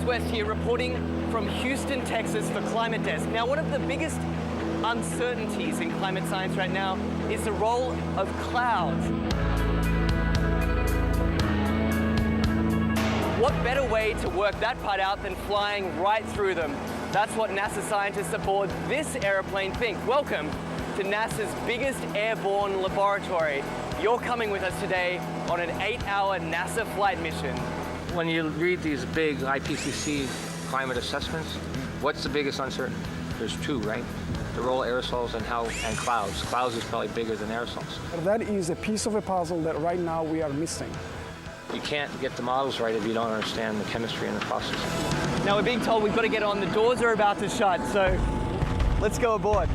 West here reporting from Houston, Texas for Climate Desk. Now, one of the biggest uncertainties in climate science right now is the role of clouds. What better way to work that part out than flying right through them? That's what NASA scientists aboard this airplane think. Welcome to NASA's biggest airborne laboratory. You're coming with us today on an 8-hour NASA flight mission. When you read these big IPCC climate assessments, what's the biggest uncertainty? There's two, right? The role of aerosols and clouds. Clouds is probably bigger than aerosols. That is a piece of a puzzle that right now we are missing. You can't get the models right if you don't understand the chemistry and the process. Now we're being told we've got to get on. The doors are about to shut, so let's go aboard.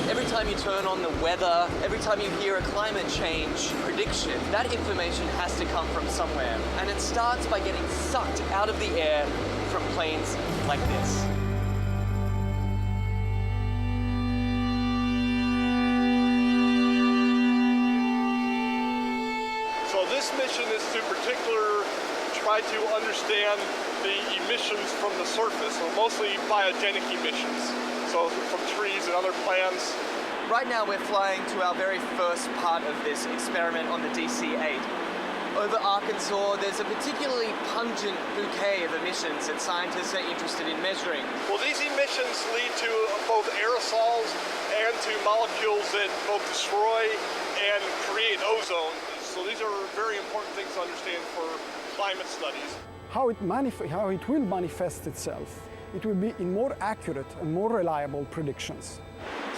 Every time you turn on the weather, every time you hear a climate change prediction, that information has to come from somewhere. And it starts by getting sucked out of the air from planes like this. So this mission is to particularly try to understand the emissions from the surface, so mostly biogenic emissions, so from trees and other plants. Right now we're flying to our very first part of this experiment on the DC-8. Over Arkansas, there's a particularly pungent bouquet of emissions that scientists are interested in measuring. Well, these emissions lead to both aerosols and to molecules that both destroy and create ozone. So these are very important things to understand for climate studies. How it will manifest itself, it will be in more accurate and more reliable predictions.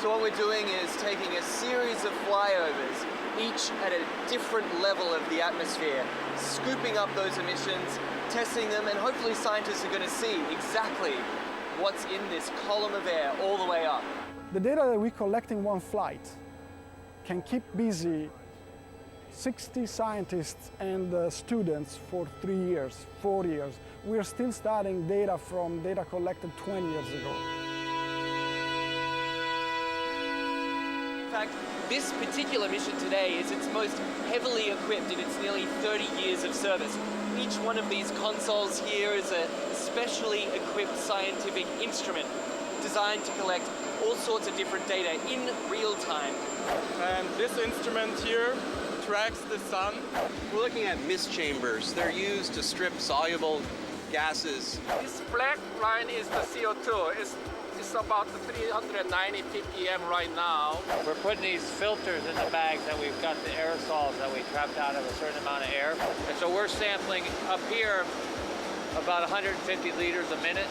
So what we're doing is taking a series of flyovers, each at a different level of the atmosphere, scooping up those emissions, testing them, and hopefully scientists are going to see exactly what's in this column of air all the way up. The data that we collect in one flight can keep busy 60 scientists and students for 3 years, 4 years. We are still studying data from data collected 20 years ago. In fact, this particular mission today is its most heavily equipped in its nearly 30 years of service. Each one of these consoles here is a specially equipped scientific instrument designed to collect all sorts of different data in real time. And this instrument here tracks the sun. We're looking at mist chambers. They're used to strip soluble gases. This black line is the CO2. It's about 390 ppm right now. We're putting these filters in the bags that we've got the aerosols that we trapped out of a certain amount of air. And so we're sampling up here about 150 liters a minute.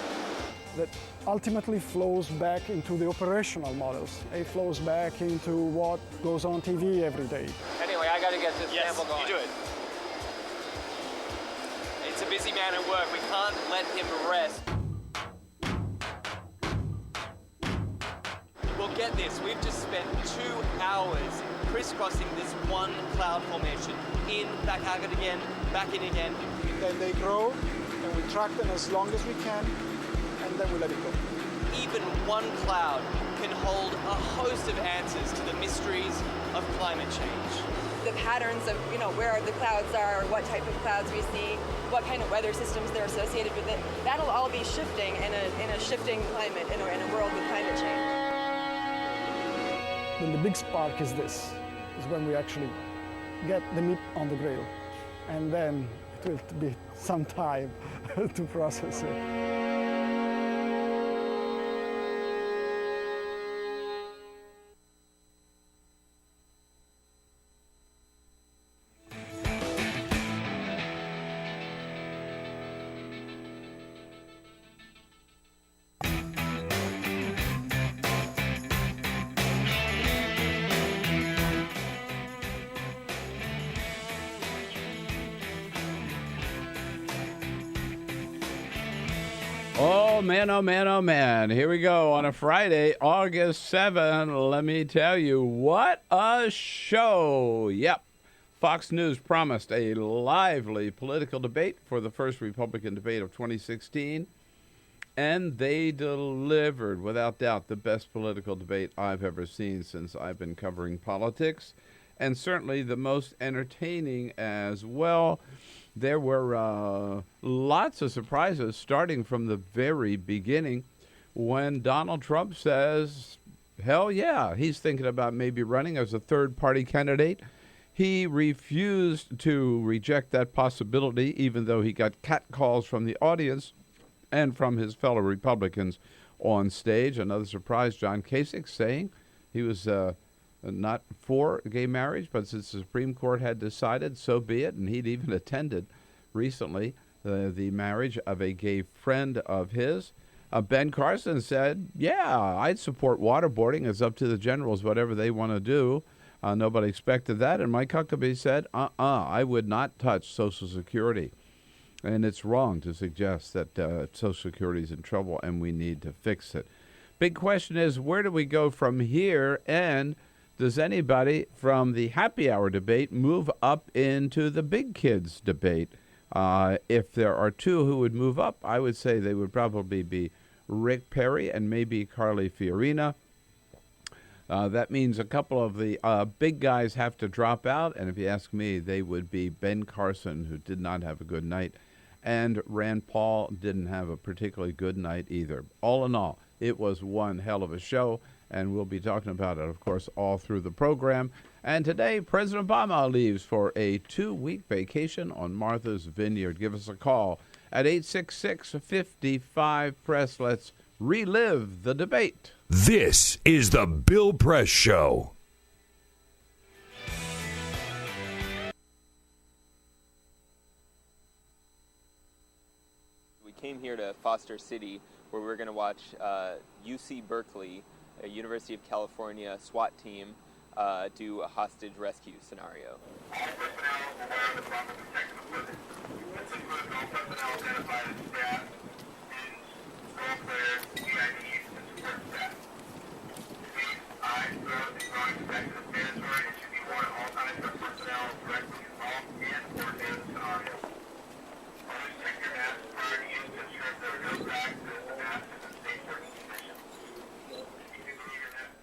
That ultimately flows back into the operational models. It flows back into what goes on TV every day. Anyway, I got to get this sample going. You do it. It's a busy man at work. We can't let him rest. Well, get this. We've just spent 2 hours crisscrossing this one cloud formation. In, back out again, back in again. Then they grow, and we track them as long as we can, and then we let it go. Even one cloud can hold a host of answers to the mysteries of climate change. The patterns of, where the clouds are, what type of clouds we see, what kind of weather systems they're associated with it, that'll all be shifting in a shifting climate, in a world with climate change. Then the big spark is this, is when we actually get the meat on the grill. And then it will be some time to process it. Oh, man, oh, man, oh, man. Here we go on a Friday, August 7. Let me tell you, what a show. Yep. Fox News promised a lively political debate for the first Republican debate of 2016. And they delivered, without doubt, the best political debate I've ever seen since I've been covering politics, and certainly the most entertaining as well. There were lots of surprises, starting from the very beginning when Donald Trump says, hell yeah, he's thinking about maybe running as a third-party candidate. He refused to reject that possibility, even though he got catcalls from the audience and from his fellow Republicans on stage. Another surprise, John Kasich saying he was not for gay marriage, but since the Supreme Court had decided, so be it. And he'd even attended recently the marriage of a gay friend of his. Ben Carson said, yeah, I'd support waterboarding. It's up to the generals, whatever they want to do. Nobody expected that. And Mike Huckabee said, I would not touch Social Security. And it's wrong to suggest that Social Security is in trouble and we need to fix it. Big question is, where do we go from here? And does anybody from the happy hour debate move up into the big kids debate? If there are two who would move up, I would say they would probably be Rick Perry and maybe Carly Fiorina. That means a couple of the big guys have to drop out, and if you ask me, they would be Ben Carson, who did not have a good night, and Rand Paul didn't have a particularly good night either. All in all, it was one hell of a show, and we'll be talking about it, of course, all through the program. And today, President Obama leaves for a 2-week vacation on Martha's Vineyard. Give us a call at 866-55-PRESS. Let's relive the debate. This is the Bill Press Show. We came here to Foster City, where we're going to watch UC Berkeley, a University of California SWAT team, do a hostage rescue scenario. All personnel aware of the proper protection equipment. This includes all personnel identified as staff and role players, VIPs, and support staff. These eyes, throat, and drawing protection is mandatory and should be worn at all times by personnel directly involved in or near the scenario. Always check your mask prior to use to ensure there are no cracks in the mask and in safe working conditions.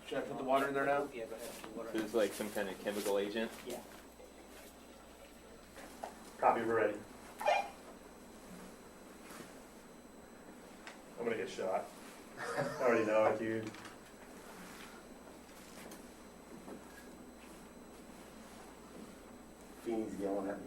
Should I put the water in there now? Yeah, go ahead. So this is like some kind of chemical agent? Yeah. Copy, we're ready. I'm gonna get shot. I already know it, dude. Bean's yelling at me.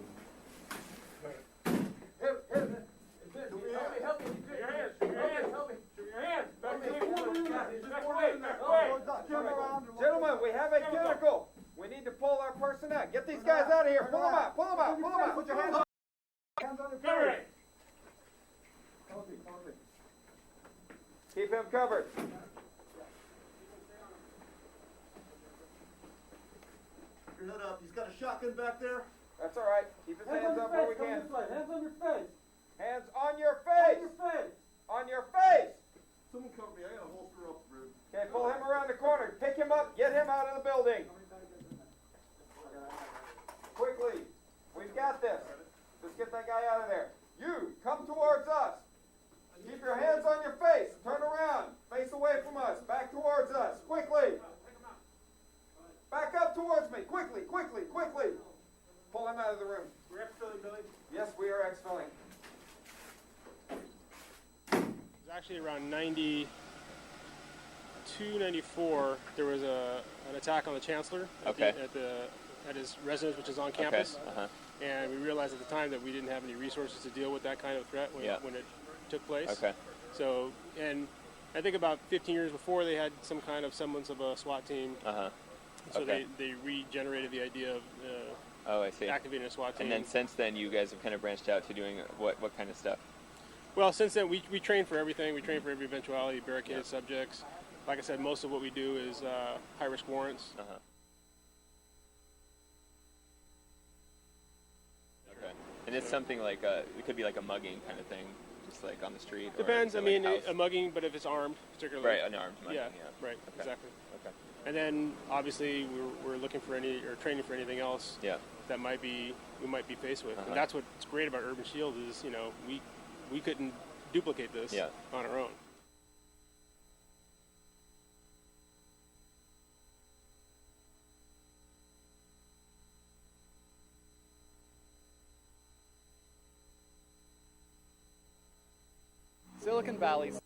Gentlemen, we have a chemical. We need to pull our person out. Get these guys out of here. Pull them out. Pull them out. Pull them out. Put your hands on. Hands on your face. Keep him covered. Your head up. He's got a shotgun back there. That's all right. Keep his hands up where we can. Hands on your face. Hands on your face. On your face. Someone cover me. I got a holster up, dude. Okay, pull him around the corner. Pick him up. Get him out of the building. Quickly. We've got this. Let's get that guy out of there. You, come towards us. Keep your hands on your face. Turn around. Face away from us. Back towards us. Quickly. Back up towards me. Quickly, quickly, quickly. Pull him out of the room. We're exfilling, Billy. Yes, we are exfilling. It was actually around 92, 94. There was an attack on the chancellor at his residence, which is on campus. Okay. Uh-huh. And we realized at the time that we didn't have any resources to deal with that kind of threat when it took place. Okay. So, and I think about 15 years before, they had some kind of semblance of a SWAT team. Uh-huh. So they regenerated the idea of I see. activating a SWAT team. And then since then, you guys have kind of branched out to doing what kind of stuff? Well, since then, we train for everything. We train for every eventuality, barricaded subjects. Like I said, most of what we do is high-risk warrants. Uh-huh. Okay. And it's something like, it could be like a mugging kind of thing, just like on the street? Depends. I mean, like a mugging, but if it's armed, particularly. Right, an armed mugging, yeah. Right, okay. exactly. Okay. And then, obviously, we're looking for training for anything else that we might be faced with. Uh-huh. And that's what's great about Urban Shield is, we couldn't duplicate this on our own. Silicon Valley's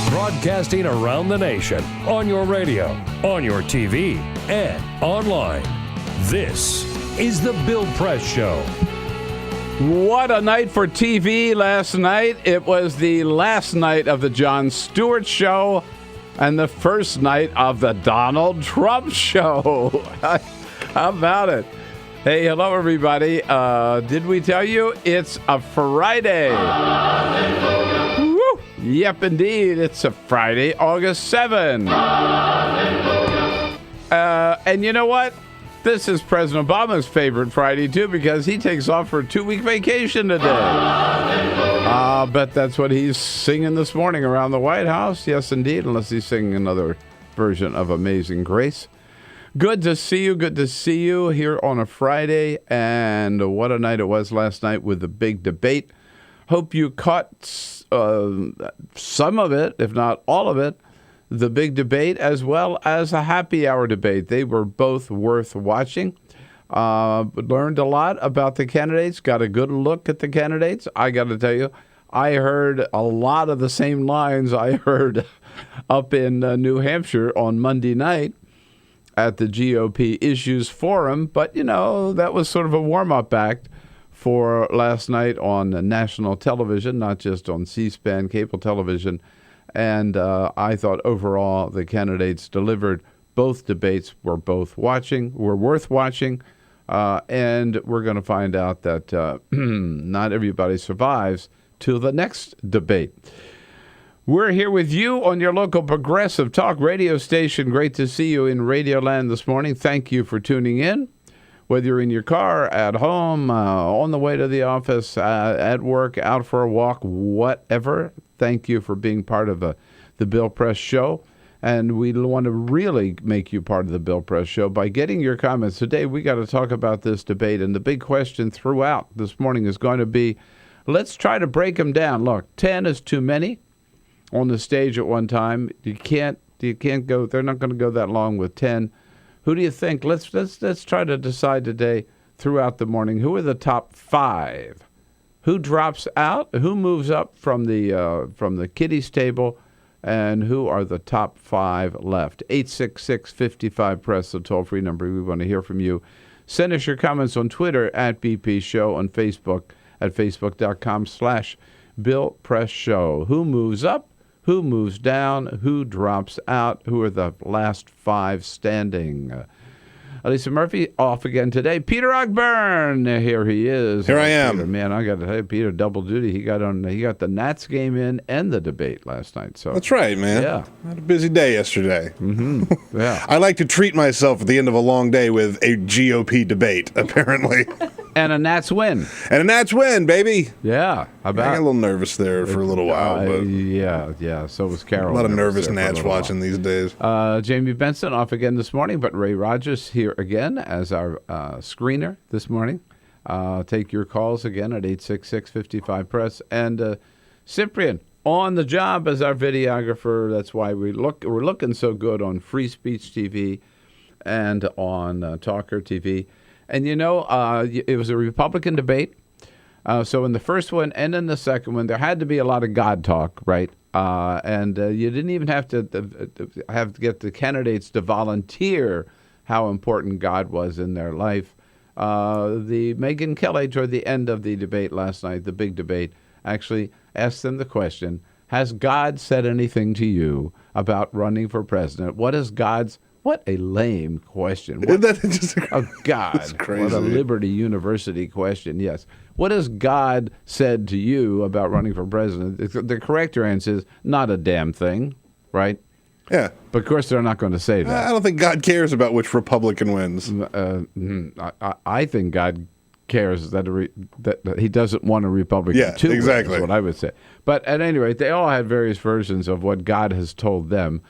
Broadcasting around the nation, on your radio, on your TV, and online. This is The Bill Press Show. What a night for TV last night. It was the last night of the Jon Stewart Show and the first night of the Donald Trump Show. How about it? Hey, hello, everybody. Did we tell you it's a Friday? Woo! Yep, indeed. It's a Friday, August 7. And you know what? This is President Obama's favorite Friday, too, because he takes off for a 2-week vacation today. I bet that's what he's singing this morning around the White House. Yes, indeed, unless he's singing another version of Amazing Grace. Good to see you. Good to see you here on a Friday. And what a night it was last night with the big debate. Hope you caught some of it, if not all of it, the big debate as well as a happy hour debate. They were both worth watching. Learned a lot about the candidates, got a good look at the candidates. I got to tell you, I heard a lot of the same lines I heard up in New Hampshire on Monday night at the GOP Issues Forum. But, you know, that was sort of a warm-up act for last night on national television, not just on C-SPAN cable television. And I thought overall the candidates delivered. Both debates were worth watching. And we're going to find out that not everybody survives to the next debate. We're here with you on your local progressive talk radio station. Great to see you in Radio Land this morning. Thank you for tuning in. Whether you're in your car, at home, on the way to the office, at work, out for a walk, whatever, thank you for being part of the Bill Press Show. And we want to really make you part of the Bill Press Show by getting your comments. Today, we got to talk about this debate. And the big question throughout this morning is going to be, let's try to break them down. Look, 10 is too many on the stage at one time. You can't go, they're not going to go that long with 10. Who do you think? Let's try to decide today throughout the morning. Who are the top 5? Who drops out? Who moves up from the kiddies table? And who are the top 5 left? 866-55-PRESS, the toll-free number. We want to hear from you. Send us your comments on Twitter at BP Show, on Facebook at facebook.com/Bill Press Show. Who moves up? Who moves down? Who drops out? Who are the last 5 standing? Lisa Murphy off again today. Peter Ogburn, here he is. Here I am. Peter, man, I got to tell you, Peter, double duty. He got the Nats game in and the debate last night. So that's right, man. Yeah, I had a busy day yesterday. Mm-hmm. Yeah, I like to treat myself at the end of a long day with a GOP debate, apparently. And a Nats win. And a Nats win, baby. Yeah. I got a little nervous there for a little while. But yeah. So was Carol. A lot of nervous Nats watching these days. Jamie Benson off again this morning, but Ray Rogers here again as our screener this morning. Take your calls again at 866-55-PRESS. And Cyprian on the job as our videographer. That's why we're looking so good on Free Speech TV and on TawkrTV. And, you know, it was a Republican debate. So in the first one and in the second one, there had to be a lot of God talk, right? And you didn't even have to get the candidates to volunteer how important God was in their life. The Megyn Kelly, toward the end of the debate last night, the big debate, actually asked them the question, has God said anything to you about running for president? What a lame question. God. That's crazy. What a Liberty University question, yes. What has God said to you about running for president? The correct answer is not a damn thing, right? Yeah. But of course, they're not going to say that. I don't think God cares about which Republican wins. I think God cares that that he doesn't want a Republican to win, exactly. is what I would say. But at any rate, they all had various versions of what God has told them.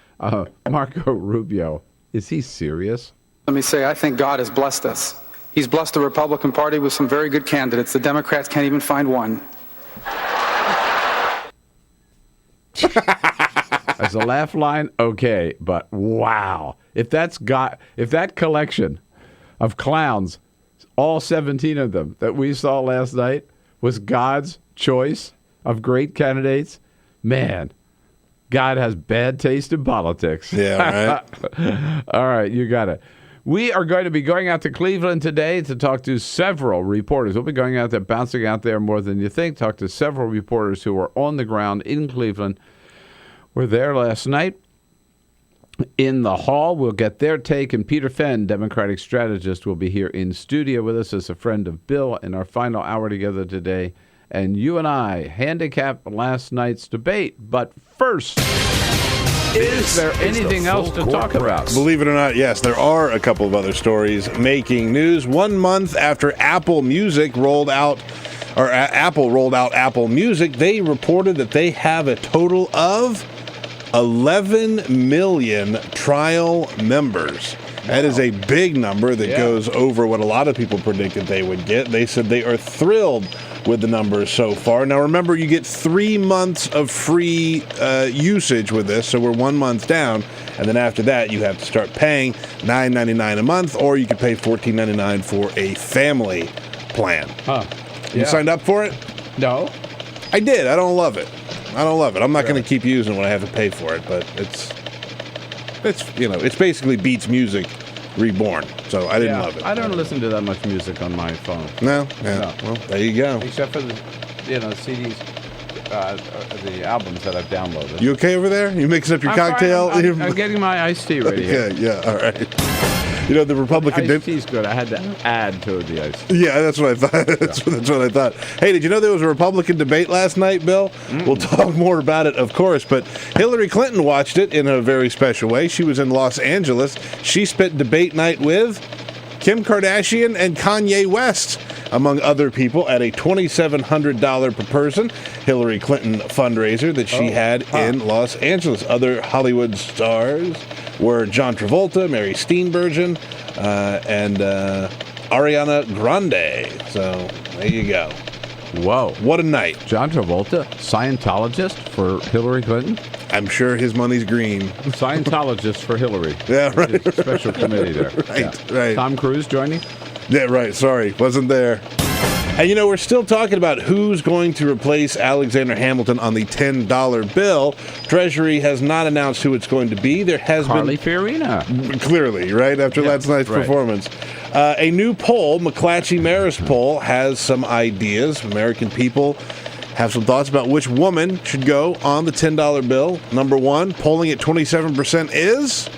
Marco Rubio, is he serious? Let me say, I think God has blessed us. He's blessed the Republican Party with some very good candidates. The Democrats can't even find one. As a laugh line, okay, but wow. If that collection of clowns, all 17 of them that we saw last night, was God's choice of great candidates, man, God has bad taste in politics. Yeah, right. All right, you got it. We are going to be going out to Cleveland today to talk to several reporters. We'll be going out there, bouncing out there more than you think, talk to several reporters who are on the ground in Cleveland. We're there last night in the hall. We'll get their take, and Peter Fen, Democratic strategist, will be here in studio with us as a friend of Bill in our final hour together today. And you and I handicap last night's debate. But first, is there anything else to talk about? Believe it or not, yes, there are a couple of other stories making news. 1 month after Apple Music rolled out, or Apple rolled out Apple Music, they reported that they have a total of 11 million trial members. That is a big number that goes over what a lot of people predicted they would get. They said they are thrilled with the numbers so far. Now, remember, you get 3 months of free usage with this, so we're 1 month down, and then after that, you have to start paying $9.99 a month, or you could pay $14.99 for a family plan. You signed up for it? No. I did. I don't love it. I'm not going to keep using it when I have to pay for it, but it's it's basically Beats Music reborn. So I didn't love it. I don't listen to that much music on my phone. No? Yeah. No. Well, there you go. Except for the CDs, the albums that I've downloaded. You okay over there? You mixing up your cocktail? I'm getting my iced tea ready here. Yeah, all right. The Republican... Iced tea's good. I had to add to the iced tea. Yeah, that's what I thought. That's what I thought. Hey, did you know there was a Republican debate last night, Bill? We'll talk more about it, of course, but Hillary Clinton watched it in a very special way. She was in Los Angeles. She spent debate night with Kim Kardashian and Kanye West, among other people, at a $2,700 per person Hillary Clinton fundraiser that she had in Los Angeles. Other Hollywood stars were John Travolta, Mary Steenburgen, and Ariana Grande. So there you go. Whoa. What a night. John Travolta, Scientologist for Hillary Clinton? I'm sure his money's green. Scientologist for Hillary. Yeah, right. Special committee there. Right. Tom Cruise joining? Yeah, right. Sorry. Wasn't there. And we're still talking about who's going to replace Alexander Hamilton on the $10 bill. Treasury has not announced who it's going to be. There has Carly Fiorina. Clearly, right? After last night's performance. A new poll, McClatchy-Maris poll, has some ideas. American people have some thoughts about which woman should go on the $10 bill. Number one, polling at 27% is...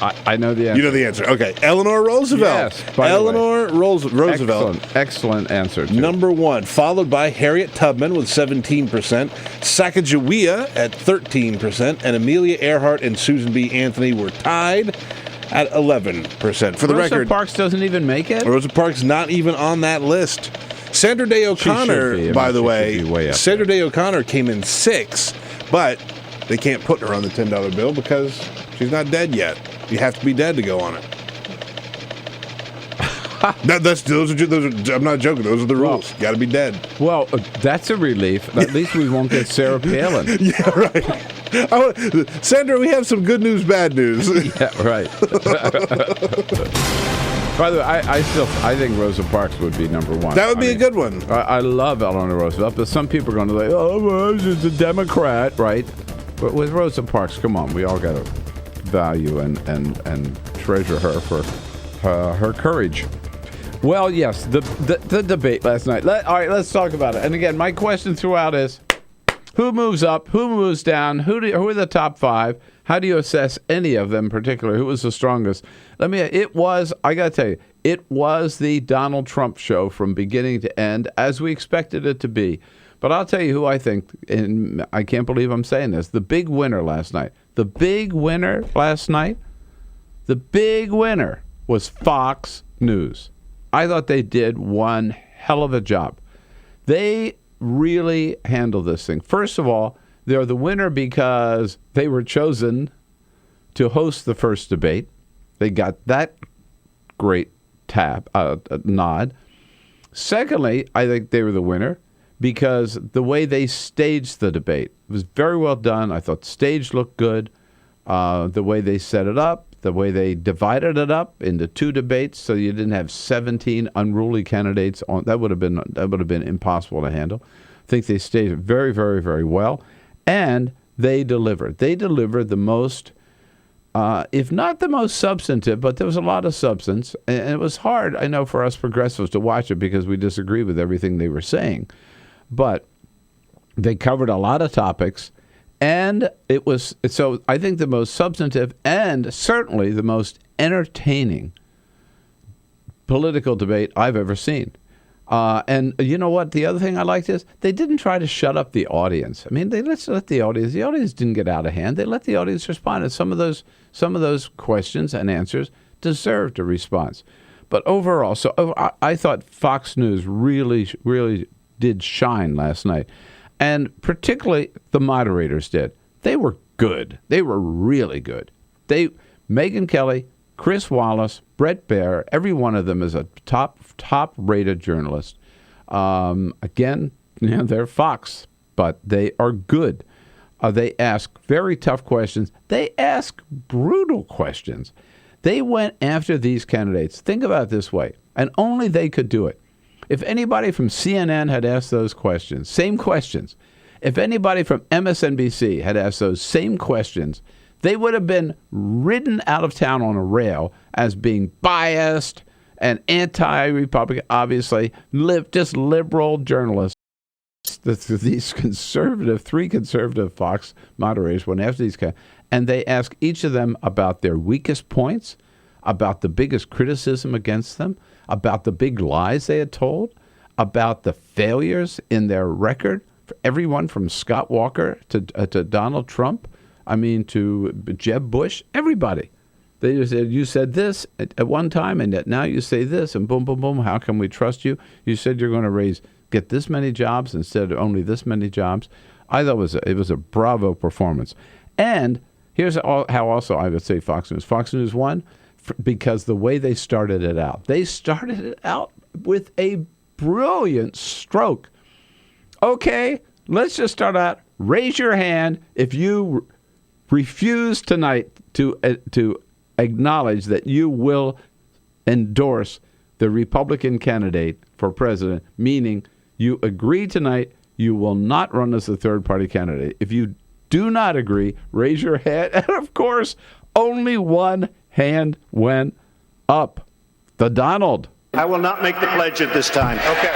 I know the answer. You know the answer. Okay. Eleanor Roosevelt. Yes. Eleanor Roosevelt. Excellent answer. Too. Number one, followed by Harriet Tubman with 17%, Sacagawea at 13%, and Amelia Earhart and Susan B. Anthony were tied at 11%. For the record, Rosa Parks doesn't even make it? Rosa Parks not even on that list. Sandra Day O'Connor, by the way, Sandra Day O'Connor came in 6th, but they can't put her on the $10 bill because she's not dead yet. You have to be dead to go on it. Those are, I'm not joking. Those are the rules. You got to be dead. Well, that's a relief. At least we won't get Sarah Palin. Yeah, right. Sandra, we have some good news, bad news. Yeah, right. By the way, I think Rosa Parks would be number one. That would be a good one. I love Eleanor Roosevelt, but some people are going to say, oh, well, she's a Democrat, right? But with Rosa Parks, come on, we all got to value and treasure her for her courage. Well, yes, the debate last night. All right, let's talk about it. And again, my question throughout is, who moves up? Who moves down? Who are the top 5? How do you assess any of them in particular? Who was the strongest? I got to tell you, it was the Donald Trump show from beginning to end, as we expected it to be. But I'll tell you who I think, and I can't believe I'm saying this, the big winner last night, the big winner last night, the big winner was Fox News. I thought they did one hell of a job. They really handled this thing. First of all, they're the winner because they were chosen to host the first debate. They got that great nod. Secondly, I think they were the winner because the way they staged the debate was very well done. I thought the stage looked good. The way they set it up, the way they divided it up into two debates, so you didn't have 17 unruly candidates on. That would have been impossible to handle. I think they staged it very, very, very well, and they delivered. They delivered the most, if not the most substantive, but there was a lot of substance, and it was hard, I know, for us progressives to watch it because we disagree with everything they were saying, but they covered a lot of topics. And it was, so I think the most substantive and certainly the most entertaining political debate I've ever seen. And you know what? The other thing I liked is they didn't try to shut up the audience. I mean, they let the audience didn't get out of hand. They let the audience respond. And some of those questions and answers deserved a response. But overall, so I thought Fox News really, really did shine last night. And particularly the moderators did. They were good. They were really good. Megyn Kelly, Chris Wallace, Brett Baer, every one of them is a top-rated journalist. Again, they're Fox, but they are good. They ask very tough questions. They ask brutal questions. They went after these candidates. Think about it this way, and only they could do it. If anybody from CNN had asked those questions, same questions, if anybody from MSNBC had asked those same questions, they would have been ridden out of town on a rail as being biased and anti-Republican, obviously, just liberal journalists. These three conservative Fox moderators went after these guys, and they asked each of them about their weakest points, about the biggest criticism against them, about the big lies they had told, about the failures in their record, for everyone from Scott Walker to Donald Trump, to Jeb Bush, everybody. They just said, you said this at one time, and yet now you say this, and boom, boom, boom, how can we trust you? You said you're going to get this many jobs instead of only this many jobs. I thought it was a bravo performance. And here's how also I would say Fox News. Fox News won because the way they started it out. They started it out with a brilliant stroke. Okay, let's just start out. Raise your hand if you refuse tonight to acknowledge that you will endorse the Republican candidate for president, meaning you agree tonight you will not run as a third-party candidate. If you do not agree, raise your hand. And, of course, only one hand went up. The Donald. I will not make the pledge at this time. Okay.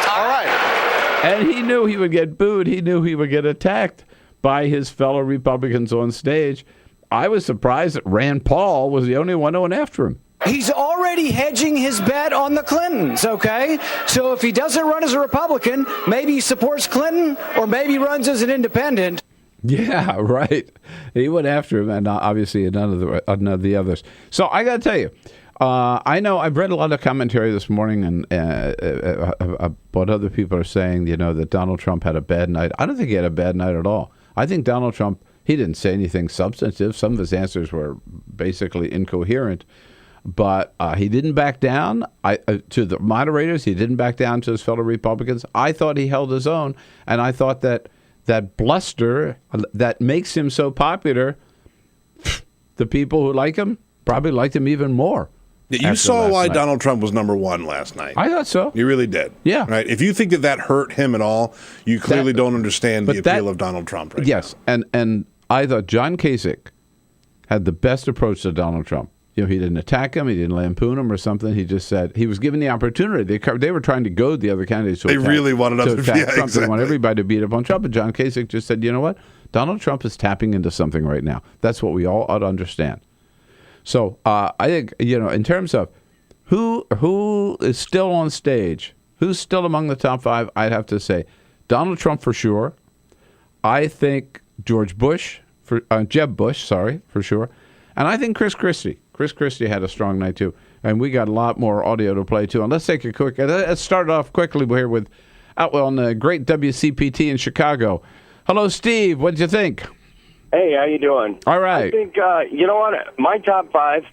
All right. And he knew he would get booed. He knew he would get attacked by his fellow Republicans on stage. I was surprised that Rand Paul was the only one going after him. He's already hedging his bet on the Clintons, okay? So if he doesn't run as a Republican, maybe he supports Clinton, or maybe he runs as an independent. Yeah, right. He went after him, and obviously none of the others. So I got to tell you, I know I've read a lot of commentary this morning and what other people are saying, that Donald Trump had a bad night. I don't think he had a bad night at all. I think Donald Trump, he didn't say anything substantive. Some of his answers were basically incoherent. But he didn't back down to the moderators. He didn't back down to his fellow Republicans. I thought he held his own, and I thought that bluster that makes him so popular, the people who like him probably liked him even more. You saw why Donald Trump was number one last night. I thought so. You really did. Yeah. Right. If you think that hurt him at all, you clearly don't understand the appeal of Donald Trump right yes, now. and I thought John Kasich had the best approach to Donald Trump. He didn't attack him. He didn't lampoon him or something. He just said he was given the opportunity. They were trying to goad the other candidates to attack. They really wanted us to attack Trump. Exactly. They want everybody to beat up on Trump. And John Kasich just said, you know what? Donald Trump is tapping into something right now. That's what we all ought to understand. So I think, in terms of who is still on stage, who's still among the top five, I'd have to say Donald Trump for sure. I think George Bush, Jeb Bush, for sure. And I think Chris Christie. Chris Christie had a strong night, too. And we got a lot more audio to play, too. And let's take a quick... Let's start off quickly here with out on the great WCPT in Chicago. Hello, Steve. What did you think? Hey, how you doing? All right. I think, you know what, my top five,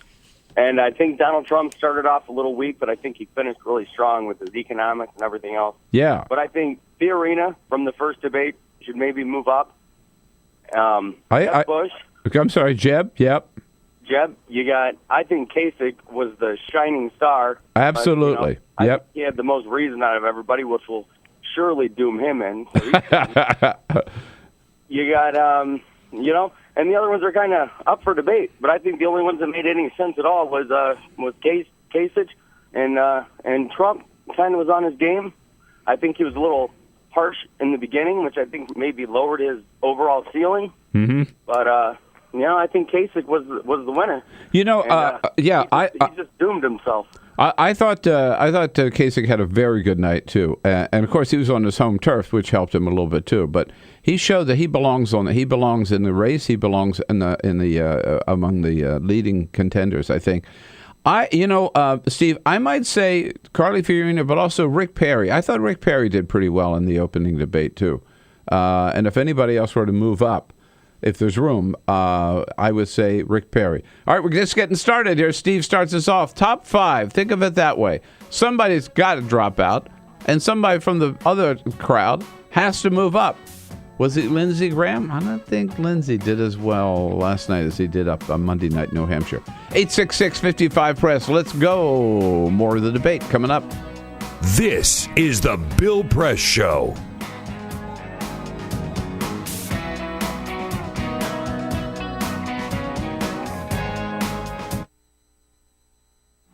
and I think Donald Trump started off a little weak, but I think he finished really strong with his economics and everything else. Yeah. But I think Fiorina from the first debate should maybe move up. Bush. I'm sorry, Jeb. Yep. Jeb, I think Kasich was the shining star. Absolutely. I think he had the most reason out of everybody, which will surely doom him in. So you got, and the other ones are kind of up for debate. But I think the only ones that made any sense at all was Kasich, and Trump kind of was on his game. I think he was a little harsh in the beginning, which I think maybe lowered his overall ceiling. Mm-hmm. But I think Kasich was the winner. He just doomed himself. I thought Kasich had a very good night too, and of course he was on his home turf, which helped him a little bit too. But he showed that he belongs He belongs in the race. He belongs in the among the leading contenders. I think. Steve, I might say Carly Fiorina, but also Rick Perry. I thought Rick Perry did pretty well in the opening debate too. And if anybody else were to move up, if there's room, I would say Rick Perry. All right, we're just getting started here. Steve starts us off. Top five. Think of it that way. Somebody's got to drop out, and somebody from the other crowd has to move up. Was it Lindsey Graham? I don't think Lindsey did as well last night as he did up on Monday night in New Hampshire. 866-55-PRESS. Let's go. More of the debate coming up. This is the Bill Press Show.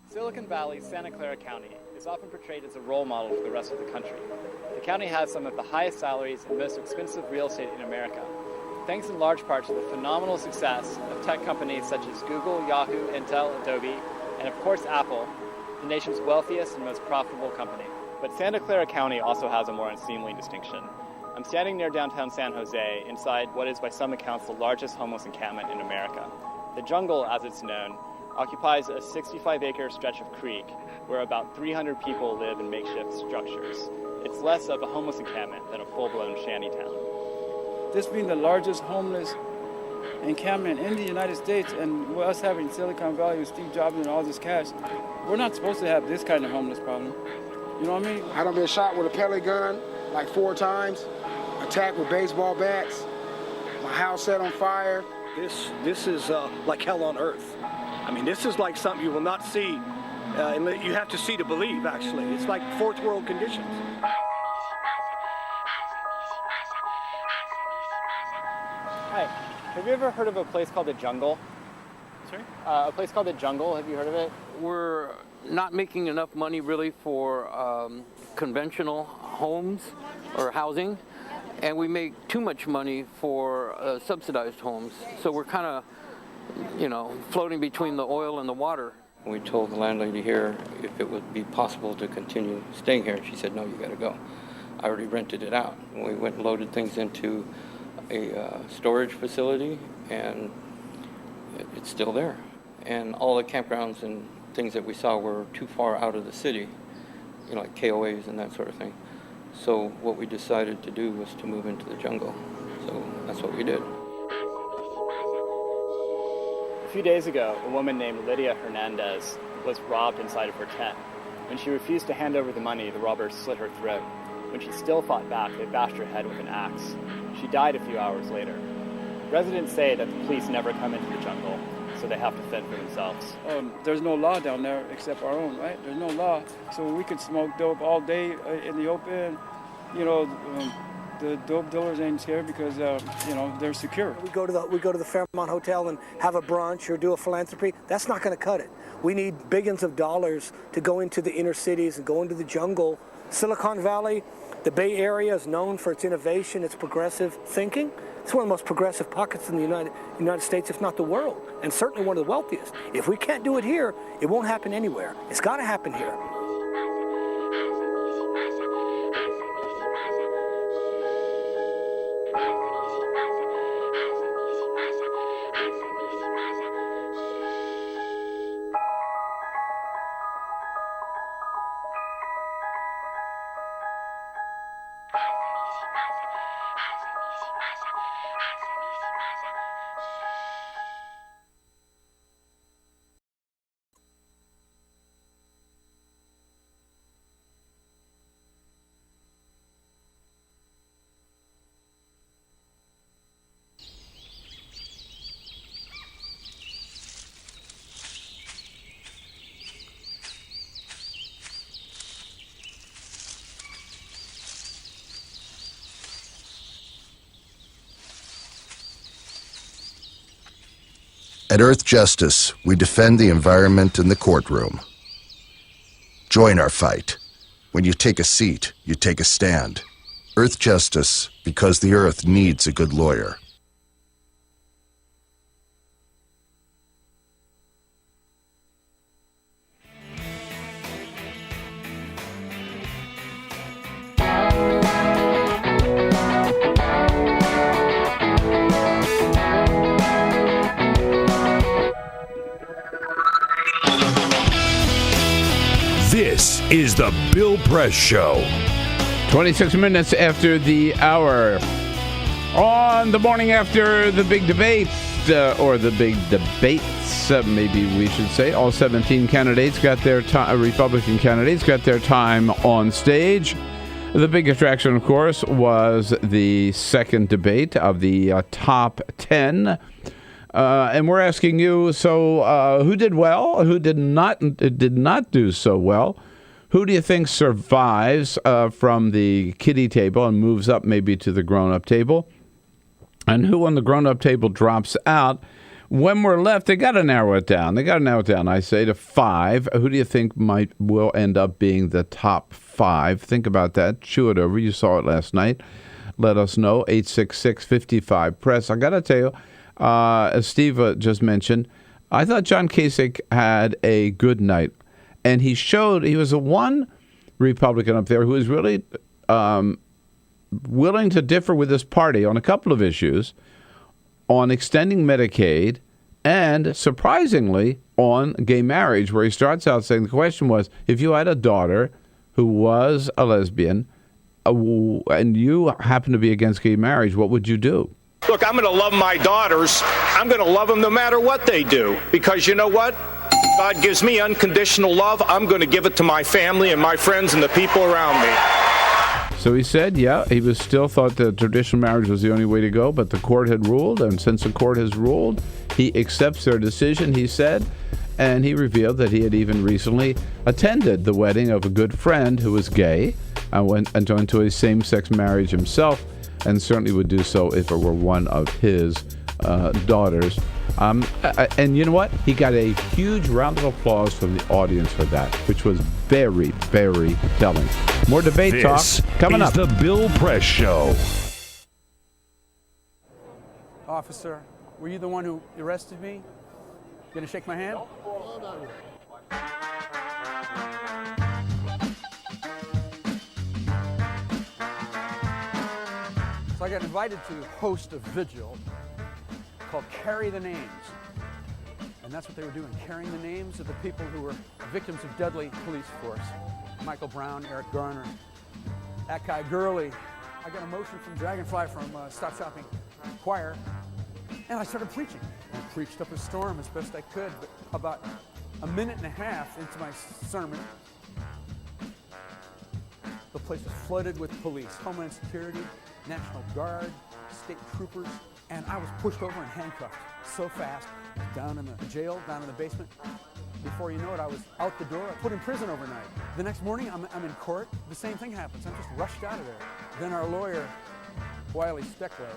Silicon Valley's Santa Clara County is often portrayed as a role model for the rest of the country. The county has some of the highest salaries and most expensive real estate in America, thanks in large part to the phenomenal success of tech companies such as Google, Yahoo, Intel, Adobe, and of course Apple, the nation's wealthiest and most profitable company. But Santa Clara County also has a more unseemly distinction. I'm standing near downtown San Jose, inside what is by some accounts the largest homeless encampment in America. The Jungle, as it's known, occupies a 65-acre stretch of creek where about 300 people live in makeshift structures. It's less of a homeless encampment than a full-blown shantytown. This being the largest homeless encampment in the United States, and us having Silicon Valley with Steve Jobs and all this cash, we're not supposed to have this kind of homeless problem. You know what I mean? I done been shot with a pellet gun like 4 times, attacked with baseball bats, my house set on fire. This is like hell on earth. I mean, this is like something you will not see. You have to see to believe, actually. It's like fourth world conditions. Hi, have you ever heard of a place called the Jungle? Sorry? A place called the Jungle, have you heard of it? We're not making enough money really for conventional homes or housing, and we make too much money for subsidized homes. So we're kind of, floating between the oil and the water. We told the landlady here if it would be possible to continue staying here. She said, no, you got to go. I already rented it out. We went and loaded things into a storage facility, and it's still there. And all the campgrounds and things that we saw were too far out of the city, like KOAs and that sort of thing. So what we decided to do was to move into the Jungle. So that's what we did. A few days ago, a woman named Lydia Hernandez was robbed inside of her tent. When she refused to hand over the money, the robbers slit her throat. When she still fought back, they bashed her head with an axe. She died a few hours later. Residents say that the police never come into the Jungle, so they have to fend for themselves. There's no law down there except our own, right? There's no law. So we could smoke dope all day in the open. The dope dealers ain't scared because they're secure. We go to the Fairmont Hotel and have a brunch or do a philanthropy. That's not going to cut it. We need billions of dollars to go into the inner cities and go into the jungle. Silicon Valley, the Bay Area is known for its innovation, its progressive thinking. It's one of the most progressive pockets in the United States, if not the world, and certainly one of the wealthiest. If we can't do it here, it won't happen anywhere. It's got to happen here. At Earth Justice, we defend the environment in the courtroom. Join our fight. When you take a seat, you take a stand. Earth Justice, because the Earth needs a good lawyer. This is the Bill Press Show. 26 minutes after the hour. On the morning after the big debate, or the big debates, maybe we should say, all 17 candidates got their time, Republican candidates got their time on stage. The big attraction, of course, was the second debate of the top 10. And we're asking you, so who did well? Who did not do so well? Who do you think survives from the kiddie table and moves up maybe to the grown-up table? And who on the grown-up table drops out? When we're left, they got to narrow it down. I say, to 5. Who do you think will end up being the top 5? Think about that. Chew it over. You saw it last night. Let us know. 866-55-PRESS. I got to tell you, as Steve just mentioned, I thought John Kasich had a good night. And he was the one Republican up there who was really willing to differ with his party on a couple of issues, on extending Medicaid, and surprisingly on gay marriage, where he starts out saying the question was, if you had a daughter who was a lesbian and you happen to be against gay marriage, what would you do? Look, I'm going to love my daughters. I'm going to love them no matter what they do, because you know what? God gives me unconditional love. I'm going to give it to my family and my friends and the people around me. So he said, he was still thought that traditional marriage was the only way to go, but the court had ruled, and since the court has ruled, he accepts their decision, he said, and he revealed that he had even recently attended the wedding of a good friend who was gay and went into a same-sex marriage himself, and certainly would do so if it were one of his daughters. And you know what? He got a huge round of applause from the audience for that, which was very, very telling. More debate talk coming up. This is the Bill Press Show. Officer, were you the one who arrested me? Gonna shake my hand? So I got invited to host a vigil called Carry the Names. And that's what they were doing, carrying the names of the people who were victims of deadly police force. Michael Brown, Eric Garner, that guy Gurley. I got a motion from Dragonfly from Stop Shopping Choir, and I started preaching. I preached up a storm as best I could, but about a minute and a half into my sermon, the place was flooded with police, Homeland Security, National Guard, state troopers, and I was pushed over and handcuffed so fast, down in the jail, down in the basement. Before you know it, I was out the door, put in prison overnight. The next morning, I'm in court. The same thing happens. I'm just rushed out of there. Then our lawyer, Wiley Steckler,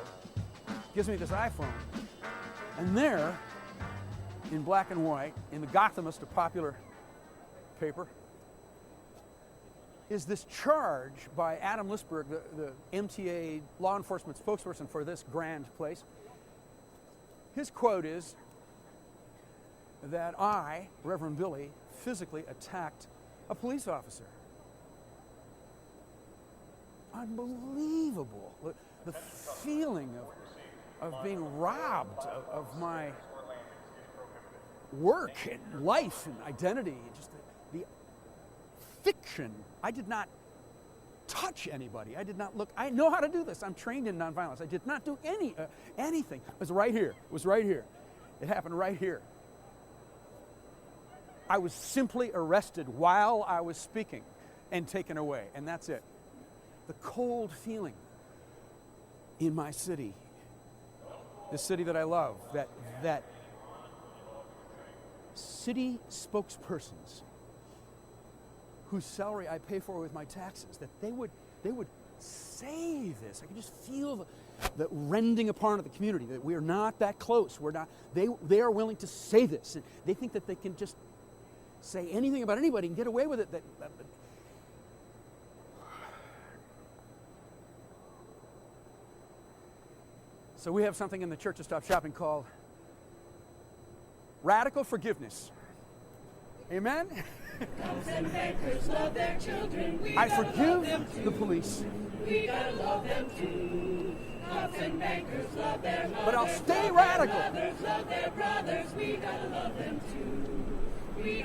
gives me this iPhone. And there, in black and white, in the Gothamist, a popular paper, is this charge by Adam Lisberg, the MTA law enforcement spokesperson for this grand place. His quote is that I, Reverend Billy, physically attacked a police officer. Unbelievable. The feeling of being robbed of my work and life and identity, just the fiction. I did not touch anybody. I did not look. I know how to do this. I'm trained in nonviolence. I did not do anything. It was right here. It was right here. It happened right here. I was simply arrested while I was speaking and taken away, and that's it. The cold feeling in my city, the city that I love, that city spokespersons whose salary I pay for with my taxes, that they would say this. I could just feel the rending apart of the community, that we are not that close. We're not. They are willing to say this. And they think that they can just say anything about anybody and get away with it. So we have something in the Church of Stop Shopping called radical forgiveness. Amen? I forgive the police. We gotta love them too. Cops and bankers love their mothers, but I'll stay radical. Love their brothers. We gotta love them too.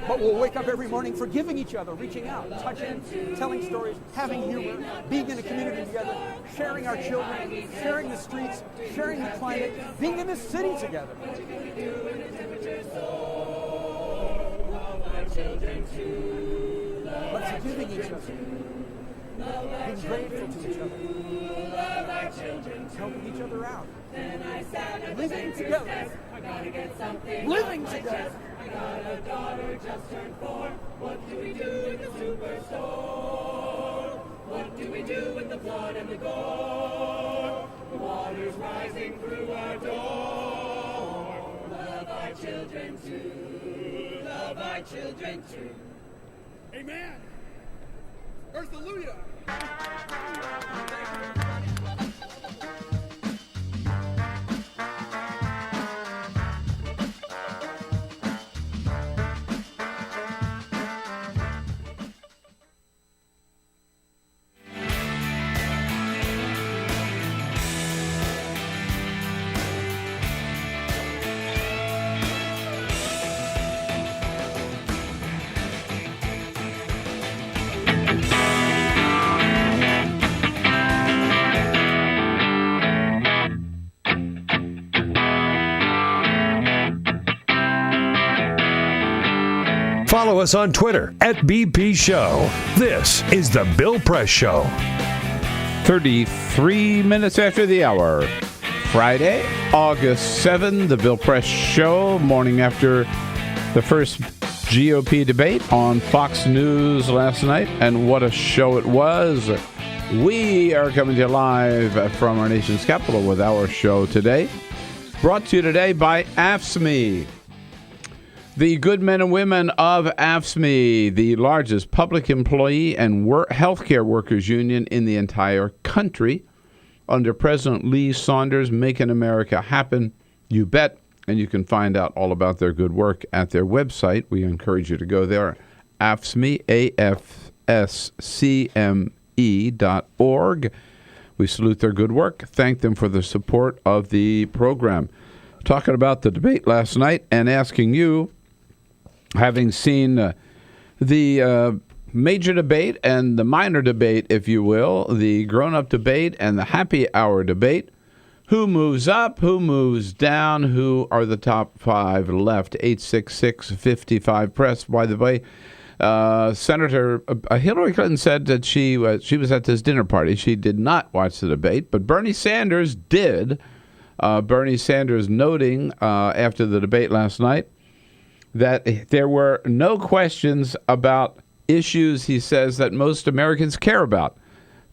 But we'll wake up every morning forgiving each other, reaching out, touching, telling stories, having humor, being in a community together, sharing our children, sharing the streets, sharing the climate, being in the city together. But forgiving each other, being grateful to each other, helping each other out, living together, living together. I got a daughter just turned 4. What do we do in the superstore? What do we do with the blood and the gore? The water's rising through our door. Love our children too. Love our children too. Amen. Earth-alleluia. Follow us on Twitter @BP Show. This is The Bill Press Show. 33 minutes after the hour. Friday, August 7, The Bill Press Show, morning after the first GOP debate on Fox News last night. And what a show it was. We are coming to you live from our nation's capital with our show today. Brought to you today by AFSCME. The good men and women of AFSCME, the largest public employee and healthcare workers union in the entire country, under President Lee Saunders, making America happen, you bet. And you can find out all about their good work at their website. We encourage you to go there, AFSCME, AFSCME.org. We salute their good work. Thank them for the support of the program. Talking about the debate last night and asking you, having seen the major debate and the minor debate, if you will, the grown-up debate and the happy hour debate, who moves up, who moves down, who are the top 5 left? 866-55-PRESS. By the way, Senator Hillary Clinton said that she was at this dinner party. She did not watch the debate, but Bernie Sanders did. Bernie Sanders noting after the debate last night that there were no questions about issues, he says, that most Americans care about.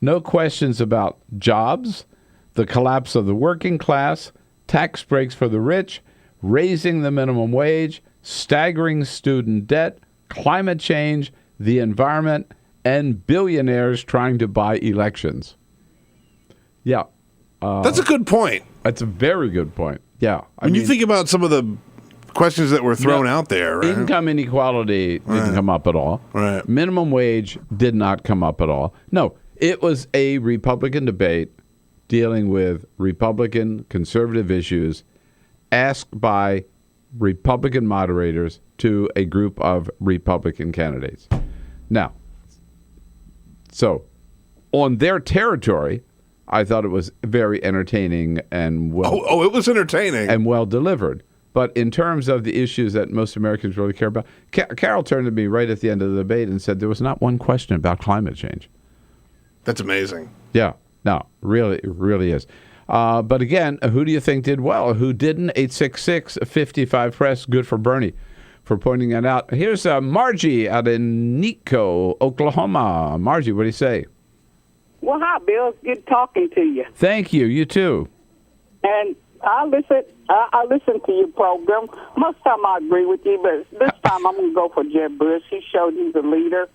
No questions about jobs, the collapse of the working class, tax breaks for the rich, raising the minimum wage, staggering student debt, climate change, the environment, and billionaires trying to buy elections. Yeah. That's a good point. That's a very good point. Yeah. When you think about some of the questions that were thrown out there, right? Income inequality didn't come up at all. Right. Minimum wage did not come up at all. No, it was a Republican debate dealing with Republican conservative issues asked by Republican moderators to a group of Republican candidates. Now, so on their territory, I thought it was very entertaining and well. Oh, it was entertaining and well delivered. But in terms of the issues that most Americans really care about, Carol turned to me right at the end of the debate and said there was not one question about climate change. That's amazing. Yeah, no, really, it really is. But again, who do you think did well? Who didn't? 866-55-PRESS. Good for Bernie for pointing that out. Here's Margie out in Nico, Oklahoma. Margie, what do you say? Well, hi, Bill. It's good talking to you. Thank you. You too. And I listen to your program. Most time I agree with you, but this time I'm going to go for Jeb Bush. He showed he's a leader,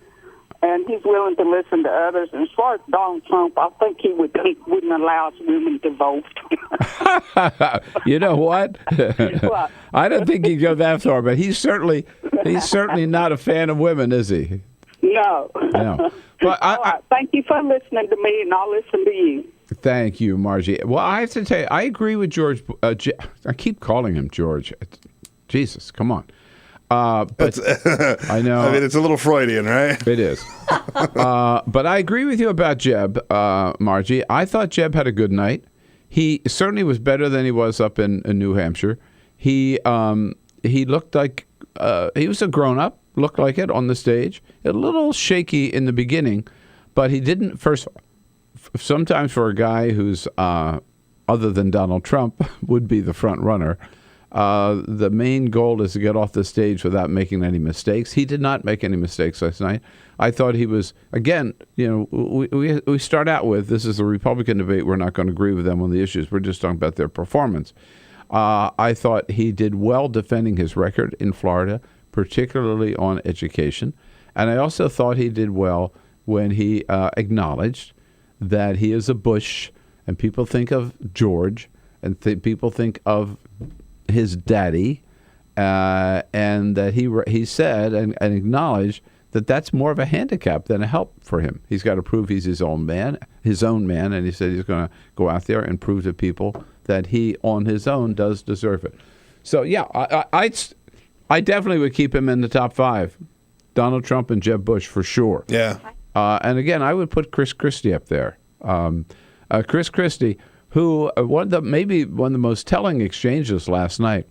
and he's willing to listen to others. And as far as Donald Trump, I think he wouldn't allow us women to vote. You know what? I don't think he'd go that far, but he's certainly not a fan of women, is he? No. No. But All right. Thank you for listening to me, and I'll listen to you. Thank you, Margie. Well, I have to tell you, I agree with George. I keep calling him George. Jesus, come on. But I know. I mean, it's a little Freudian, right? It is. But I agree with you about Jeb, Margie. I thought Jeb had a good night. He certainly was better than he was up in New Hampshire. He looked like he was a grown-up, looked like it on the stage. A little shaky in the beginning, but he didn't first. Sometimes for a guy who's other than Donald Trump would be the front runner, the main goal is to get off the stage without making any mistakes. He did not make any mistakes last night. I thought he was, again, we start out with, this is a Republican debate. We're not going to agree with them on the issues. We're just talking about their performance. I thought he did well defending his record in Florida, particularly on education. And I also thought he did well when he acknowledged that he is a Bush, and people think of George, and people think of his daddy, and that he said and acknowledged that that's more of a handicap than a help for him. He's got to prove he's his own man, and he said he's going to go out there and prove to people that he, on his own, does deserve it. So, yeah, I definitely would keep him in the top 5. Donald Trump and Jeb Bush for sure. Yeah. And again, I would put Chris Christie up there. Chris Christie, who maybe one of the most telling exchanges last night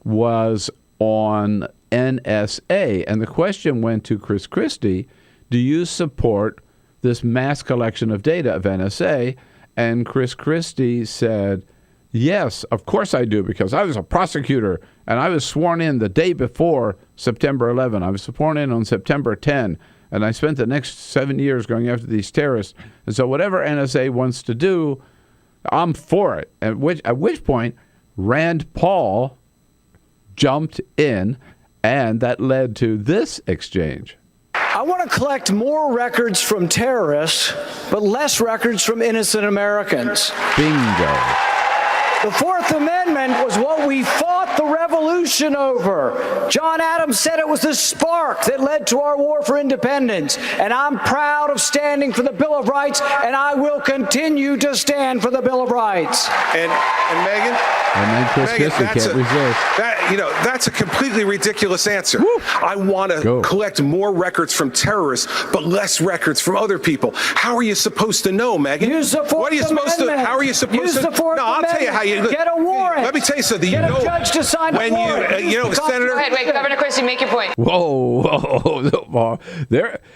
was on NSA. And the question went to Chris Christie, do you support this mass collection of data of NSA? And Chris Christie said, yes, of course I do, because I was a prosecutor and I was sworn in the day before September 11. I was sworn in on September 10, and I spent the next 7 years going after these terrorists. And so whatever NSA wants to do, I'm for it. At which point, Rand Paul jumped in, and that led to this exchange. I want to collect more records from terrorists, but less records from innocent Americans. Bingo. The Fourth Amendment was what we fought the revolution over. John Adams said it was the spark that led to our war for independence. And I'm proud of standing for the Bill of Rights, and I will continue to stand for the Bill of Rights. And Megan? And then Chris Christie can't resist. That's a completely ridiculous answer. Woo. I want to collect more records from terrorists, but less records from other people. How are you supposed to know, Megan? Use the Fourth Amendment. How are you supposed Use to? The Fourth no, I'll Amendment. tell you how you get a warrant. Let me tell you something. Get a judge to sign when a warrant. Senator. Go ahead, wait, Governor Christie, make your point. Whoa.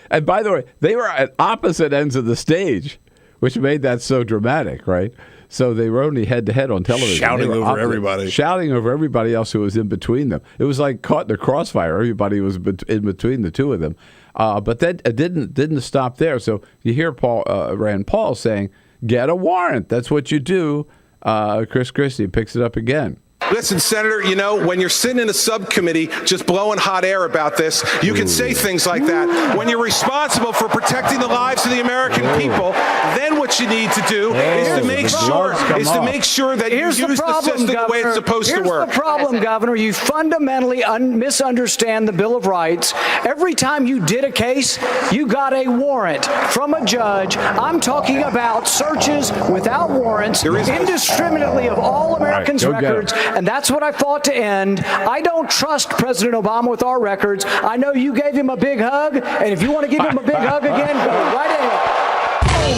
And by the way, they were at opposite ends of the stage, which made that so dramatic, right? So they were only head-to-head on television. Shouting over everybody else who was in between them. It was like caught in the crossfire. Everybody was in between the two of them. But that didn't stop there. So you hear Rand Paul saying, get a warrant. That's what you do. Chris Christie picks it up again. Listen, Senator, when you're sitting in a subcommittee just blowing hot air about this, you can say things like that. When you're responsible for protecting the lives of the American people, then what you need to do is to make sure that you use the system the way it's supposed to work. Here's the problem, Governor. You fundamentally misunderstand the Bill of Rights. Every time you did a case, you got a warrant from a judge. I'm talking about searches without warrants, indiscriminately of all Americans' records. And that's what I fought to end. I don't trust President Obama with our records. I know you gave him a big hug, and if you want to give him a big hug again, go right ahead.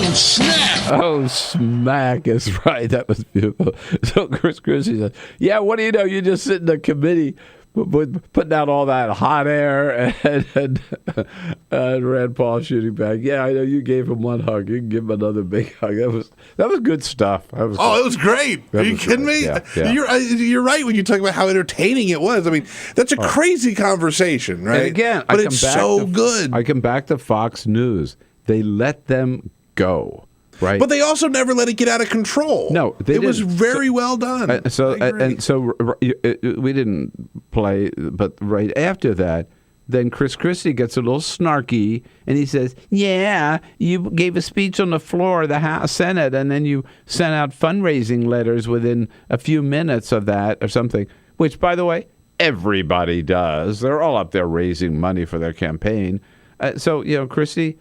Oh, snap! Oh, smack is right. That was beautiful. So Chris Christie said, yeah, what do you know? You just sit in the committee putting out all that hot air and Rand Paul shooting back. Yeah, I know you gave him one hug. You can give him another big hug. That was good stuff. It was great. Are you kidding me? Yeah. You're right when you talk about how entertaining it was. I mean, that's a crazy conversation, right? And again, but it's so good. I come back to Fox News. They let them go. Right. But they also never let it get out of control. No, it was very well done. So we didn't play, but right after that, then Chris Christie gets a little snarky, and he says, "Yeah, you gave a speech on the floor of the House Senate, and then you sent out fundraising letters within a few minutes of that, or something." Which, by the way, everybody does. They're all up there raising money for their campaign. So Christie,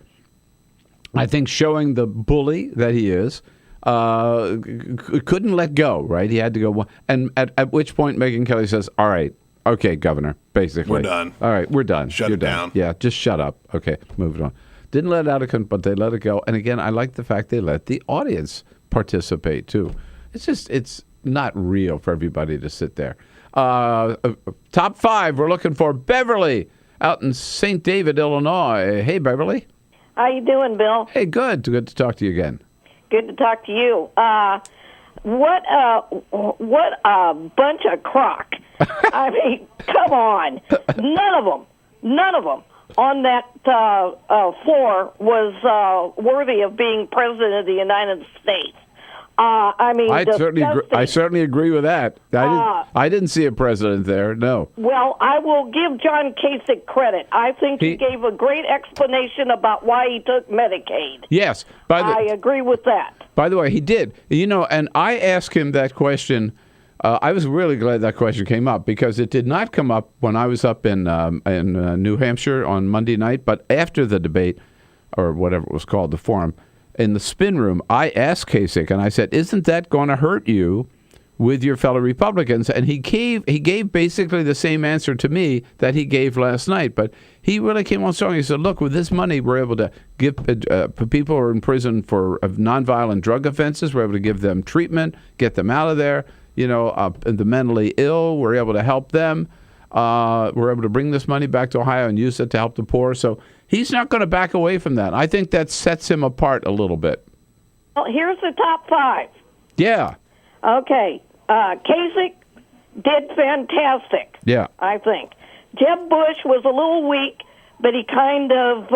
I think, showing the bully that he is, couldn't let go, right? He had to go. And at which point Megyn Kelly says, "All right, okay, Governor, basically. We're done. All right, we're done. Shut You're it done. down. Yeah, just shut up. Okay, move it on." Didn't let it out of but they let it go. And again, I like the fact they let the audience participate, too. It's not real for everybody to sit there. Top 5, we're looking for Beverly out in St. David, Illinois. Hey, Beverly. How you doing, Bill? Hey, good. Good to talk to you again. Good to talk to you. What a bunch of crock. I mean, come on. None of them on that floor was worthy of being president of the United States. I mean, I certainly agree with that. I didn't see a president there. No. Well, I will give John Kasich credit. I think he gave a great explanation about why he took Medicaid. Yes. I agree with that. By the way, he did. And I asked him that question. I was really glad that question came up because it did not come up when I was up in New Hampshire on Monday night, but after the debate, or whatever it was called, the forum, in the spin room, I asked Kasich, and I said, "Isn't that going to hurt you with your fellow Republicans?" And he gave basically the same answer to me that he gave last night. But he really came on strong. He said, "Look, with this money, we're able to give people who are in prison for nonviolent drug offenses. We're able to give them treatment, get them out of there. The mentally ill, we're able to help them. We're able to bring this money back to Ohio and use it to help the poor." So he's not going to back away from that. I think that sets him apart a little bit. Well, here's the top 5. Yeah. Okay. Kasich did fantastic. Yeah. I think. Jeb Bush was a little weak, but he kind of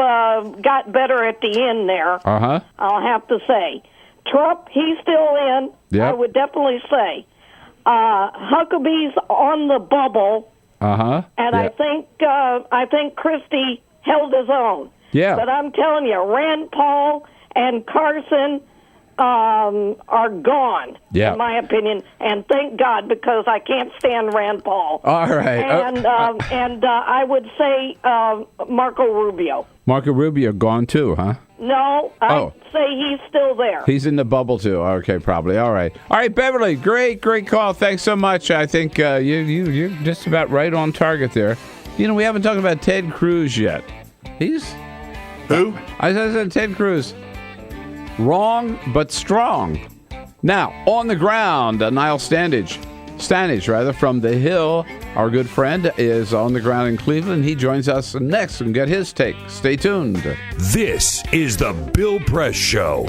got better at the end there. Uh-huh. I'll have to say. Trump, he's still in. Yep. I would definitely say. Huckabee's on the bubble. Uh-huh. And yeah. I think Christie held his own. Yeah. But I'm telling you, Rand Paul and Carson are gone, yeah. in my opinion. And thank God, because I can't stand Rand Paul. All right. And I would say Marco Rubio. Marco Rubio gone too, huh? No, I'd say he's still there. He's in the bubble too. Okay, probably. All right, Beverly. Great call. Thanks so much. I think you're just about right on target there. We haven't talked about Ted Cruz yet. He's who? I said Ted Cruz. Wrong, but strong. Now on the ground, Niall Stanage from The Hill. Our good friend is on the ground in Cleveland. He joins us next and get his take. Stay tuned. This is the Bill Press Show.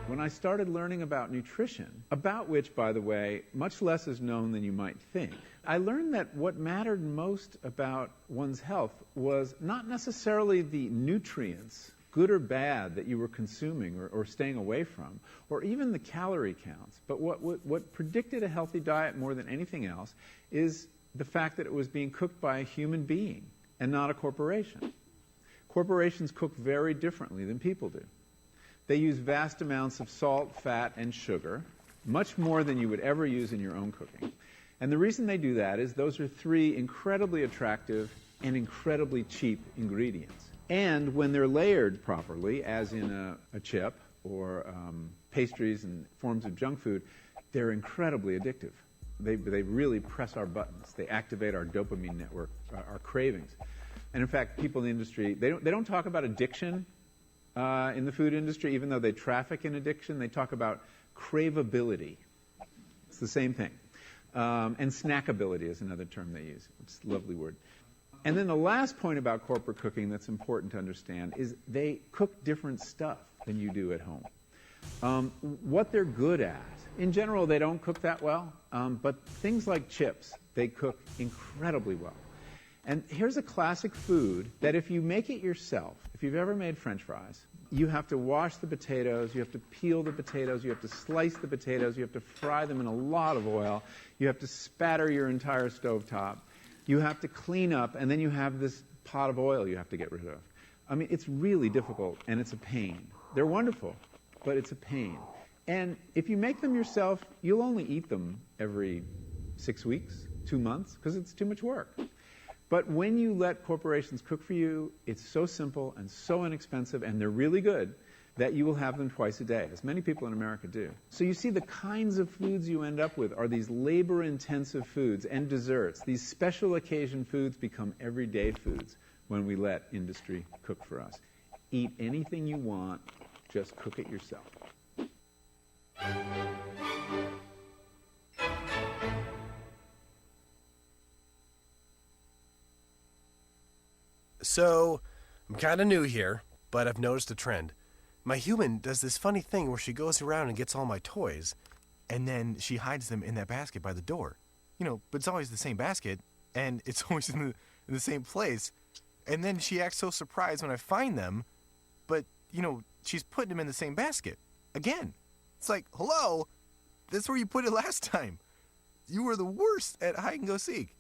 When I started learning about nutrition, about which, by the way, much less is known than you might think, I learned that what mattered most about one's health was not necessarily the nutrients, good or bad, that you were consuming or staying away from, or even the calorie counts. But what predicted a healthy diet more than anything else is the fact that it was being cooked by a human being and not a corporation. Corporations cook very differently than people do. They use vast amounts of salt, fat, and sugar, much more than you would ever use in your own cooking. And the reason they do that is those are 3 incredibly attractive and incredibly cheap ingredients. And when they're layered properly, as in a chip or pastries and forms of junk food, they're incredibly addictive. They really press our buttons. They activate our dopamine network, our cravings. And in fact, people in the industry, they don't talk about addiction in the food industry, even though they traffic in addiction. They talk about craveability. It's the same thing. And snackability is another term they use. It's a lovely word. And then the last point about corporate cooking that's important to understand is they cook different stuff than you do at home. what they're good at. In general, they don't cook that well, but things like chips, they cook incredibly well. And here's a classic food that if you make it yourself, if you've ever made French fries, you have to wash the potatoes, you have to peel the potatoes, you have to slice the potatoes, you have to fry them in a lot of oil, you have to spatter your entire stovetop, you have to clean up, and then you have this pot of oil you have to get rid of. I mean, it's really difficult, and it's a pain. They're wonderful, but it's a pain. And if you make them yourself, you'll only eat them every 6 weeks, 2 months, because it's too much work. But when you let corporations cook for you, it's so simple and so inexpensive, and they're really good, that you will have them twice a day, as many people in America do. So you see the kinds of foods you end up with are these labor-intensive foods and desserts. These special occasion foods become everyday foods when we let industry cook for us. Eat anything you want, just cook it yourself. So, I'm kind of new here, but I've noticed a trend. My human does this funny thing where she goes around and gets all my toys, and then she hides them in that basket by the door. You know, but it's always the same basket, and it's always in the same place. And then she acts so surprised when I find them, but, you know, she's putting them in the same basket. Again. It's like, hello? That's where you put it last time. You were the worst at hide and go seek.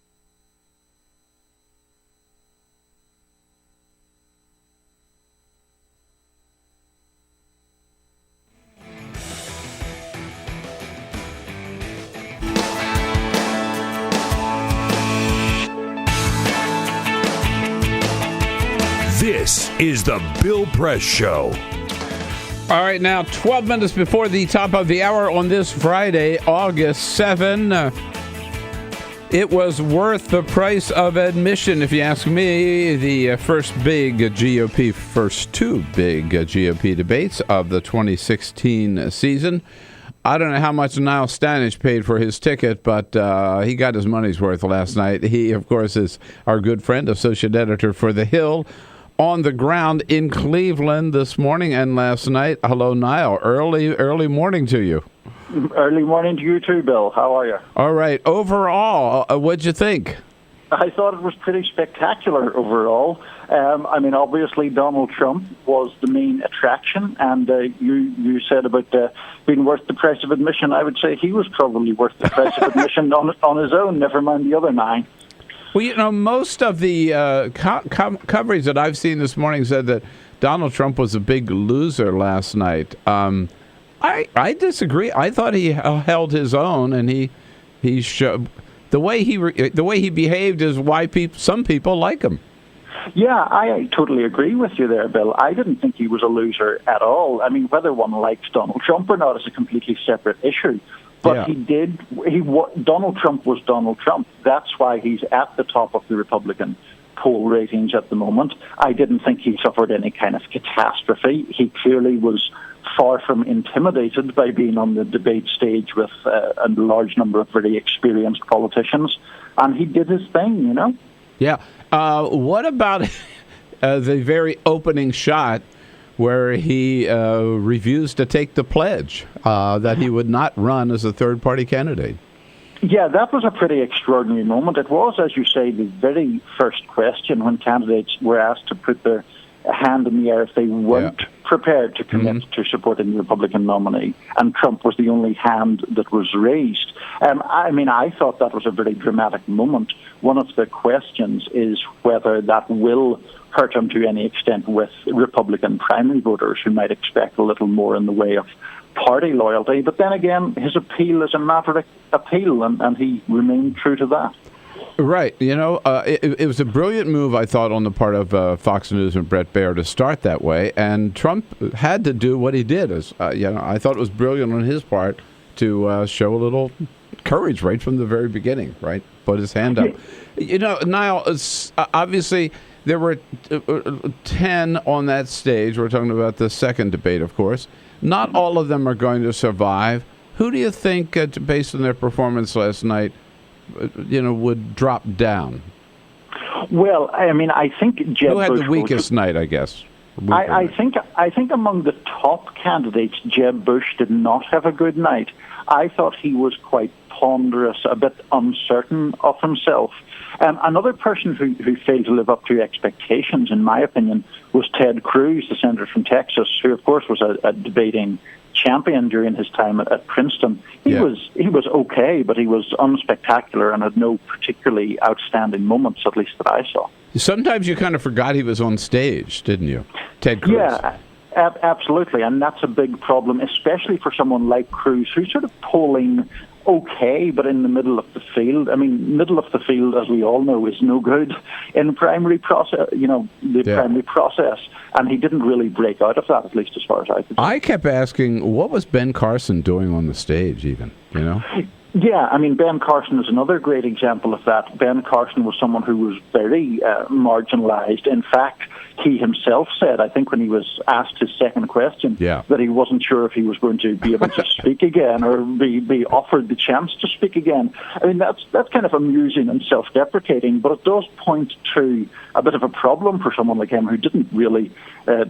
This is the Bill Press Show. All right, now 12 minutes before the top of the hour on this Friday, August 7. It was worth the price of admission, if you ask me. The first two big GOP debates of the 2016 season. I don't know how much Niall Stanage paid for his ticket, but he got his money's worth last night. He, of course, is our good friend, associate editor for The Hill, on the ground in Cleveland this morning and last night. Hello, Niall. Early morning to you. Early morning to you too, Bill. How are you? All right. Overall, what'd you think? I thought it was pretty spectacular overall. I mean, obviously, Donald Trump was the main attraction, and you said about being worth the price of admission. I would say he was probably worth the price of admission on his own, never mind the other 9. Well, you know, most of the coverage that I've seen this morning said that Donald Trump was a big loser last night. I disagree. I thought he held his own, and he showed the way he behaved is why some people like him. Yeah, I totally agree with you there, Bill. I didn't think he was a loser at all. I mean, whether one likes Donald Trump or not is a completely separate issue. But yeah. Donald Trump was Donald Trump. That's why he's at the top of the Republican poll ratings at the moment. I didn't think he suffered any kind of catastrophe. He clearly was far from intimidated by being on the debate stage with a large number of very experienced politicians. And he did his thing, you know? Yeah. What about the very opening shot where he refused to take the pledge that he would not run as a third-party candidate? Yeah, that was a pretty extraordinary moment. It was, as you say, the very first question when candidates were asked to put their hand in the air if they weren't prepared to commit to supporting the Republican nominee, and Trump was the only hand that was raised. I mean, I thought that was a very dramatic moment. One of the questions is whether that will hurt him to any extent with Republican primary voters who might expect a little more in the way of party loyalty. But then again, his appeal is a maverick appeal, and he remained true to that. Right. You know, it was a brilliant move, I thought, on the part of Fox News and Bret Baier to start that way. And Trump had to do what he did. I thought it was brilliant on his part to show a little courage right from the very beginning, right? Put his hand up. You know, Niall, obviously there were 10 on that stage. We're talking about the second debate, of course. Not all of them are going to survive. Who do you think, based on their performance last night, would drop down? Well, I mean, I think Jeb Who had Bush the weakest night, I guess? I think among the top candidates, Jeb Bush did not have a good night. I thought he was quite ponderous, a bit uncertain of himself. Another person who failed to live up to expectations, in my opinion, was Ted Cruz, the senator from Texas, who, of course, was a debating champion during his time at Princeton. He was okay, but he was unspectacular and had no particularly outstanding moments, at least that I saw. Sometimes you kind of forgot he was on stage, didn't you, Ted Cruz? Yeah, absolutely, and that's a big problem, especially for someone like Cruz, who's sort of polling okay, but in the middle of the field. I mean, middle of the field, as we all know, is no good in primary process. Primary process, and he didn't really break out of that, at least as far as I could see. I kept asking, what was Ben Carson doing on the stage, even? You know? Yeah, I mean, Ben Carson is another great example of that. Ben Carson was someone who was very marginalized. In fact, he himself said, I think when he was asked his second question, that he wasn't sure if he was going to be able to speak again or be offered the chance to speak again. I mean, that's kind of amusing and self-deprecating, but it does point to a bit of a problem for someone like him who didn't really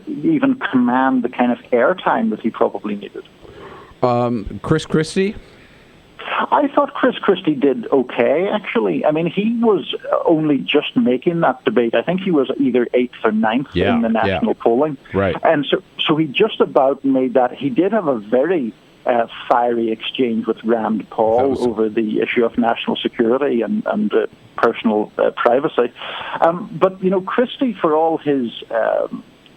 even command the kind of airtime that he probably needed. Chris Christie? I thought Chris Christie did okay, actually. I mean, he was only just making that debate. I think he was either 8th or 9th in the national polling. Right. And so he just about made that. He did have a very fiery exchange with Rand Paul over the issue of national security and personal privacy. But, you know, Christie, for all his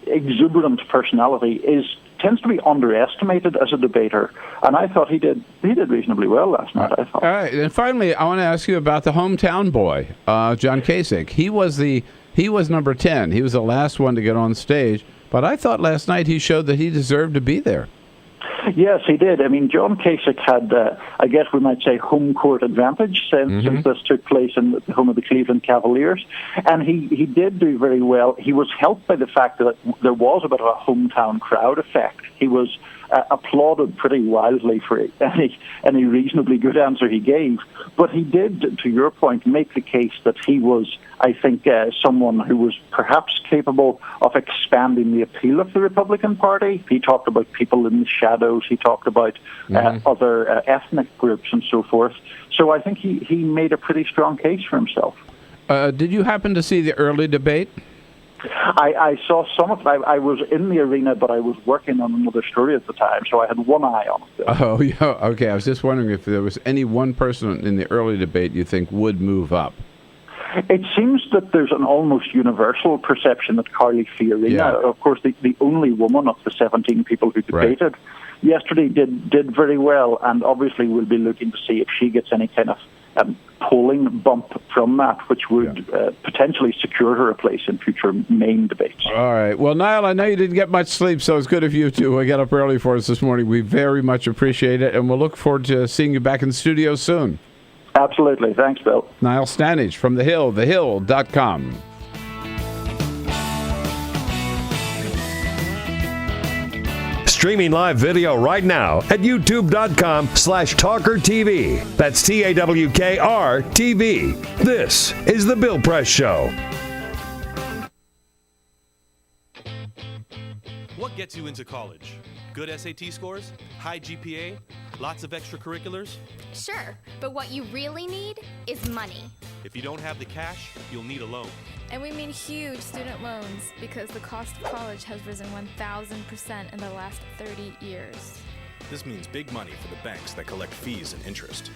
exuberant personality, tends to be underestimated as a debater, and I thought he did reasonably well last night, I thought. All right, and finally, I want to ask you about the hometown boy, John Kasich. He was number 10. He was the last one to get on stage, but I thought last night he showed that he deserved to be there. Yes, he did. I mean, John Kasich had, I guess we might say, home court advantage since this took place in the home of the Cleveland Cavaliers. And he did do very well. He was helped by the fact that there was a bit of a hometown crowd effect. He was applauded pretty wildly for any reasonably good answer he gave. But he did, to your point, make the case that he was, I think, someone who was perhaps capable of expanding the appeal of the Republican Party. He talked about people in the shadows. He talked about other ethnic groups and so forth. So I think he made a pretty strong case for himself. Did you happen to see the early debate? I saw some of it. I was in the arena, but I was working on another story at the time, so I had one eye on it. Oh, yeah. Okay. I was just wondering if there was any one person in the early debate you think would move up. It seems that there's an almost universal perception that Carly Fiorina, of course, the only woman of the 17 people who debated yesterday, did very well, and obviously we'll be looking to see if she gets any kind of polling bump from that, which would potentially secure her a place in future main debates. All right. Well, Niall, I know you didn't get much sleep, so it's good of you to get up early for us this morning. We very much appreciate it, and we'll look forward to seeing you back in the studio soon. Absolutely. Thanks, Bill. Niall Stanage from The Hill, thehill.com. Streaming live video right now at youtube.com/TawkrTV. That's TAWKR-TV. This is The Bill Press Show. What gets you into college? Good SAT scores? High GPA? Lots of extracurriculars? Sure, but what you really need is money. If you don't have the cash, you'll need a loan. And we mean huge student loans because the cost of college has risen 1,000% in the last 30 years. This means big money for the banks that collect fees and interest.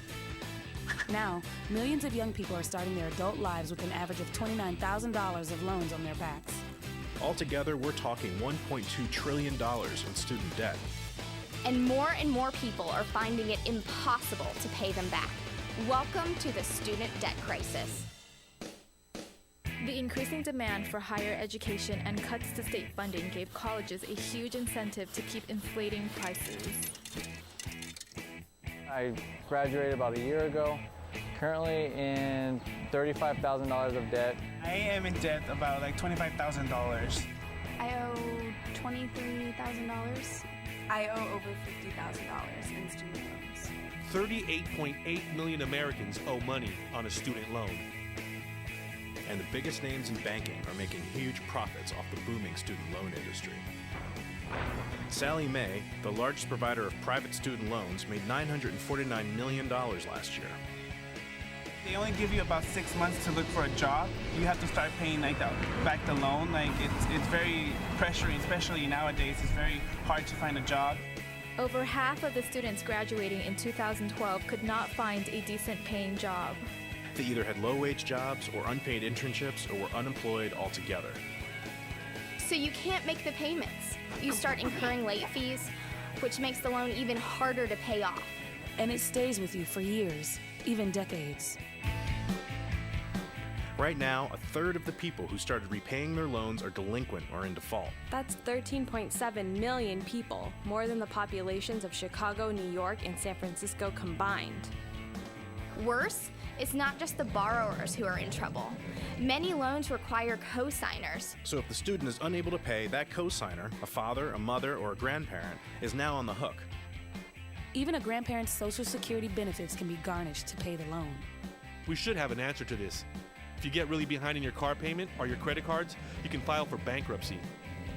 Now, millions of young people are starting their adult lives with an average of $29,000 of loans on their backs. Altogether, we're talking $1.2 trillion in student debt. And more people are finding it impossible to pay them back. Welcome to the student debt crisis. The increasing demand for higher education and cuts to state funding gave colleges a huge incentive to keep inflating prices. I graduated about a year ago, currently in $35,000 of debt. I am in debt about like $25,000. I owe $23,000. I owe over $50,000 in student loans. 38.8 million Americans owe money on a student loan. and the biggest names in banking are making huge profits off the booming student loan industry. Sallie Mae, the largest provider of private student loans, made $949 million last year. They only give you about 6 months to look for a job. You have to start paying back the loan. It's very pressuring, especially nowadays. It's very hard to find a job. Over half of the students graduating in 2012 could not find a decent paying job. They either had low-wage jobs or unpaid internships or were unemployed altogether. So you can't make the payments. You start incurring late fees, which makes the loan even harder to pay off. And it stays with you for years, even decades. Right now, a third of the people who started repaying their loans are delinquent or in default. That's 13.7 million people, more than the populations of Chicago, New York, and San Francisco combined. Worse, it's not just the borrowers who are in trouble. Many loans require co-signers. So if the student is unable to pay, that co-signer, a father, a mother, or a grandparent, is now on the hook. Even a grandparent's Social Security benefits can be garnished to pay the loan. We should have an answer to this. If you get really behind in your car payment or your credit cards, you can file for bankruptcy.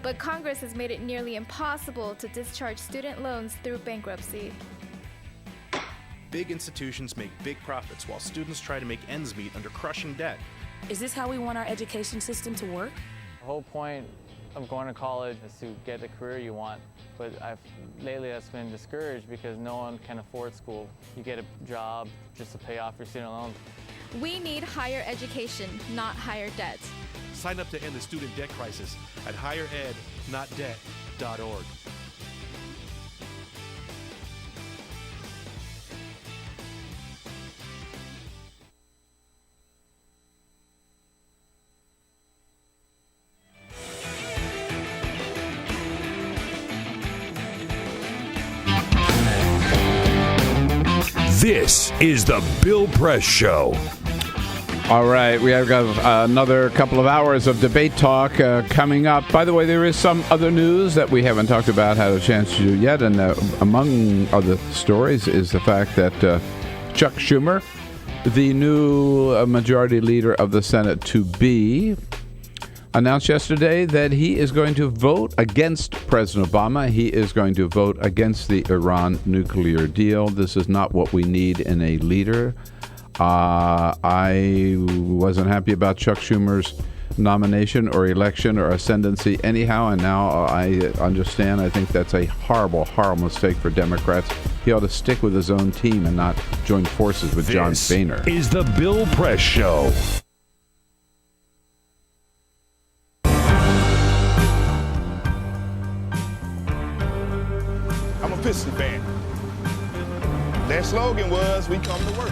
But Congress has made it nearly impossible to discharge student loans through bankruptcy. Big institutions make big profits while students try to make ends meet under crushing debt. Is this how we want our education system to work? The whole point of going to college is to get the career you want. But lately that's been discouraged because no one can afford school. You get a job just to pay off your student loans. We need higher education, not higher debt. Sign up to end the student debt crisis at higherednotdebt.org. This is the Bill Press Show. All right, we have got another couple of hours of debate talk coming up. By the way, there is some other news that we haven't talked about, had a chance to do yet, and among other stories is the fact that Chuck Schumer, the new majority leader of the Senate to be, announced yesterday that he is going to vote against President Obama. He is going to vote against the Iran nuclear deal. This is not what we need in a leader. I wasn't happy about Chuck Schumer's nomination or election or ascendancy anyhow, and now I understand. I think that's a horrible, horrible mistake for Democrats. He ought to stick with his own team and not join forces with John Boehner. This is the Bill Press Show. I'm a Piston fan. Their slogan was, "We come to work."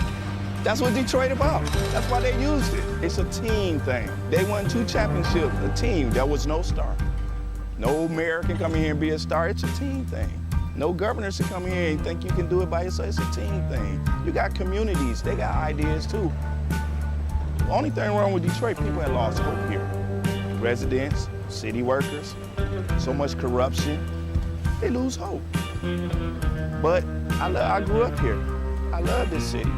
That's what Detroit about. That's why they used it. It's a team thing. They won 2 championships, a team. There was no star. No mayor can come in here and be a star. It's a team thing. No governors can come in here and think you can do it by yourself. It's a team thing. You got communities. They got ideas too. The only thing wrong with Detroit, people had lost hope here. Residents, city workers, so much corruption. They lose hope. But I grew up here. I love this city.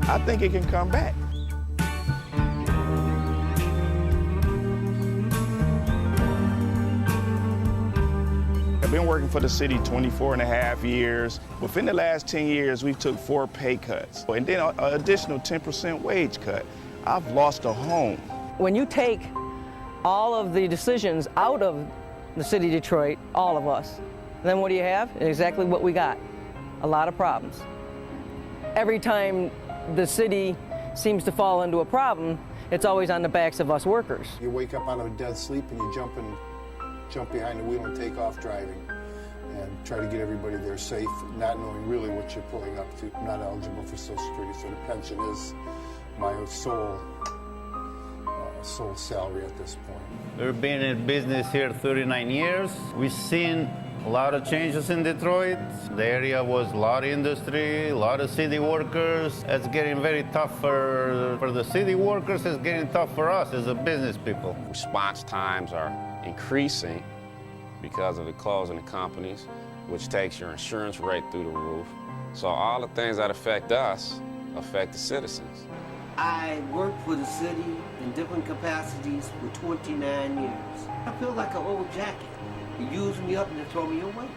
I think it can come back. I've been working for the city 24 and a half years. Within the last 10 years, we took 4 pay cuts, and then an additional 10% wage cut. I've lost a home. When you take all of the decisions out of the city of Detroit, all of us, then what do you have? Exactly what we got. A lot of problems. Every time the city seems to fall into a problem, it's always on the backs of us workers. You wake up out of a dead sleep and you jump behind the wheel and take off driving and try to get everybody there safe, not knowing really what you're pulling up to. I'm not eligible for Social Security, so the pension is my sole salary at this point. We've been in business here 39 years. We've seen a lot of changes in Detroit. The area was a lot of industry, a lot of city workers. It's getting very tough for the city workers. It's getting tough for us as a business people. Response times are increasing because of the closing of companies, which takes your insurance rate through the roof. So all the things that affect us affect the citizens. I work for the city in different capacities for 29 years. I feel like an old jacket. You use me up and they throw me away.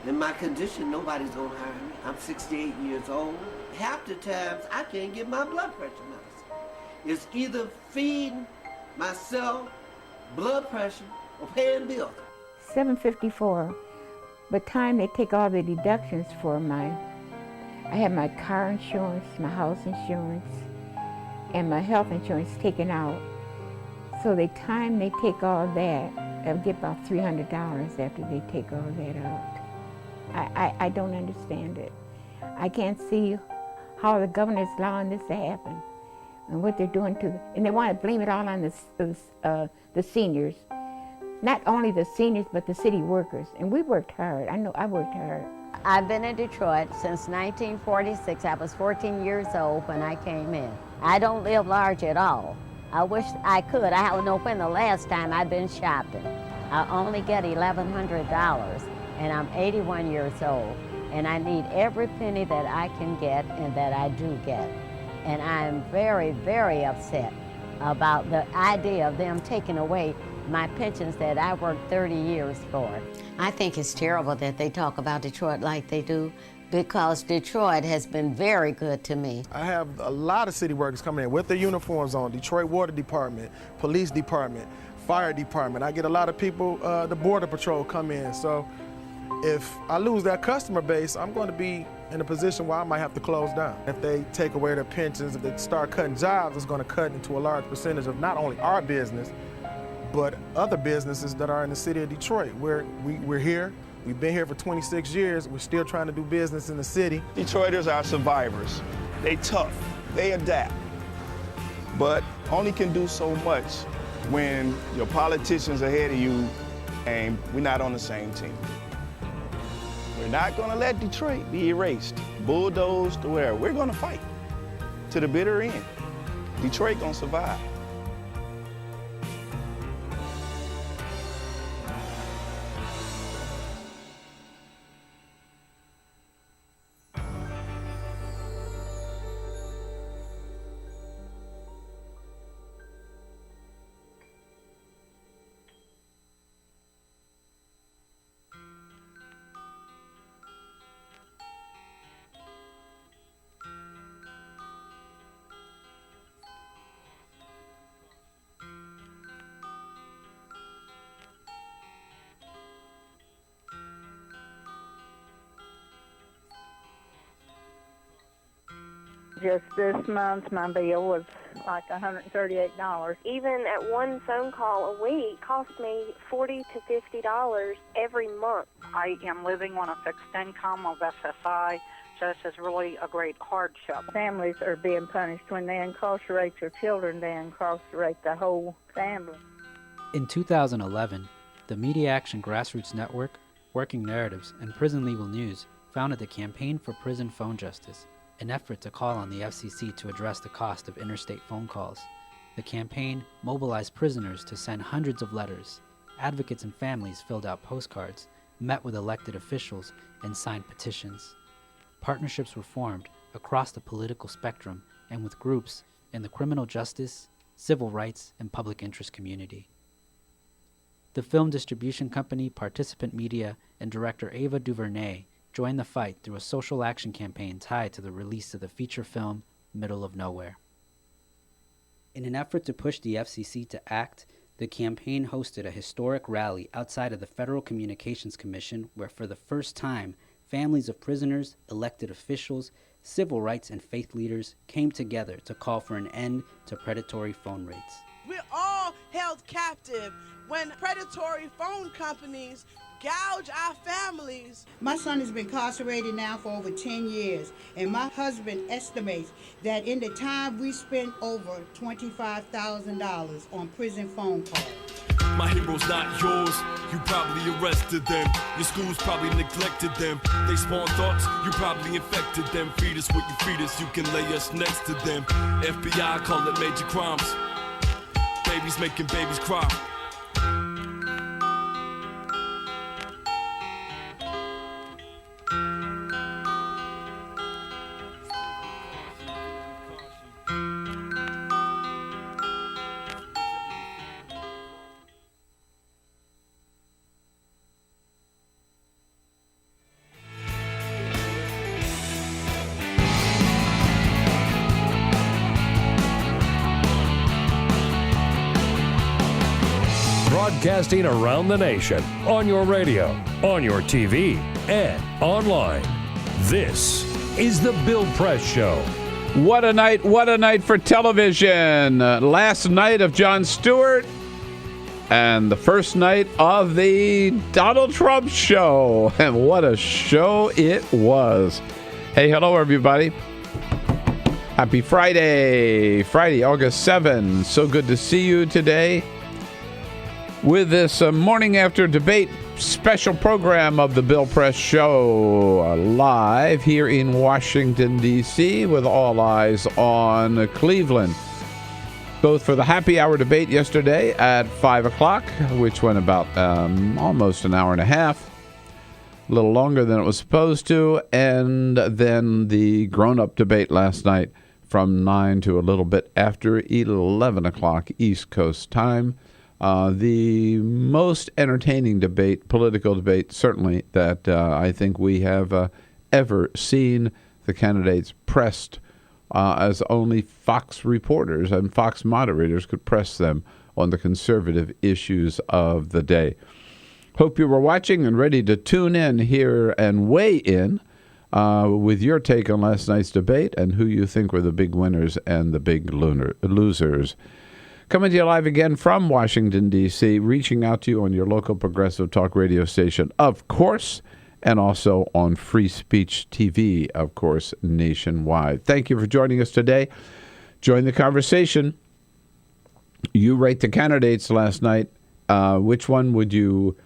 In my condition, nobody's gonna hire me. I'm 68 years old. Half the times, I can't get my blood pressure medicine. It's either feeding myself, blood pressure, or paying bills. $754. By the time they take all the deductions for I have my car insurance, my house insurance, and my health insurance taken out. So the time they take all that, I'll get about $300 after they take all that out. I don't understand it. I can't see how the governor's allowing this to happen and what they're doing and they want to blame it all on the seniors. Not only the seniors, but the city workers. And we worked hard. I know I worked hard. I've been in Detroit since 1946. I was 14 years old when I came in. I don't live large at all. I wish I could. I don't know when the last time I've been shopping. I only get $1,100, and I'm 81 years old, and I need every penny that I can get and that I do get. And I'm very, very upset about the idea of them taking away my pensions that I worked 30 years for. I think it's terrible that they talk about Detroit like they do, because Detroit has been very good to me. I have a lot of city workers coming in with their uniforms on, Detroit Water Department, Police Department, Fire Department. I get a lot of people, the Border Patrol come in. So if I lose that customer base, I'm going to be in a position where I might have to close down. If they take away their pensions, if they start cutting jobs, it's going to cut into a large percentage of not only our business, but other businesses that are in the city of Detroit. We're here. We've been here for 26 years. We're still trying to do business in the city. Detroiters are survivors. They tough. They adapt. But only can do so much when your politicians are ahead of you and we're not on the same team. We're not going to let Detroit be erased, bulldozed to where we're going to fight to the bitter end. Detroit going to survive. Just this month, my bill was like $138. Even at one phone call a week cost me $40 to $50 every month. I am living on a fixed income of SSI, so this is really a great hardship. Families are being punished. When they incarcerate your children, they incarcerate the whole family. In 2011, the Media Action Grassroots Network, Working Narratives, and Prison Legal News founded the Campaign for Prison Phone Justice, an effort to call on the FCC to address the cost of interstate phone calls. The campaign mobilized prisoners to send hundreds of letters. Advocates and families filled out postcards, met with elected officials, and signed petitions. Partnerships were formed across the political spectrum and with groups in the criminal justice, civil rights, and public interest community. The film distribution company Participant Media and director Ava DuVernay joined the fight through a social action campaign tied to the release of the feature film Middle of Nowhere. In an effort to push the FCC to act, the campaign hosted a historic rally outside of the Federal Communications Commission where for the first time, families of prisoners, elected officials, civil rights and faith leaders came together to call for an end to predatory phone rates. We're all held captive when predatory phone companies gouge our families. My son has been incarcerated now for over 10 years, and my husband estimates that in the time we spent over $25,000 on prison phone calls. My hero's not yours, you probably arrested them. Your schools probably neglected them. They spawn thoughts, you probably infected them. Feed us what you feed us, you can lay us next to them. FBI call it major crimes. Babies making babies cry. broadcasting around the nation on your radio, on your TV, and online. This is the Bill Press Show. What a night for television. Last night of Jon Stewart and the first night of the Donald Trump show. And what a show it was. Hey, hello, everybody. Happy Friday, August 7. So good to see you today with this morning after debate special program of the Bill Press Show, live here in Washington, D.C., with all eyes on Cleveland. Both for the happy hour debate yesterday at 5 o'clock, which went about almost an hour and a half, a little longer than it was supposed to, and then the grown-up debate last night from 9 to a little bit after 11 o'clock East Coast time. The most entertaining debate, political debate, certainly, that I think we have ever seen. The candidates pressed as only Fox reporters and Fox moderators could press them on the conservative issues of the day. Hope you were watching and ready to tune in here and weigh in with your take on last night's debate and who you think were the big winners and the big losers. Coming to you live again from Washington, D.C., reaching out to you on your local progressive talk radio station, of course, and also on Free Speech TV, of course, nationwide. Thank you for joining us today. Join the conversation. You rate the candidates last night. Which one would you...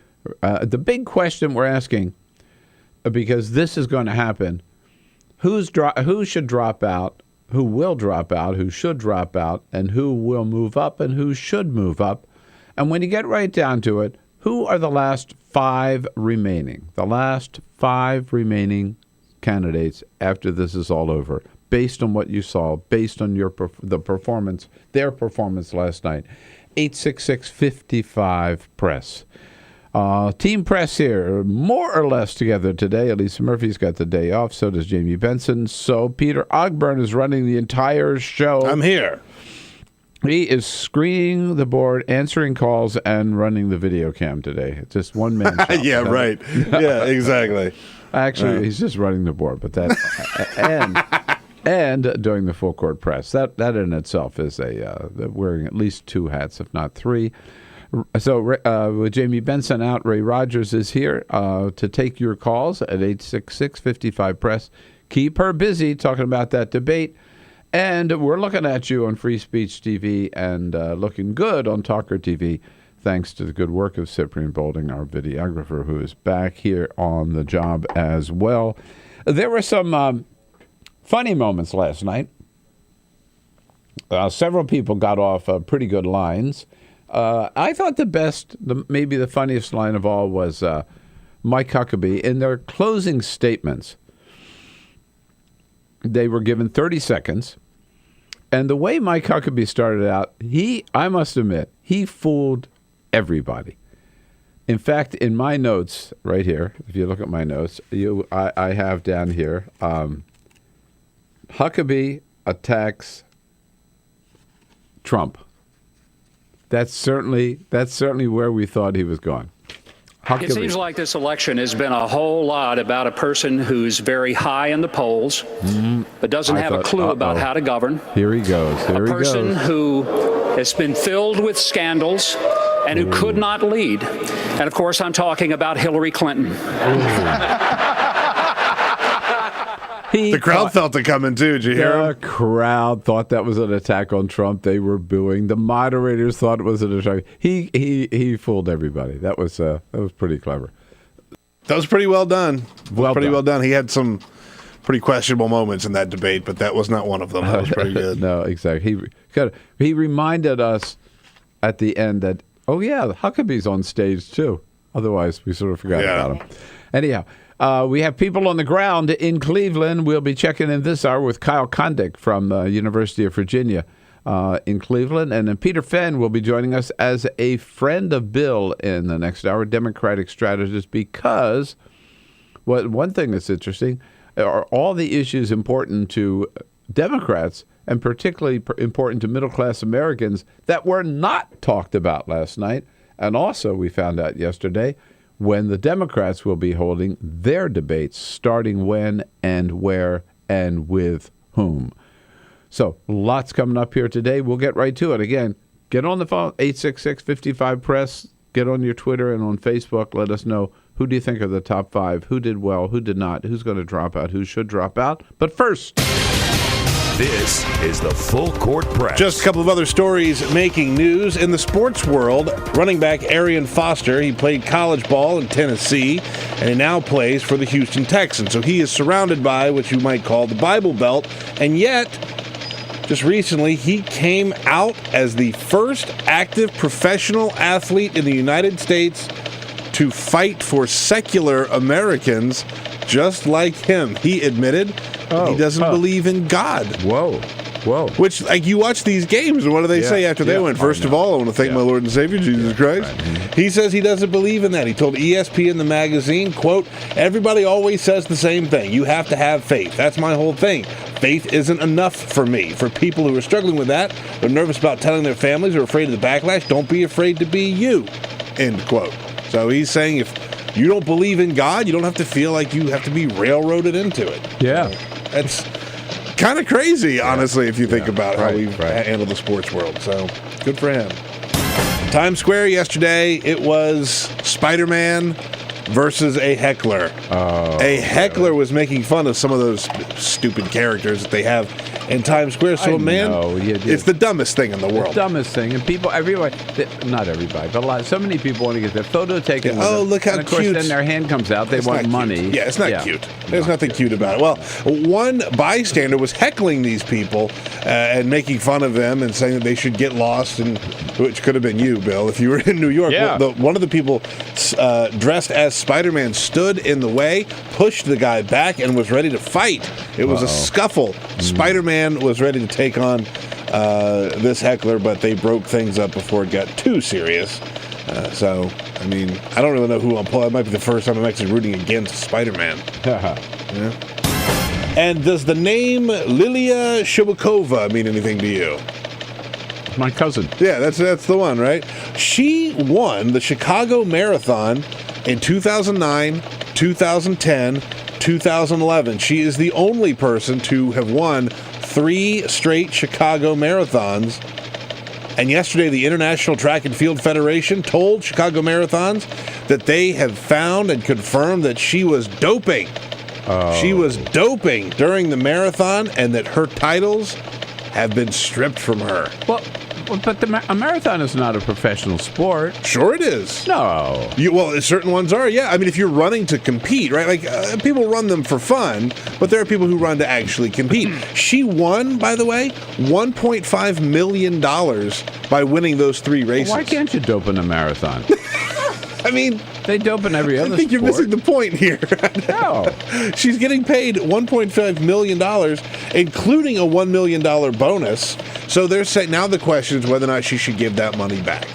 the big question we're asking, because this is going to happen, who should drop out, who will drop out, who should drop out, and who will move up and who should move up. And when you get right down to it, who are the last five remaining? The last five remaining candidates after this is all over, based on what you saw, based on their performance last night. 866-55-PRESS. Team Press here, more or less together today. Elisa Murphy's got the day off. So does Jamie Benson. So Peter Ogburn is running the entire show. I'm here. He is screening the board, answering calls, and running the video cam today. It's just one man show. Yeah, right. Yeah, exactly. Actually, he's just running the board, but that and doing the full court press. That in itself is wearing at least two hats, if not three. So with Jamie Benson out, Ray Rogers is here to take your calls at 866-55-PRESS. Keep her busy talking about that debate. And we're looking at you on Free Speech TV and looking good on TawkrTV, thanks to the good work of Cyprian Bolding, our videographer, who is back here on the job as well. There were some funny moments last night. Several people got off pretty good lines. I thought maybe the funniest line of all was Mike Huckabee. In their closing statements, they were given 30 seconds. And the way Mike Huckabee started out, I must admit, he fooled everybody. In fact, in my notes right here, if you look at my notes, I have down here, Huckabee attacks Trump. That's certainly where we thought he was going. Huckabee. It seems like this election has been a whole lot about a person who's very high in the polls, but doesn't have a clue about how to govern. Here he goes. A person who has been filled with scandals and who could not lead. And of course, I'm talking about Hillary Clinton. The crowd felt it coming, too. Did you hear him? The crowd thought that was an attack on Trump. They were booing. The moderators thought it was an attack. He fooled everybody. That was pretty clever. That was pretty well done. Well done. He had some pretty questionable moments in that debate, but that was not one of them. That was pretty good. No, exactly. He reminded us at the end that, oh, yeah, Huckabee's on stage, too. Otherwise, we sort of forgot about him. Anyhow. We have people on the ground in Cleveland. We'll be checking in this hour with Kyle Kondik from the University of Virginia in Cleveland. And then Peter Fen will be joining us as a friend of Bill in the next hour, Democratic strategist, because one thing that's interesting are all the issues important to Democrats and particularly important to middle-class Americans that were not talked about last night. And also, we found out yesterday when the Democrats will be holding their debates, starting when and where and with whom. So, lots coming up here today. We'll get right to it. Again, get on the phone, 866-55-PRESS. Get on your Twitter and on Facebook. Let us know, who do you think are the top 5? Who did well? Who did not? Who's going to drop out? Who should drop out? But first, this is the Full Court Press. Just a couple of other stories making news in the sports world. Running back Arian Foster, he played college ball in Tennessee, and he now plays for the Houston Texans. So he is surrounded by what you might call the Bible Belt, and yet, just recently, he came out as the first active professional athlete in the United States to fight for secular Americans just like him. He admitted he doesn't believe in God. Whoa. Which, like, you watch these games, and what do they say after they win? First of all, I want to thank my Lord and Savior, Jesus Christ. Right. He says he doesn't believe in that. He told ESPN the magazine, quote, "Everybody always says the same thing. You have to have faith. That's my whole thing. Faith isn't enough for me." For people who are struggling with that, they're nervous about telling their families or afraid of the backlash, don't be afraid to be you, end quote. So he's saying if you don't believe in God, you don't have to feel like you have to be railroaded into it. Yeah. That's kind of crazy, honestly, if you think about how we handle the sports world. So, good for him. Times Square yesterday, it was Spider-Man versus a heckler. A heckler was making fun of some of those stupid characters that they have in Times Square. So, it's the dumbest thing in the world. The dumbest thing. And people, everybody, not everybody, but so many people want to get their photo taken with them. Look how and of course, cute. then their hand comes out. They want money. Yeah, it's not cute. There's nothing cute about it. Well, one bystander was heckling these people and making fun of them and saying that they should get lost, and which could have been you, Bill, if you were in New York. Yeah. Well, one of the people dressed as Spider-Man stood in the way, pushed the guy back, and was ready to fight. It was a scuffle. Spider-Man was ready to take on this heckler, but they broke things up before it got too serious. So, I mean, I don't really know who I'm pulling. It might be the first time I'm actually rooting against Spider-Man. Yeah. And does the name Lilia Shubakova mean anything to you? My cousin. Yeah, that's the one, right? She won the Chicago Marathon in 2009, 2010, 2011. She is the only person to have won 3 straight Chicago marathons. And yesterday, the International Track and Field Federation told Chicago Marathons that they have found and confirmed that she was doping. She was doping during the marathon, and that her titles have been stripped from her. Well, but a marathon is not a professional sport. Sure it is. No. Well, certain ones are, yeah. I mean, if you're running to compete, right? Like, people run them for fun, but there are people who run to actually compete. She won, by the way, $1.5 million by winning those 3 races. Why can't you dope in a marathon? I mean, they dope in every other I think sport. You're missing the point here. No. She's getting paid $1.5 million, including a $1 million bonus. So they're saying now the question is whether or not she should give that money back.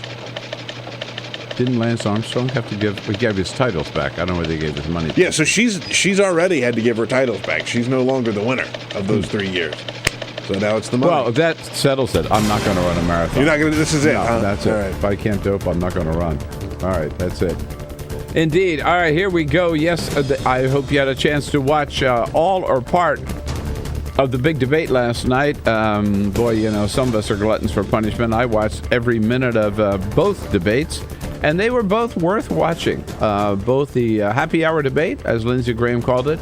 Didn't Lance Armstrong have to give his titles back? I don't know whether they gave his money back. Yeah, so she's already had to give her titles back. She's no longer the winner of those 3 years. So now it's the money. Well, if that settles it, I'm not going to run a marathon. You're not going to, this is it, No, huh? that's it. All right. If I can't dope, I'm not going to run. All right, that's it. Indeed. All right, here we go. Yes, I hope you had a chance to watch all or part of the big debate last night. Boy, you know, some of us are gluttons for punishment. I watched every minute of both debates, and they were both worth watching. Both the happy hour debate, as Lindsey Graham called it,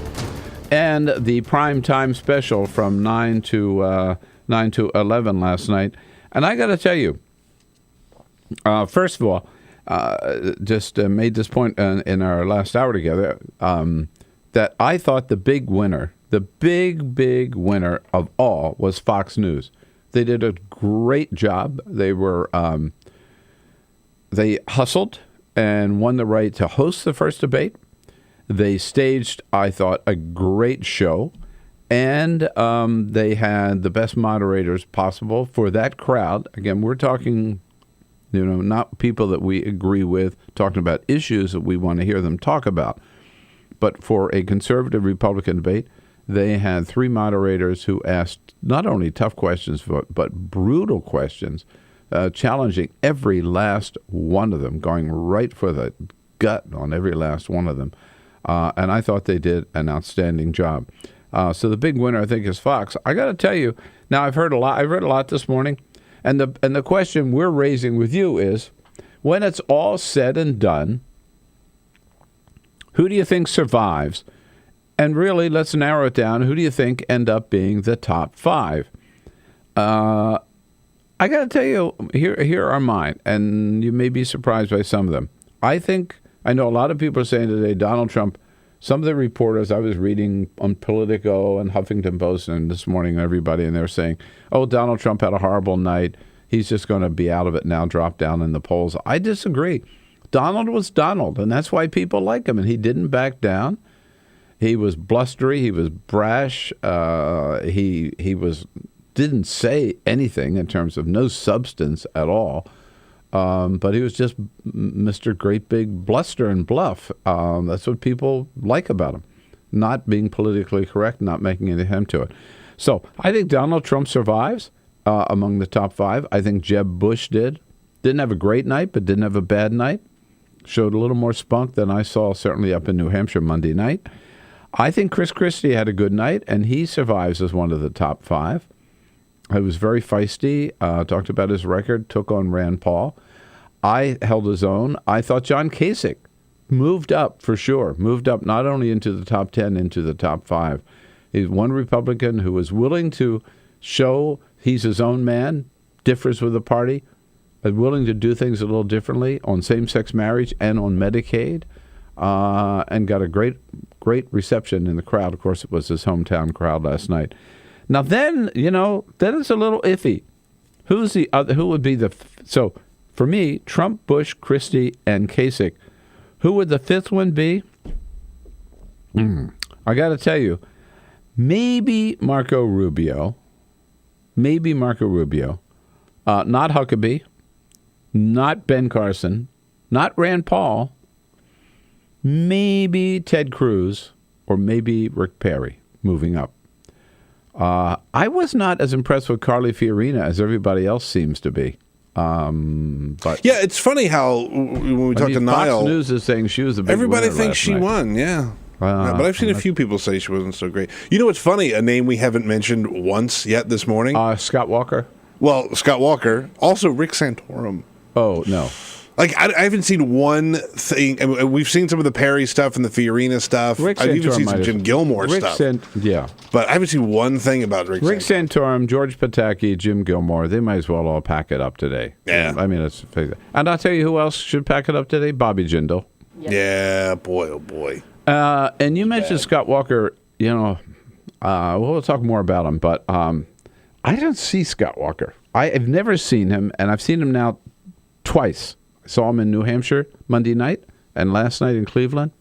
and the prime time special from 9 to 11 last night. And I got to tell you, first of all, just made this point in our last hour together, that I thought the big winner of all was Fox News. They did a great job. They were they hustled and won the right to host the first debate. They staged, I thought, a great show, and they had the best moderators possible for that crowd. Again, we're talking, you know, not people that we agree with, talking about issues that we want to hear them talk about. But for a conservative Republican debate, they had 3 moderators who asked not only tough questions, but brutal questions challenging every last one of them, going right for the gut on every last one of them. And I thought they did an outstanding job. So the big winner, I think, is Fox. I got to tell you, now I've read a lot this morning, and the question we're raising with you is, when it's all said and done, who do you think survives? And really, let's narrow it down. Who do you think end up being the top 5? I got to tell you, here are mine, and you may be surprised by some of them. I know a lot of people are saying today, Donald Trump, some of the reporters I was reading on Politico and Huffington Post and this morning, everybody, and they're saying, oh, Donald Trump had a horrible night. He's just going to be out of it now, drop down in the polls. I disagree. Donald was Donald, and that's why people like him, and he didn't back down. He was blustery. He was brash. He didn't say anything in terms of no substance at all. But he was just Mr. Great Big Bluster and Bluff. That's what people like about him. Not being politically correct, not making an attempt to it. So I think Donald Trump survives among the top 5. I think Jeb Bush did. Didn't have a great night, but didn't have a bad night. Showed a little more spunk than I saw certainly up in New Hampshire Monday night. I think Chris Christie had a good night, and he survives as one of the top 5. He was very feisty, talked about his record, took on Rand Paul. I held his own. I thought John Kasich moved up for sure, moved up not only into the top 10, into the top 5. He's one Republican who was willing to show he's his own man, differs with the party, but willing to do things a little differently on same-sex marriage and on Medicaid, and got a great reception in the crowd. Of course, it was his hometown crowd last night. Now then, then it's a little iffy. Who's the other? Who would be so for me? Trump, Bush, Christie, and Kasich. Who would the 5th one be? I got to tell you, maybe Marco Rubio. Not Huckabee. Not Ben Carson. Not Rand Paul. Maybe Ted Cruz, or maybe Rick Perry moving up. I was not as impressed with Carly Fiorina as everybody else seems to be. But yeah, it's funny how when we talk to Niall, Fox News is saying she was a big everybody winner thinks she night. won. Yeah. But I've seen a few people say she wasn't so great. You know what's funny? A name we haven't mentioned once yet this morning. Scott Walker. Well, Scott Walker. Also Rick Santorum. Oh, no. Like, I haven't seen one thing. And we've seen some of the Perry stuff and the Fiorina stuff. I've even seen some Jim Gilmore stuff. Yeah. But I haven't seen one thing about Rick Santorum, George Pataki, Jim Gilmore. They might as well all pack it up today. Yeah. I mean, and I'll tell you who else should pack it up today. Bobby Jindal. Yeah, boy, oh boy. And you mentioned Scott Walker. We'll talk more about him, but I don't see Scott Walker. I've never seen him, and I've seen him now twice. I saw him in New Hampshire Monday night and last night in Cleveland.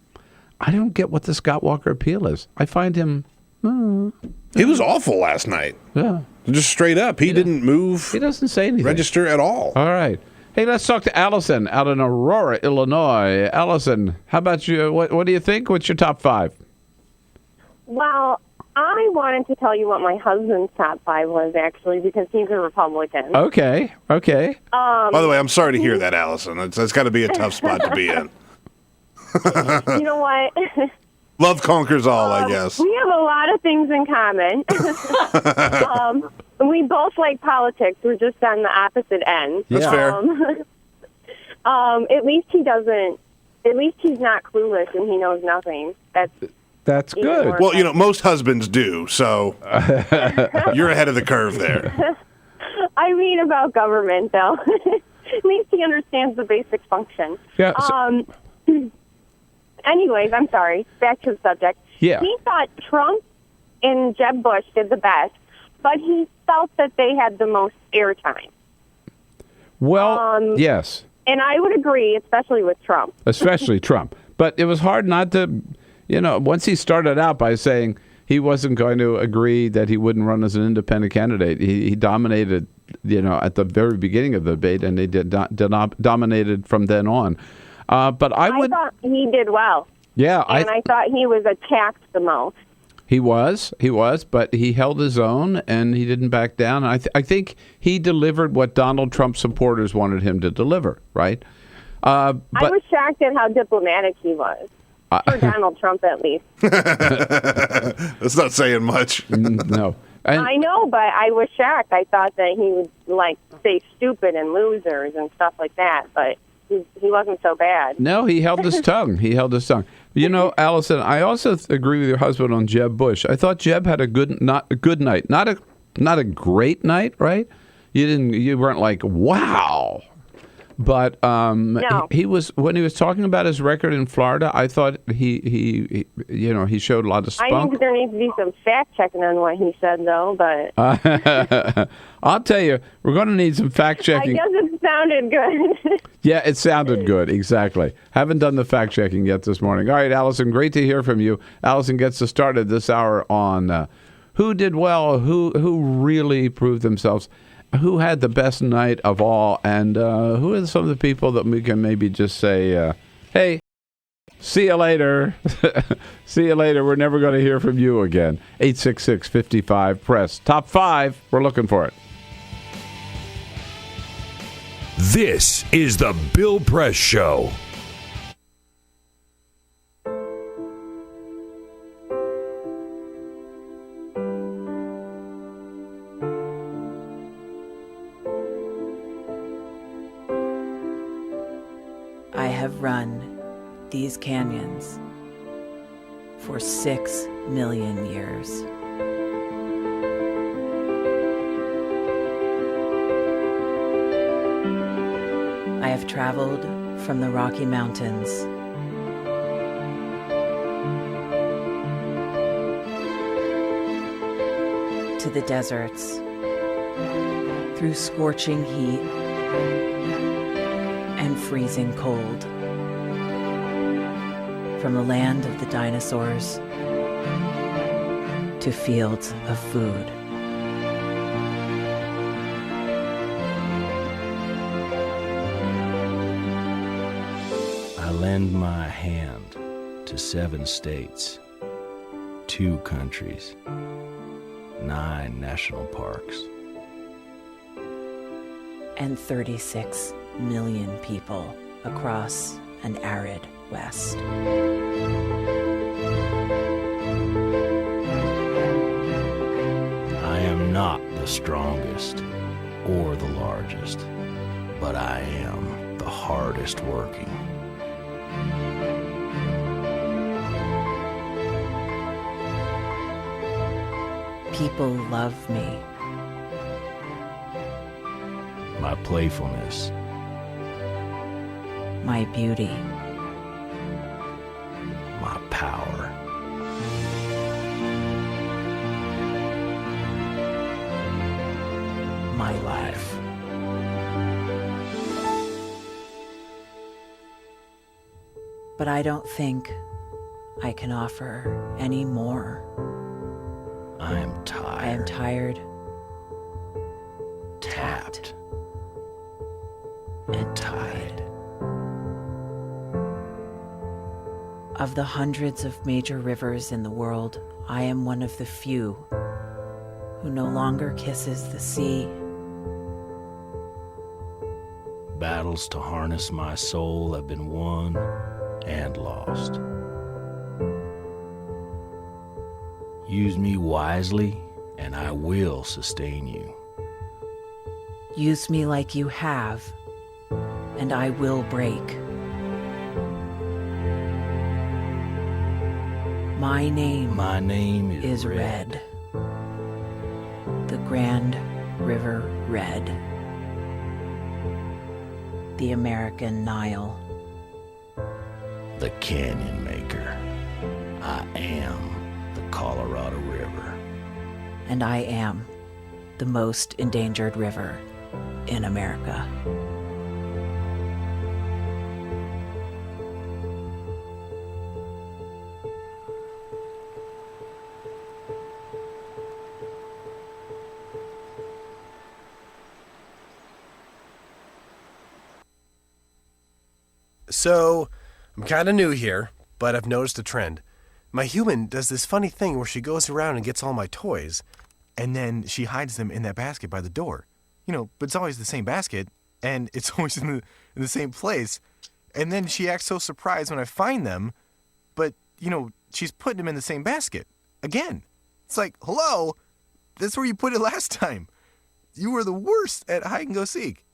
I don't get what the Scott Walker appeal is. I find him... He was awful last night. Yeah. Just straight up. He didn't move. He doesn't say anything. Register at all. All right. Hey, let's talk to Allison out in Aurora, Illinois. Allison, how about you? What do you think? What's your top 5? Well, I wanted to tell you what my husband's top 5 was, actually, because he's a Republican. Okay. By the way, I'm sorry to hear that, Allison. It's got to be a tough spot to be in. You know what? Love conquers all, I guess. We have a lot of things in common. We both like politics. We're just on the opposite ends. That's fair. At least he doesn't. At least he's not clueless and he knows nothing. That's good. Well, most husbands do, so you're ahead of the curve there. I read about government, though. At least he understands the basic function. Yeah. Anyways, I'm sorry. Back to the subject. Yeah. He thought Trump and Jeb Bush did the best, but he felt that they had the most airtime. Well, yes. And I would agree, especially with Trump. Especially Trump. But it was hard not to, once he started out by saying he wasn't going to agree that he wouldn't run as an independent candidate, he dominated, at the very beginning of the debate, and they dominated from then on. But I thought he did well. Yeah. And I thought he was attacked the most. He was, but he held his own and he didn't back down. I think he delivered what Donald Trump supporters wanted him to deliver, right? I was shocked at how diplomatic he was. For Donald Trump, at least. That's not saying much. No. I know, but I was shocked. I thought that he would, say stupid and losers and stuff like that, but he wasn't so bad. No, he held his tongue. You know, Allison, I also agree with your husband on Jeb Bush. I thought Jeb had a good night, not a great night, right? You weren't like, wow. But No. he was, when he was talking about his record in Florida, I thought he showed a lot of spunk. I think there needs to be some fact checking on what he said, though. But I'll tell you, we're going to need some fact checking. I guess it sounded good. Yeah, it sounded good. Exactly. Haven't done the fact checking yet this morning. All right, Allison, great to hear from you. Allison gets us started this hour on who did well, who really proved themselves. Who had the best night of all, and who are some of the people that we can maybe just say, hey, see you later. See you later. We're never going to hear from you again. 866-55-PRESS. Top 5. We're looking for it. This is the Bill Press Show. I have run these canyons for 6 million years. I have traveled from the Rocky Mountains to the deserts, through scorching heat and freezing cold, from the land of the dinosaurs to fields of food. I lend my hand to 7 states, 2 countries, 9 national parks, and 36 million people across an arid West. I am not the strongest or the largest, but I am the hardest working. People love me. My playfulness, My beauty, my power, my life. But I don't think I can offer any more. I am tired. I am tired, tapped, and tied. Of the hundreds of major rivers in the world, I am one of the few who no longer kisses the sea. Battles to harness my soul have been won and lost. Use me wisely, and I will sustain you. Use me like you have, and I will break. My name is Red. The Grand River Red. The American Nile. The Canyon Maker. I am the Colorado River. And I am the most endangered river in America. So, I'm kind of new here, but I've noticed a trend. My human does this funny thing where she goes around and gets all my toys, and then she hides them in that basket by the door. But it's always the same basket, and it's always in the same place. And then she acts so surprised when I find them, but, she's putting them in the same basket. Again. It's like, hello, that's where you put it last time. You were the worst at hide and go seek.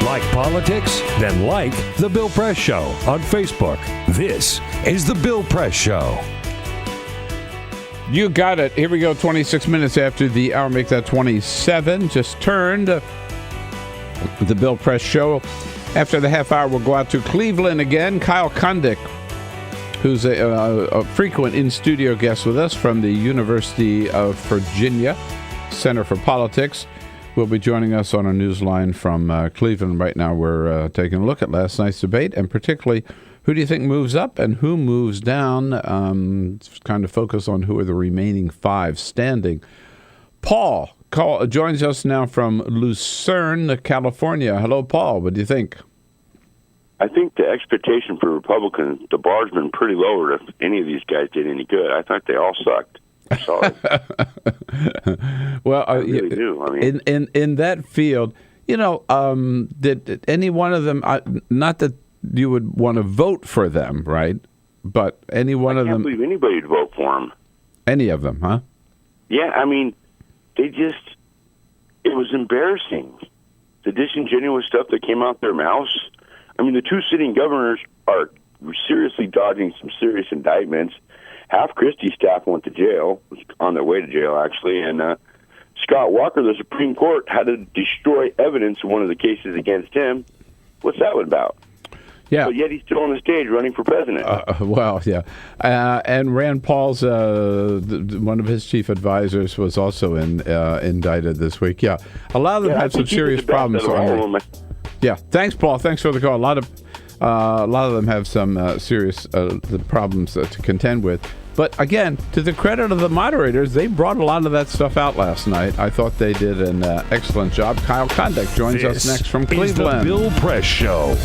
Like politics? Then like The Bill Press Show on Facebook. This is The Bill Press Show. You got it. Here we go, 26 minutes after the hour. Make that 27. Just turned. The Bill Press Show. After the half hour, we'll go out to Cleveland again. Kyle Kondik, who's a frequent in-studio guest with us from the University of Virginia Center for Politics, will be joining us on a newsline from Cleveland. Right now, we're taking a look at last night's debate, and particularly, who do you think moves up and who moves down? Kind of focus on who are the remaining five standing. Paul joins us now from Lucerne, California. Hello, Paul. What do you think? I think the expectation for Republicans, the bar's been pretty lowered if any of these guys did any good. I thought they all sucked. Sorry. Well, I really do. I mean, in that field, did any one of them? Not that you would want to vote for them, right? But any one of them. I can't believe anybody would vote for them. Any of them, huh? Yeah, I mean, it was embarrassing. The disingenuous stuff that came out their mouths. I mean, the two sitting governors are seriously dodging some serious indictments. Half Christie's staff went to jail, was on their way to jail, actually, and Scott Walker, the Supreme Court, had to destroy evidence in one of the cases against him. What's that about? Yeah. But yet he's still on the stage running for president. Well, yeah. And Rand Paul's, one of his chief advisors was also indicted this week. Yeah. A lot of them had some serious problems. Yeah. Thanks, Paul. Thanks for the call. A lot of them have some serious problems to contend with. But again, to the credit of the moderators, they brought a lot of that stuff out last night. I thought they did an excellent job. Kyle Kondik joins us next from Cleveland. Is the Bill Press Show.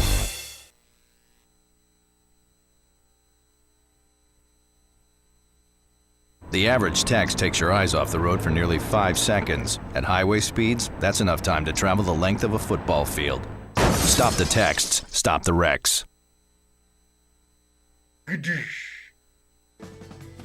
The average text takes your eyes off the road for nearly 5 seconds. At highway speeds, that's enough time to travel the length of a football field. Stop the texts. Stop the wrecks.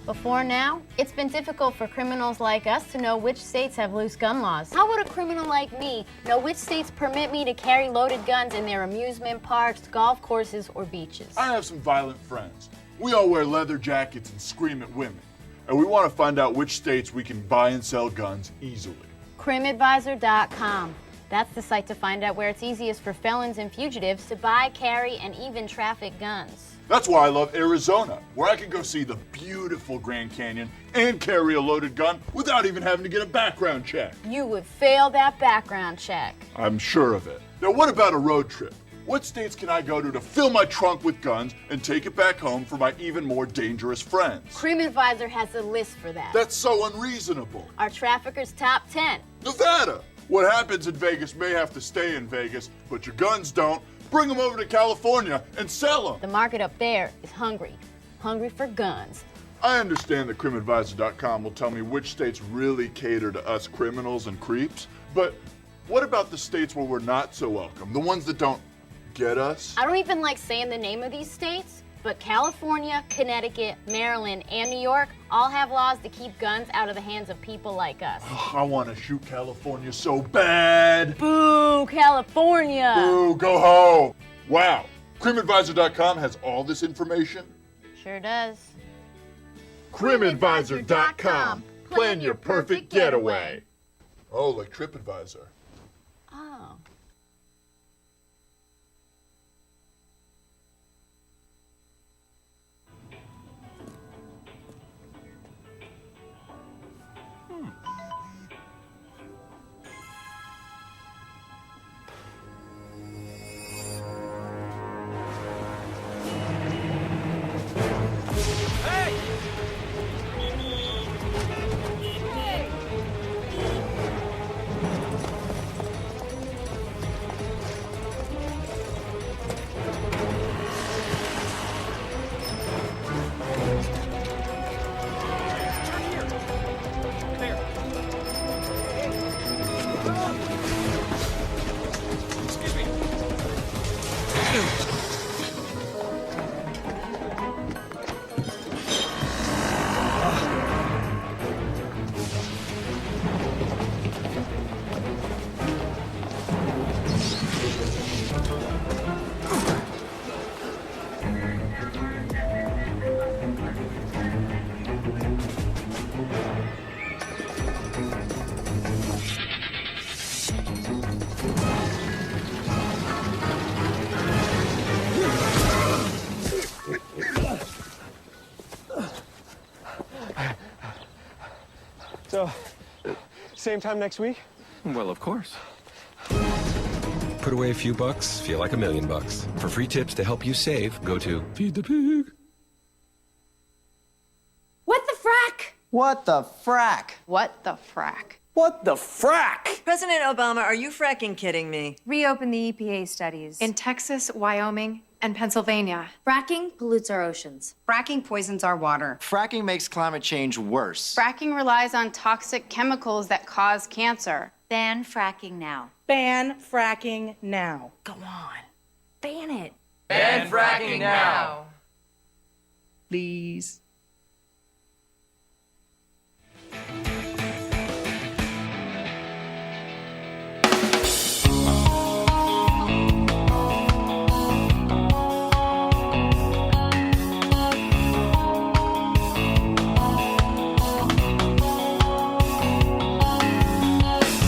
Before now, it's been difficult for criminals like us to know which states have loose gun laws. How would a criminal like me know which states permit me to carry loaded guns in their amusement parks, golf courses, or beaches? I have some violent friends. We all wear leather jackets and scream at women. And we want to find out which states we can buy and sell guns easily. CrimAdvisor.com. That's the site to find out where it's easiest for felons and fugitives to buy, carry, and even traffic guns. That's why I love Arizona, where I can go see the beautiful Grand Canyon and carry a loaded gun without even having to get a background check. You would fail that background check. I'm sure of it. Now, what about a road trip? What states can I go to fill my trunk with guns and take it back home for my even more dangerous friends? CrimAdvisor has a list for that. That's so unreasonable. Our traffickers' top 10. Nevada. What happens in Vegas may have to stay in Vegas, but your guns don't. Bring them over to California and sell them. The market up there is hungry for guns. I understand that CrimAdvisor.com will tell me which states really cater to us criminals and creeps, but what about the states where we're not so welcome? The ones that don't get us? I don't even like saying the name of these states, but California, Connecticut, Maryland, and New York all have laws to keep guns out of the hands of people like us. I want to shoot California so bad. Boo, California. Boo, go home. Wow. CrimAdvisor.com has all this information? Sure does. CrimAdvisor.com. Plan your perfect getaway. Oh, like TripAdvisor. Oh. So, same time next week? Well, of course. Put away a few bucks, feel like $1 million. For free tips to help you save, go to Feed the Pig. What the frack? What the frack? What the frack? What the frack? President Obama, are you fracking kidding me? Reopen the EPA studies in Texas, Wyoming, and Pennsylvania. Fracking pollutes our oceans. Fracking poisons our water. Fracking makes climate change worse. Fracking relies on toxic chemicals that cause cancer. Ban fracking now. Ban fracking now. Go on. Ban it. Ban fracking now. Please.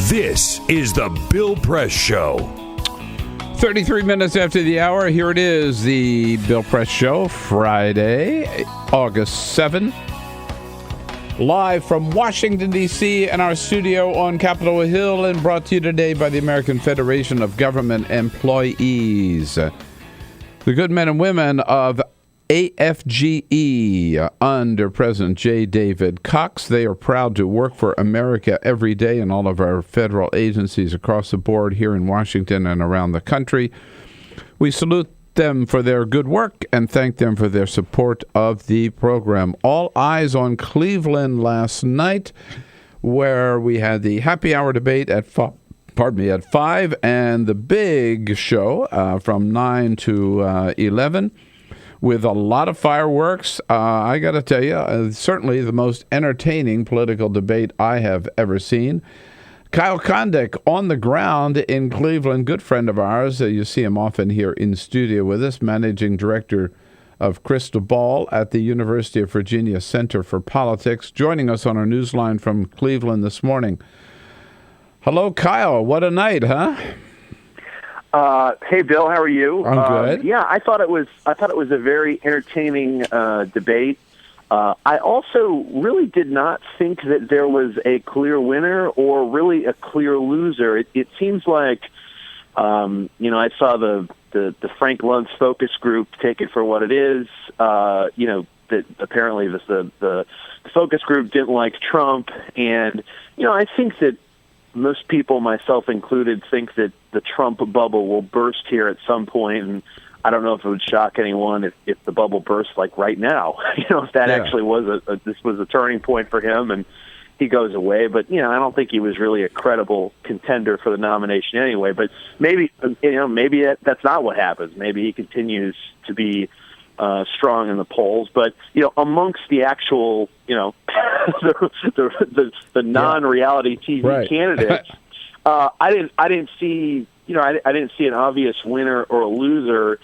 This is the Bill Press Show. 33 minutes after the hour, here it is, the Bill Press Show, Friday, August 7. Live from Washington, D.C. and our studio on Capitol Hill, and brought to you today by the American Federation of Government Employees. The good men and women of AFGE under President J. David Cox. They are proud to work for America every day in all of our federal agencies across the board here in Washington and around the country. We salute them for their good work and thank them for their support of the program. All eyes on Cleveland last night, where we had the happy hour debate at 5, and the big show from 9 to 11. With a lot of fireworks. I got to tell you, certainly the most entertaining political debate I have ever seen. Kyle Kondik on the ground in Cleveland, good friend of ours. You see him often here in studio with us, managing director of Crystal Ball at the University of Virginia Center for Politics, joining us on our newsline from Cleveland this morning. Hello, Kyle. What a night, huh? Hey, Bill, how are you? I'm good. Yeah, I thought it was a very entertaining debate. I also really did not think that there was a clear winner or really a clear loser. It seems like, I saw the Frank Luntz focus group take it for what it is. That apparently the focus group didn't like Trump, and I think that most people, myself included, think that the Trump bubble will burst here at some point, and I don't know if it would shock anyone if the bubble bursts like right now. If that actually was this was a turning point for him and he goes away. But I don't think he was really a credible contender for the nomination anyway. But maybe that's not what happens. Maybe he continues to be strong in the polls, but amongst the actual the non-reality TV candidates, I didn't see an obvious winner or a loser.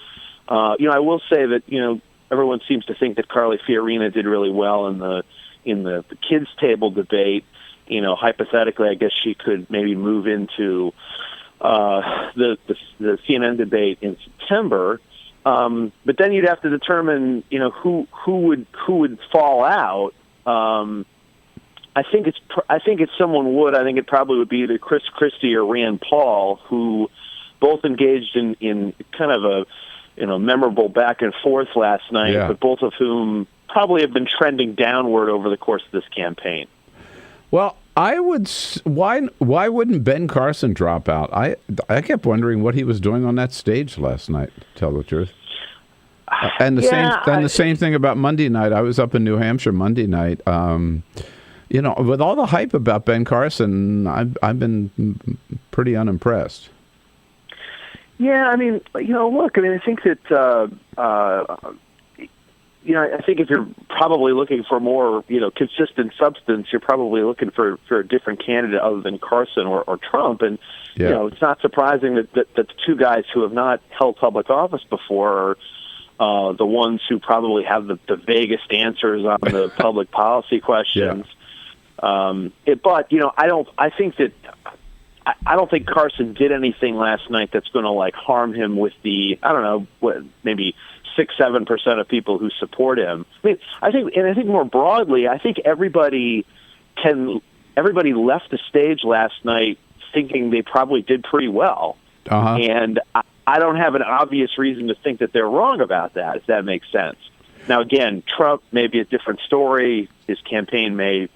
I will say that everyone seems to think that Carly Fiorina did really well in the kids table debate. Hypothetically, I guess she could maybe move into the CNN debate in September. But then you'd have to determine, who would fall out. I think it's someone would. I think it probably would be either Chris Christie or Rand Paul, who both engaged in kind of a memorable back and forth last night, but both of whom probably have been trending downward over the course of this campaign. Well, I would. Why wouldn't Ben Carson drop out? I kept wondering what he was doing on that stage last night, to tell the truth. And the same thing about Monday night. I was up in New Hampshire Monday night. With all the hype about Ben Carson, I've been pretty unimpressed. Yeah, I mean, look, I think that I think if you're probably looking for more, consistent substance, you're probably looking for a different candidate other than Carson or Trump. And, it's not surprising that the two guys who have not held public office before are the ones who probably have the vaguest answers on the public policy questions. I don't think Carson did anything last night that's going to harm him with the, maybe 6-7% of people who support him. I think more broadly, I think everybody can everybody left the stage last night thinking they probably did pretty well. Uh-huh. And I don't have an obvious reason to think that they're wrong about that, if that makes sense. Now, again, Trump may be a different story. His campaign may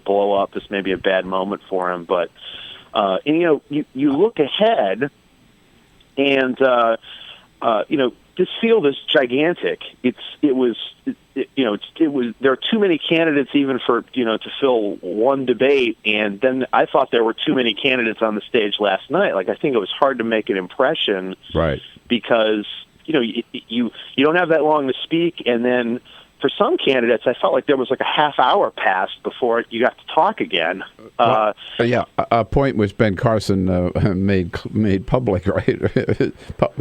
blow up. This may be a bad moment for him. But, you look ahead and, this field is gigantic. There are too many candidates even for, to fill one debate. And then I thought there were too many candidates on the stage last night. Like, I think it was hard to make an impression. Right. Because, you don't have that long to speak. And then for some candidates, I felt like there was like a half hour passed before you got to talk again. A point which Ben Carson made public, right?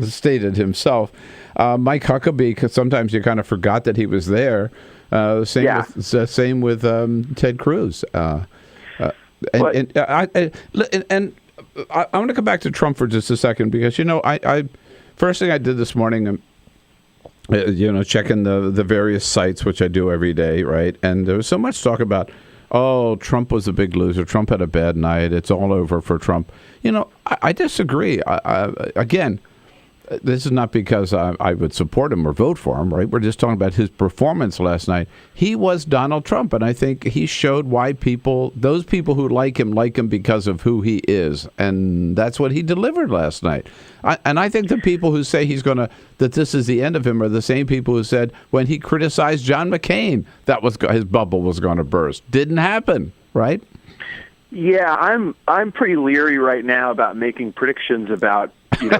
Stated himself. Mike Huckabee, because sometimes you kind of forgot that he was there. Same with Ted Cruz. I want to come back to Trump for just a second because I first thing I did this morning. Checking the various sites, which I do every day, right? And there was so much talk about, Trump was a big loser. Trump had a bad night. It's all over for Trump. I disagree. Again, this is not because I would support him or vote for him, right? We're just talking about his performance last night. He was Donald Trump, and I think he showed why those people who like him because of who he is, and that's what he delivered last night. I think the people who say that this is the end of him are the same people who said when he criticized John McCain that his bubble was going to burst. Didn't happen, right? Yeah, I'm pretty leery right now about making predictions about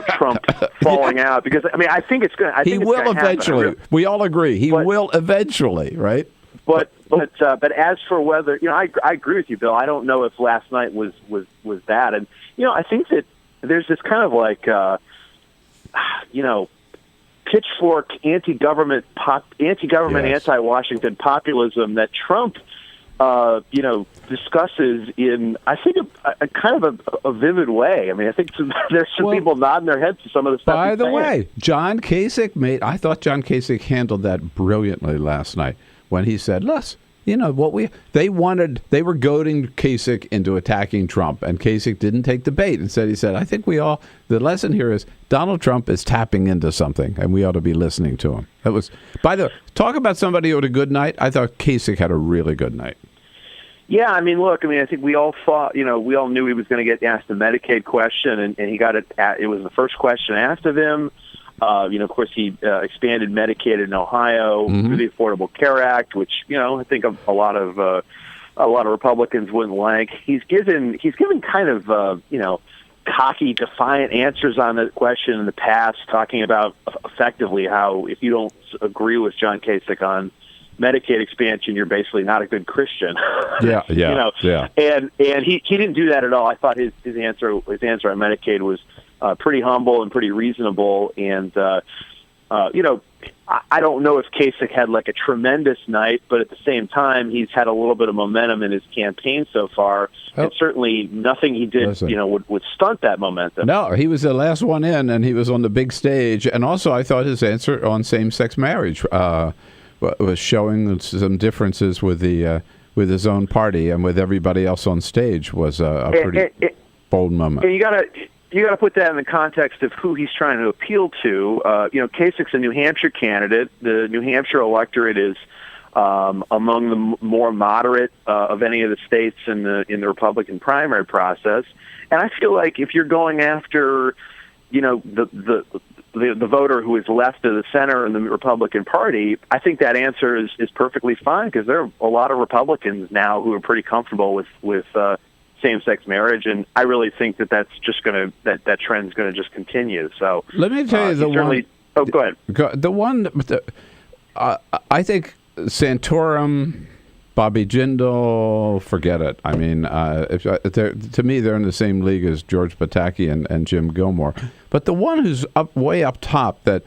Trump falling out because I think it's going. He will eventually. We all agree he will eventually, right? But as for whether I agree with you, Bill. I don't know if last night was bad, and I think that there's this kind of like pitchfork anti-government, anti-Washington populism that Trump discusses in, I think, a kind of a vivid way. I think there's some people nodding their heads to some of the stuff. By the way, John Kasich I thought John Kasich handled that brilliantly last night when he said, "Let's, they were goading Kasich into attacking Trump, and Kasich didn't take the bait and he said, I think the lesson here is Donald Trump is tapping into something, and we ought to be listening to him." That was, talk about somebody who had a good night. I thought Kasich had a really good night. Yeah, I think we all thought, we all knew he was going to get asked the Medicaid question, and he got it. It was the first question asked of him. Of course, he expanded Medicaid in Ohio through the Affordable Care Act, which I think a lot of Republicans wouldn't like. He's given kind of cocky, defiant answers on the question in the past, talking about effectively how if you don't agree with John Kasich on Medicaid expansion, you're basically not a good Christian. Yeah. And he didn't do that at all. I thought his answer on Medicaid was pretty humble and pretty reasonable. And I don't know if Kasich had like a tremendous night, but at the same time, he's had a little bit of momentum in his campaign so far, and certainly nothing he did, would stunt that momentum. No, he was the last one in, and he was on the big stage. And also, I thought his answer on same-sex marriage was showing some differences with his own party and with everybody else on stage was a pretty bold moment. And you got to put that in the context of who he's trying to appeal to. Kasich's a New Hampshire candidate. The New Hampshire electorate is among the more moderate of any of the states in the Republican primary process. And I feel like if you're going after, the voter who is left of the center in the Republican Party, I think that answer is perfectly fine because there are a lot of Republicans now who are pretty comfortable with same-sex marriage, and I really think that trend's going to just continue. So let me tell you go ahead. The one, I think Santorum, Bobby Jindal, forget it. To me, they're in the same league as George Pataki and Jim Gilmore. But the one who's way up top that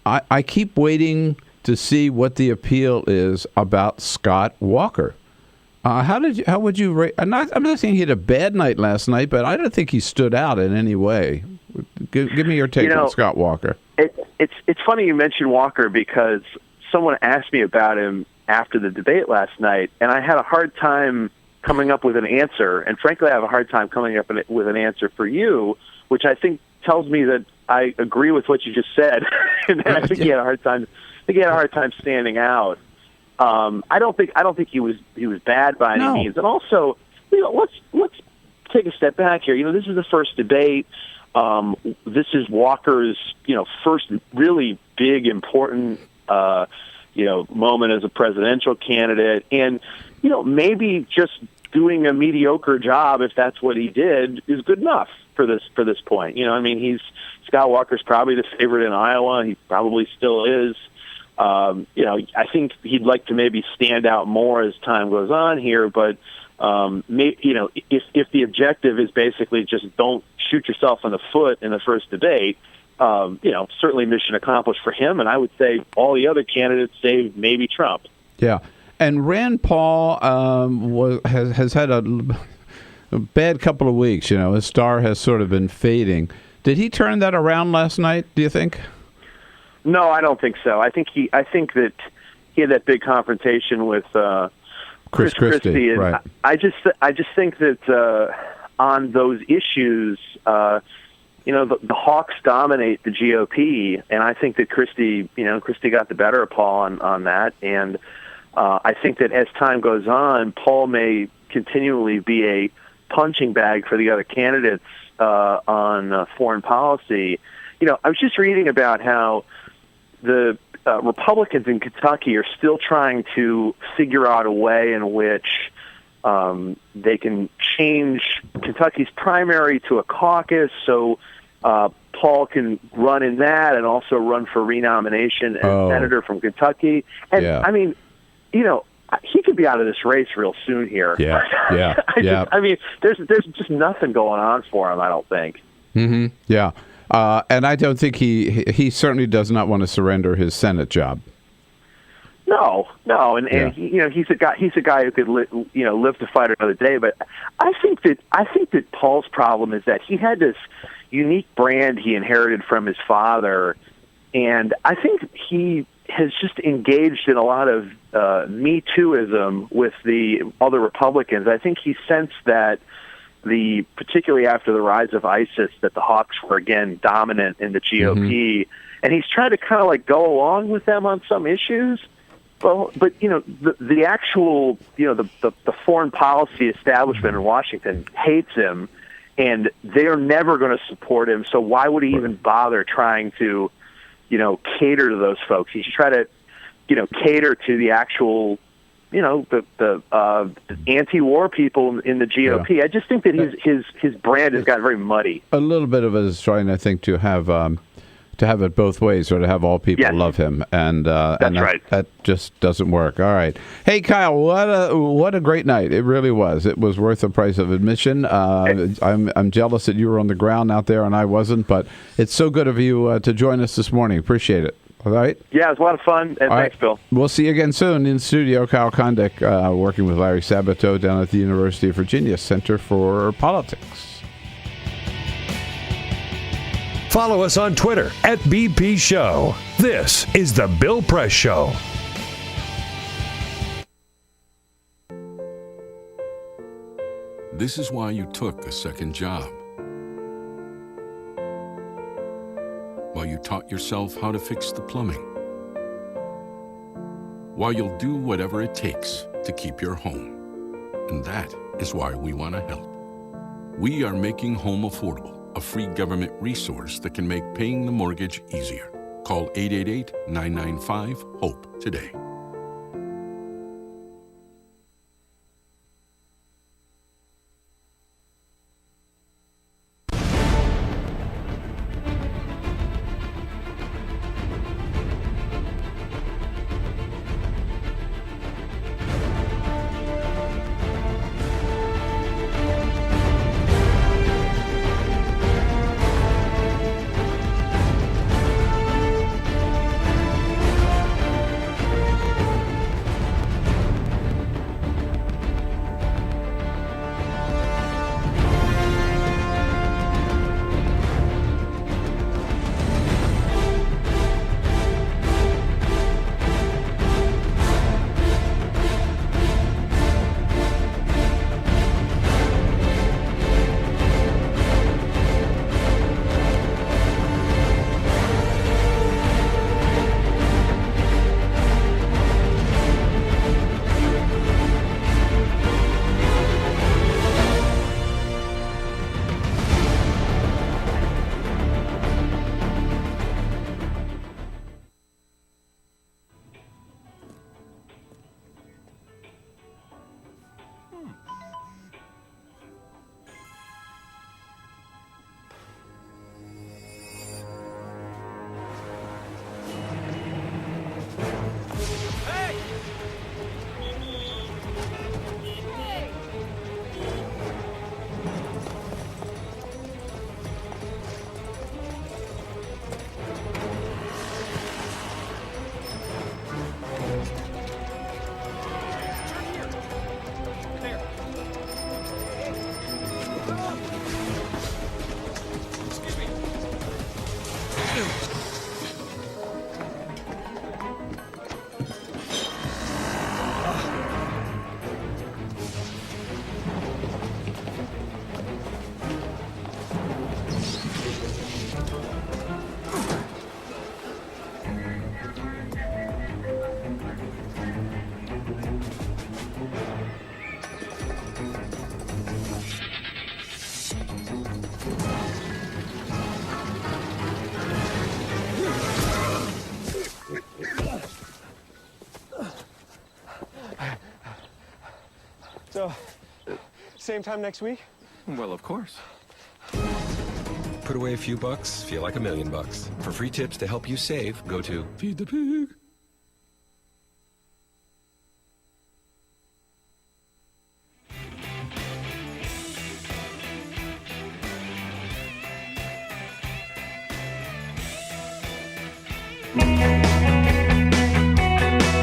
I keep waiting to see what the appeal is about Scott Walker. How would you rate? I'm not saying he had a bad night last night, but I don't think he stood out in any way. Give me your take on Scott Walker. It's funny you mentioned Walker because someone asked me about him after the debate last night, and I had a hard time coming up with an answer. And frankly, I have a hard time coming up with an answer for you, which I think tells me that I agree with what you just said. And I think he had a hard time. I think he had a hard time standing out. I don't think he was bad by any means. And also, let's take a step back here. This is the first debate. This is Walker's first really big important moment as a presidential candidate, and maybe just doing a mediocre job, if that's what he did, is good enough for this point. Scott Walker's probably the favorite in Iowa. He probably still is. I think he'd like to maybe stand out more as time goes on here, but if the objective is basically just don't shoot yourself in the foot in the first debate, certainly mission accomplished for him. And I would say all the other candidates, save maybe Trump. Yeah. And Rand Paul has had a bad couple of weeks. His star has sort of been fading. Did he turn that around last night, do you think? No, I don't think so. I think that he had that big confrontation with Chris Christie. And right. I just think that on those issues, the Hawks dominate the GOP, and I think that Christie got the better of Paul on that. And I think that as time goes on, Paul may continually be a punching bag for the other candidates on foreign policy. I was just reading about how the Republicans in Kentucky are still trying to figure out a way in which they can change Kentucky's primary to a caucus, so Paul can run in that and also run for renomination as senator from Kentucky. And he could be out of this race real soon here. There's just nothing going on for him, I don't think. Mm-hmm. Yeah. And I don't think he certainly does not want to surrender his Senate job. No, and he's a guy who could live to fight another day. But I think that Paul's problem is that he had this unique brand he inherited from his father, and I think he has just engaged in a lot of Me Tooism with the other Republicans. I think he sensed that particularly after the rise of ISIS, that the Hawks were again dominant in the GOP, and he's trying to kind of like go along with them on some issues. But the actual the foreign policy establishment in Washington hates him, and they're never going to support him. So why would he even bother trying to cater to those folks? He should try to cater to the actual the anti-war people in the GOP. Yeah. I just think that his brand has got very muddy. A little bit of it is trying, I think, to have it both ways, or to have all people love him, and right. That just doesn't work. All right, hey Kyle, what a great night! It really was. It was worth the price of admission. I'm jealous that you were on the ground out there and I wasn't, but it's so good of you to join us this morning. Appreciate it. All right. Yeah, it was a lot of fun, and thanks, Bill. We'll see you again soon in studio. Kyle Kondik, working with Larry Sabato down at the University of Virginia Center for Politics. Follow us on Twitter @BP Show. This is The Bill Press Show. This is why you took a second job. While you taught yourself how to fix the plumbing. While you'll do whatever it takes to keep your home. And that is why we want to help. We are making home affordable, a free government resource that can make paying the mortgage easier. Call 888-995-HOPE today. So, same time next week? Well, of course. Put away a few bucks, feel like $1 million. For free tips to help you save, go to Feed the Pig.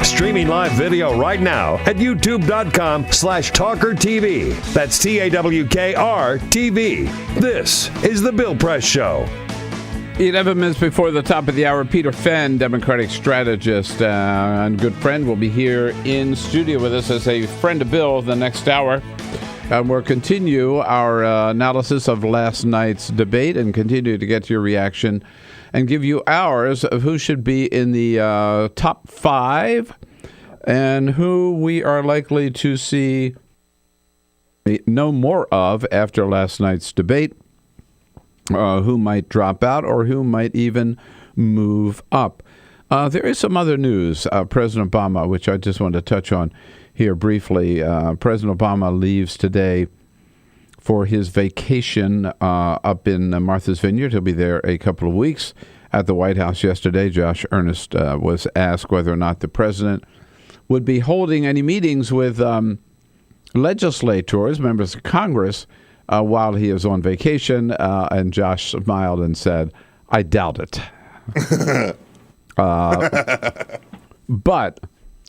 Streaming live video right now at youtube.com/TawkrTV. That's TAWKR-TV. This is The Bill Press Show. 11 minutes before the top of the hour, Peter Fen, Democratic strategist and good friend, will be here in studio with us as a friend of Bill the next hour. And we'll continue our analysis of last night's debate and continue to get your reaction and give you ours of who should be in the top 5 and who we are likely to see no more of after last night's debate, who might drop out or who might even move up. There is some other news, President Obama, which I just want to touch on here briefly. President Obama leaves today for his vacation up in Martha's Vineyard. He'll be there a couple of weeks. At the White House yesterday, Josh Earnest was asked whether or not the president would be holding any meetings with legislators, members of Congress, while he is on vacation. And Josh smiled and said, "I doubt it." But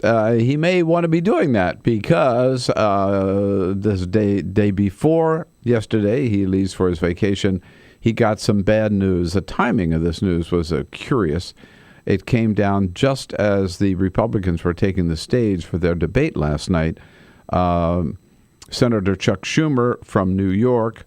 he may want to be doing that because this day before yesterday, he leaves for his vacation. He got some bad news. The timing of this news was curious. It came down just as the Republicans were taking the stage for their debate last night. Senator Chuck Schumer from New York,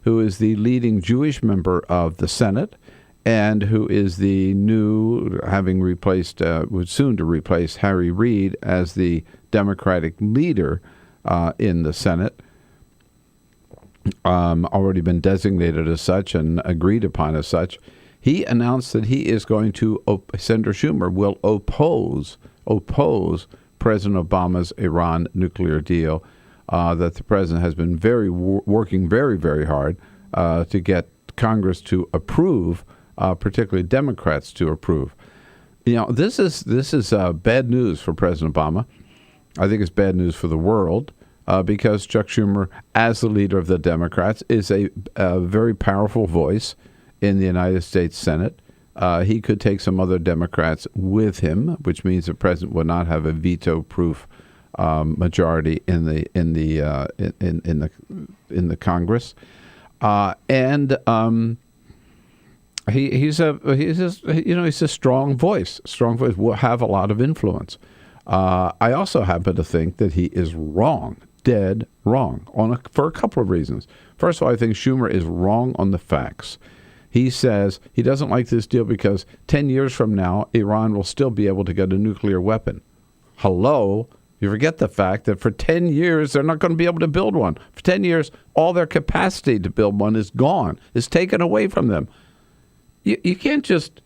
who is the leading Jewish member of the Senate and who is the new, having replaced, was soon to replace Harry Reid as the Democratic leader in the Senate, already been designated as such and agreed upon as such. He announced that he is going to, Senator Schumer will oppose President Obama's Iran nuclear deal, that the president has been working very, very hard to get Congress to approve, particularly Democrats to approve. You know, this is bad news for President Obama. I think it's bad news for the world because Chuck Schumer, as the leader of the Democrats, is a very powerful voice in the United States Senate. He could take some other Democrats with him, which means the president would not have a veto-proof majority in the Congress, and he's a strong voice. Strong voice will have a lot of influence. I also happen to think that he is wrong, dead wrong, for a couple of reasons. First of all, I think Schumer is wrong on the facts. He says he doesn't like this deal because 10 years from now, Iran will still be able to get a nuclear weapon. Hello? You forget the fact that for 10 years, they're not going to be able to build one. For 10 years, all their capacity to build one is gone, is taken away from them. You can't just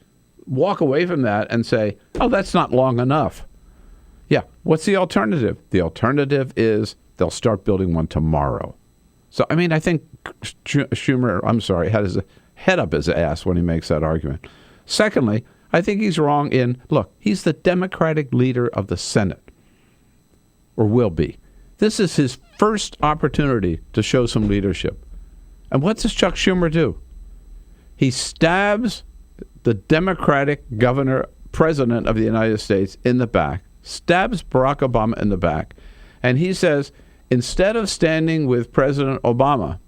walk away from that and say, oh, that's not long enough. Yeah, what's the alternative? The alternative is they'll start building one tomorrow. So, I mean, I think Schumer, had his head up his ass when he makes that argument. Secondly, I think he's wrong look, he's the Democratic leader of the Senate, or will be. This is his first opportunity to show some leadership. And what does Chuck Schumer do? He stabs the Democratic president of the United States in the back, stabs Barack Obama in the back, and he says, instead of standing with President Obama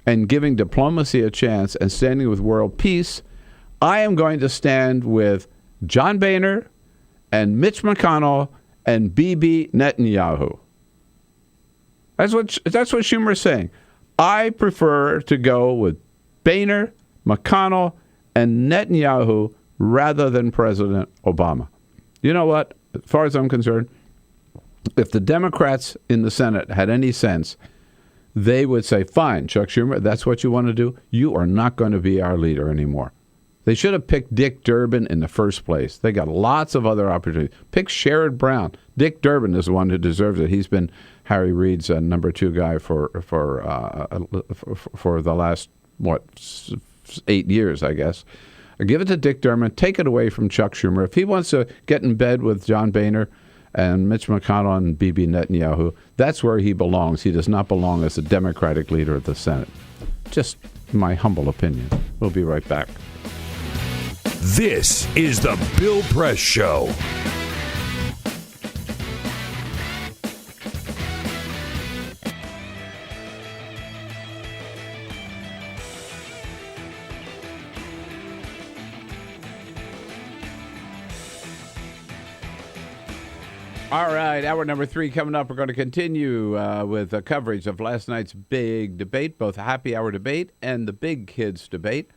and giving diplomacy a chance and standing with world peace, I am going to stand with John Boehner and Mitch McConnell and Bibi Netanyahu. That's what Schumer is saying. I prefer to go with Boehner, McConnell, and Netanyahu rather than President Obama. You know what? As far as I'm concerned, if the Democrats in the Senate had any sense, they would say, fine, Chuck Schumer, that's what you want to do. You are not going to be our leader anymore. They should have picked Dick Durbin in the first place. They got lots of other opportunities. Pick Sherrod Brown. Dick Durbin is the one who deserves it. He's been Harry Reid's number 2 guy for the last 8 years, I guess. Give it to Dick Durbin. Take it away from Chuck Schumer. If he wants to get in bed with John Boehner and Mitch McConnell and Bibi Netanyahu, that's where he belongs. He does not belong as the Democratic leader of the Senate. Just my humble opinion. We'll be right back. This is the Bill Press Show. All right, hour number 3 coming up. We're going to continue with coverage of last night's big debate, both the happy hour debate and the big kids debate.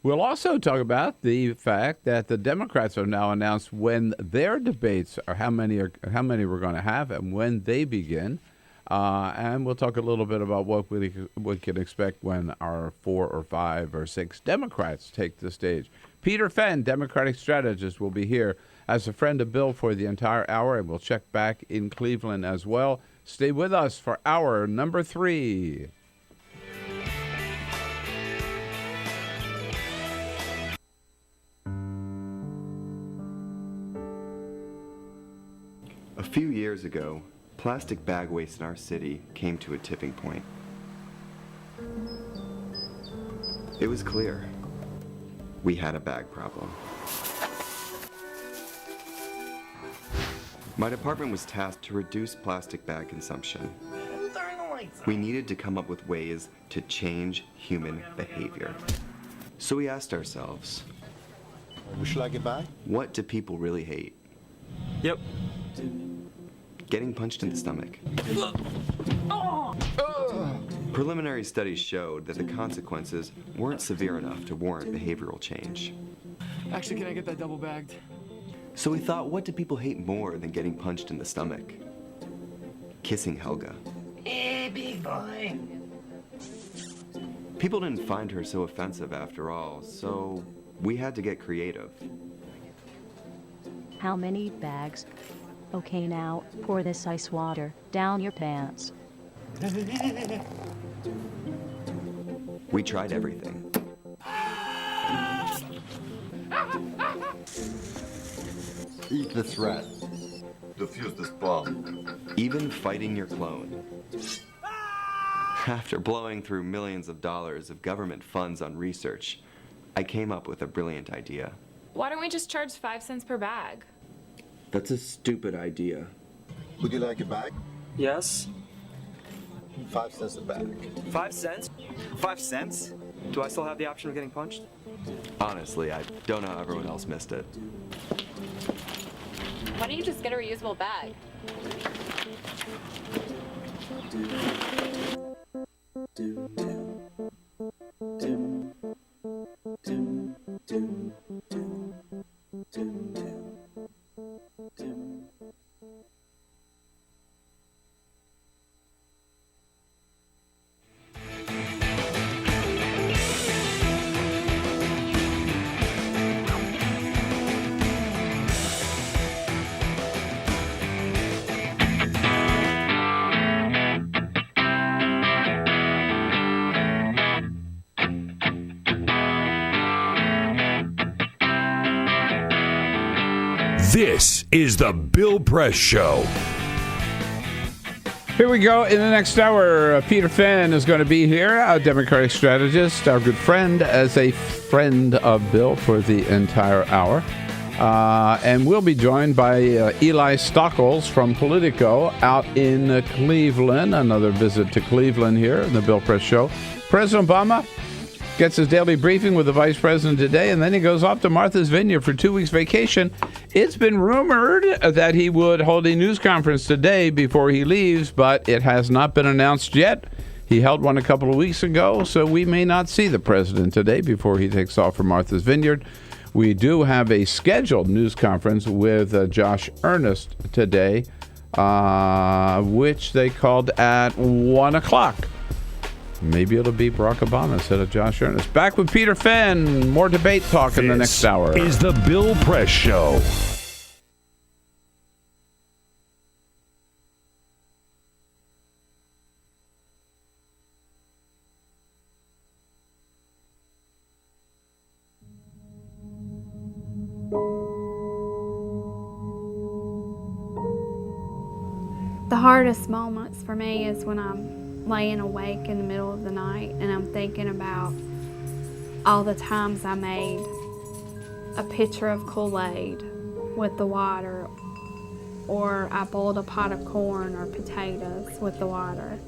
We'll also talk about the fact that the Democrats have now announced when their debates are, how many we're going to have, and when they begin. And we'll talk a little bit about what we can expect when our 4 or 5 or 6 Democrats take the stage. Peter Fen, Democratic strategist, will be here as a friend of Bill for the entire hour, and we'll check back in Cleveland as well. Stay with us for hour number 3. A few years ago, plastic bag waste in our city came to a tipping point. It was clear we had a bag problem. My department was tasked to reduce plastic bag consumption. We needed to come up with ways to change human behavior. So we asked ourselves, would you like a bag? What do people really hate? Yep. Getting punched in the stomach. Preliminary studies showed that the consequences weren't severe enough to warrant behavioral change. Actually, can I get that double bagged? So we thought, what do people hate more than getting punched in the stomach? Kissing Helga. Hey, big boy. People didn't find her so offensive after all, so we had to get creative. How many bags? Okay, now, pour this ice water down your pants. We tried everything. Eat this rat. Defuse this bomb. Even fighting your clone. After blowing through millions of dollars of government funds on research, I came up with a brilliant idea. Why don't we just charge 5 cents per bag? That's a stupid idea. Would you like a bag? Yes. 5 cents a bag. 5 cents? 5 cents? Do I still have the option of getting punched? Honestly, I don't know how everyone else missed it. Why don't you just get a reusable bag? This is the Bill Press Show. Here we go. In the next hour, Peter Fen is going to be here, our Democratic strategist, our good friend, as a friend of Bill for the entire hour. And we'll be joined by Eli Stockols from Politico out in Cleveland. Another visit to Cleveland here in the Bill Press Show. President Obama gets his daily briefing with the vice president today, and then he goes off to Martha's Vineyard for 2 weeks vacation. It's been rumored that he would hold a news conference today before he leaves, but it has not been announced yet. He held one a couple of weeks ago, so we may not see the president today before he takes off for Martha's Vineyard. We do have a scheduled news conference with Josh Earnest today, which they called at 1 o'clock. Maybe it'll be Barack Obama instead of Josh Earnest. Back with Peter Fen. More debate talk in the next hour. This is the Bill Press Show. The hardest moments for me is when I'm laying awake in the middle of the night and I'm thinking about all the times I made a pitcher of Kool-Aid with the water, or I boiled a pot of corn or potatoes with the water.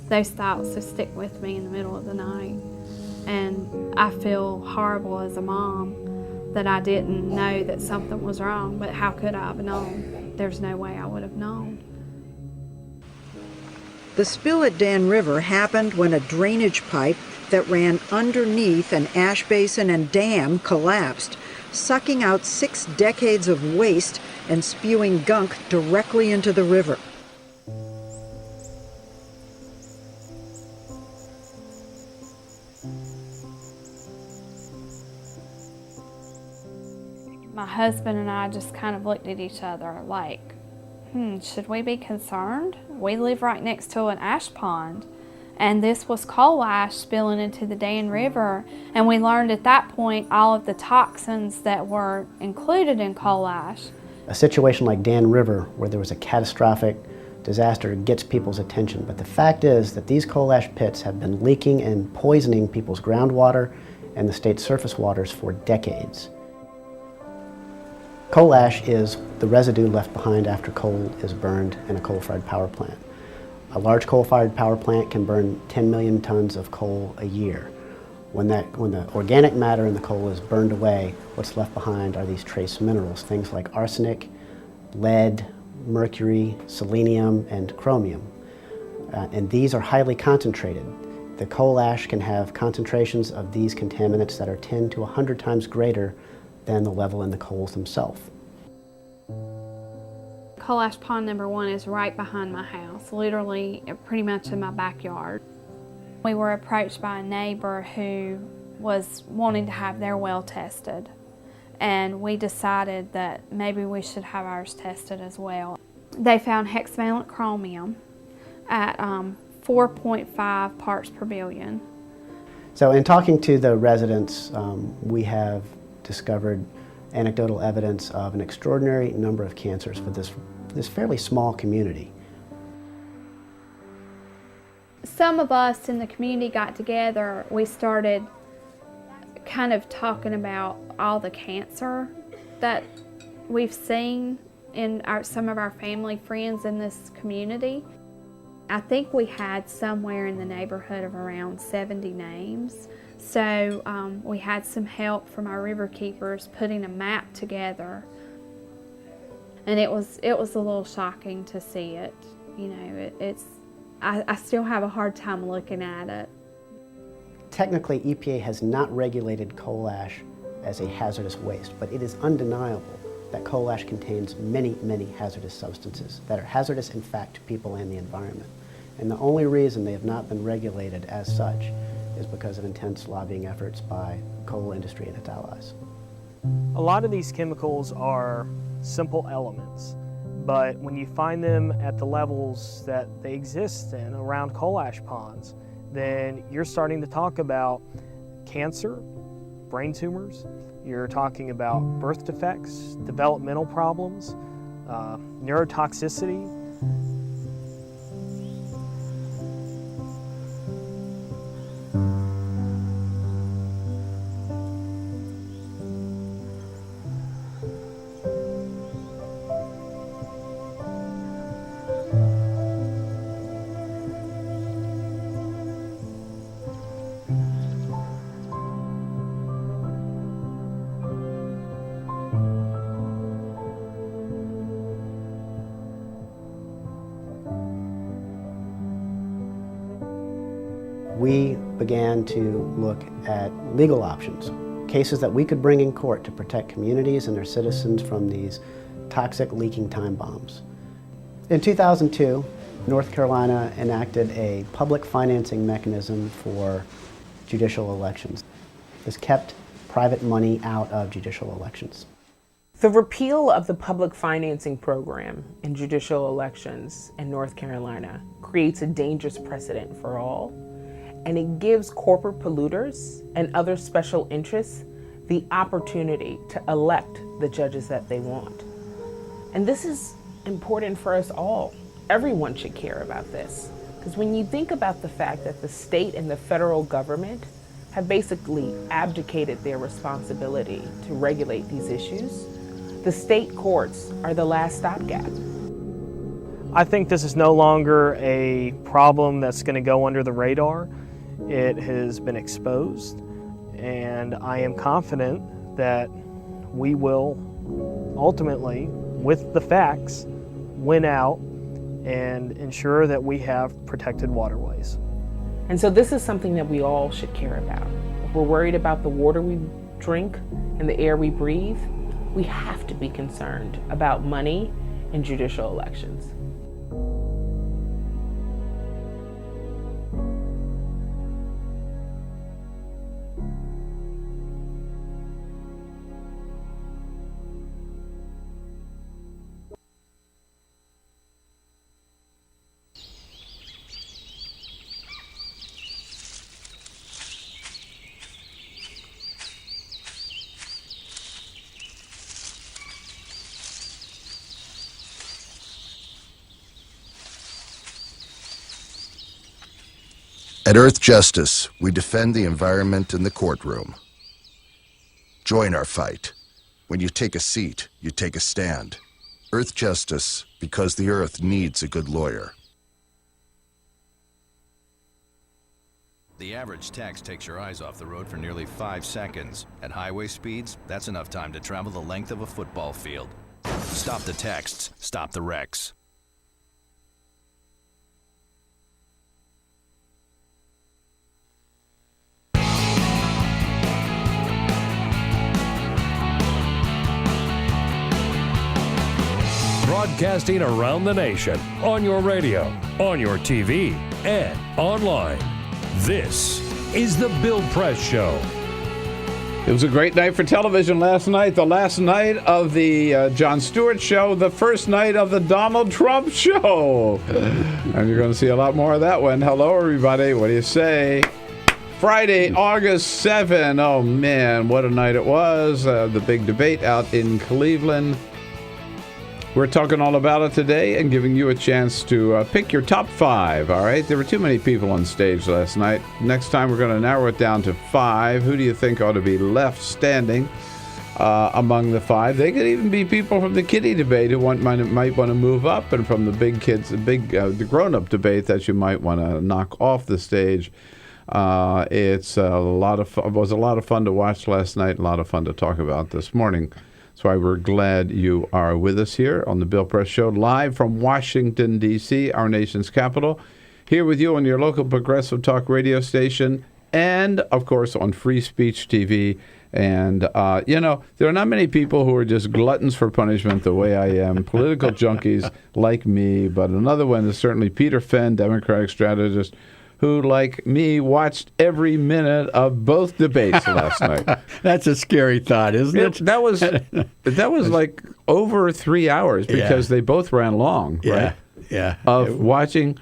Those thoughts just stick with me in the middle of the night, and I feel horrible as a mom that I didn't know that something was wrong, but how could I have known? There's no way I would have known. The spill at Dan River happened when a drainage pipe that ran underneath an ash basin and dam collapsed, sucking out 6 decades of waste and spewing gunk directly into the river. My husband and I just kind of looked at each other like, should we be concerned? We live right next to an ash pond, and this was coal ash spilling into the Dan River, and we learned at that point all of the toxins that were included in coal ash. A situation like Dan River, where there was a catastrophic disaster, gets people's attention, but the fact is that these coal ash pits have been leaking and poisoning people's groundwater and the state's surface waters for decades. Coal ash is the residue left behind after coal is burned in a coal-fired power plant. A large coal-fired power plant can burn 10 million tons of coal a year. When the organic matter in the coal is burned away, what's left behind are these trace minerals, things like arsenic, lead, mercury, selenium, and chromium. And these are highly concentrated. The coal ash can have concentrations of these contaminants that are 10 to 100 times greater than the level in the coals themselves. Coal ash pond number 1 is right behind my house, literally pretty much in my backyard. We were approached by a neighbor who was wanting to have their well tested, and we decided that maybe we should have ours tested as well. They found hexavalent chromium at 4.5 parts per billion. So in talking to the residents, we have discovered anecdotal evidence of an extraordinary number of cancers for this fairly small community. Some of us in the community got together. We started kind of talking about all the cancer that we've seen in some of our family friends in this community. I think we had somewhere in the neighborhood of around 70 names. So we had some help from our river keepers putting a map together, and it was a little shocking to see it. You know, I still have a hard time looking at it. Technically, EPA has not regulated coal ash as a hazardous waste, but it is undeniable that coal ash contains many, many hazardous substances that are hazardous, in fact, to people and the environment. And the only reason they have not been regulated as such is because of intense lobbying efforts by the coal industry and its allies. A lot of these chemicals are simple elements, but when you find them at the levels that they exist in around coal ash ponds, then you're starting to talk about cancer, brain tumors, you're talking about birth defects, developmental problems, neurotoxicity. We began to look at legal options, cases that we could bring in court to protect communities and their citizens from these toxic leaking time bombs. In 2002, North Carolina enacted a public financing mechanism for judicial elections. This kept private money out of judicial elections. The repeal of the public financing program in judicial elections in North Carolina creates a dangerous precedent for all, and it gives corporate polluters and other special interests the opportunity to elect the judges that they want. And this is important for us all. Everyone should care about this, because when you think about the fact that the state and the federal government have basically abdicated their responsibility to regulate these issues, the state courts are the last stopgap. I think this is no longer a problem that's going to go under the radar. It has been exposed, and I am confident that we will ultimately, with the facts, win out and ensure that we have protected waterways. And so this is something that we all should care about. If we're worried about the water we drink and the air we breathe, we have to be concerned about money in judicial elections. At Earth Justice, we defend the environment in the courtroom. Join our fight. When you take a seat, you take a stand. Earth Justice, because the Earth needs a good lawyer. The average text takes your eyes off the road for nearly 5 seconds. At highway speeds, that's enough time to travel the length of a football field. Stop the texts, stop the wrecks. Broadcasting around the nation, on your radio, on your TV, and online. This is The Bill Press Show. It was a great night for television last night. The last night of the Jon Stewart show, the first night of the Donald Trump show. And you're going to see a lot more of that one. Hello, everybody. What do you say? Friday, August 7. Oh, man, what a night it was. The big debate out in Cleveland. We're talking all about it today and giving you a chance to pick your top 5, all right? There were too many people on stage last night. Next time, we're going to narrow it down to 5. Who do you think ought to be left standing among the 5? They could even be people from the kiddie debate who might want to move up, and from the big kids, the grown-up debate that you might want to knock off the stage. It's a lot of fun. It was a lot of fun to watch last night, a lot of fun to talk about this morning. That's why we're glad you are with us here on the Bill Press Show, live from Washington, D.C., our nation's capital. Here with you on your local progressive talk radio station and, of course, on Free Speech TV. And, there are not many people who are just gluttons for punishment the way I am, political junkies like me. But another one is certainly Peter Fen, Democratic strategist, who, like me, watched every minute of both debates last night. That's a scary thought, isn't it? That was like over 3 hours because they both ran long, right? Yeah. Of watching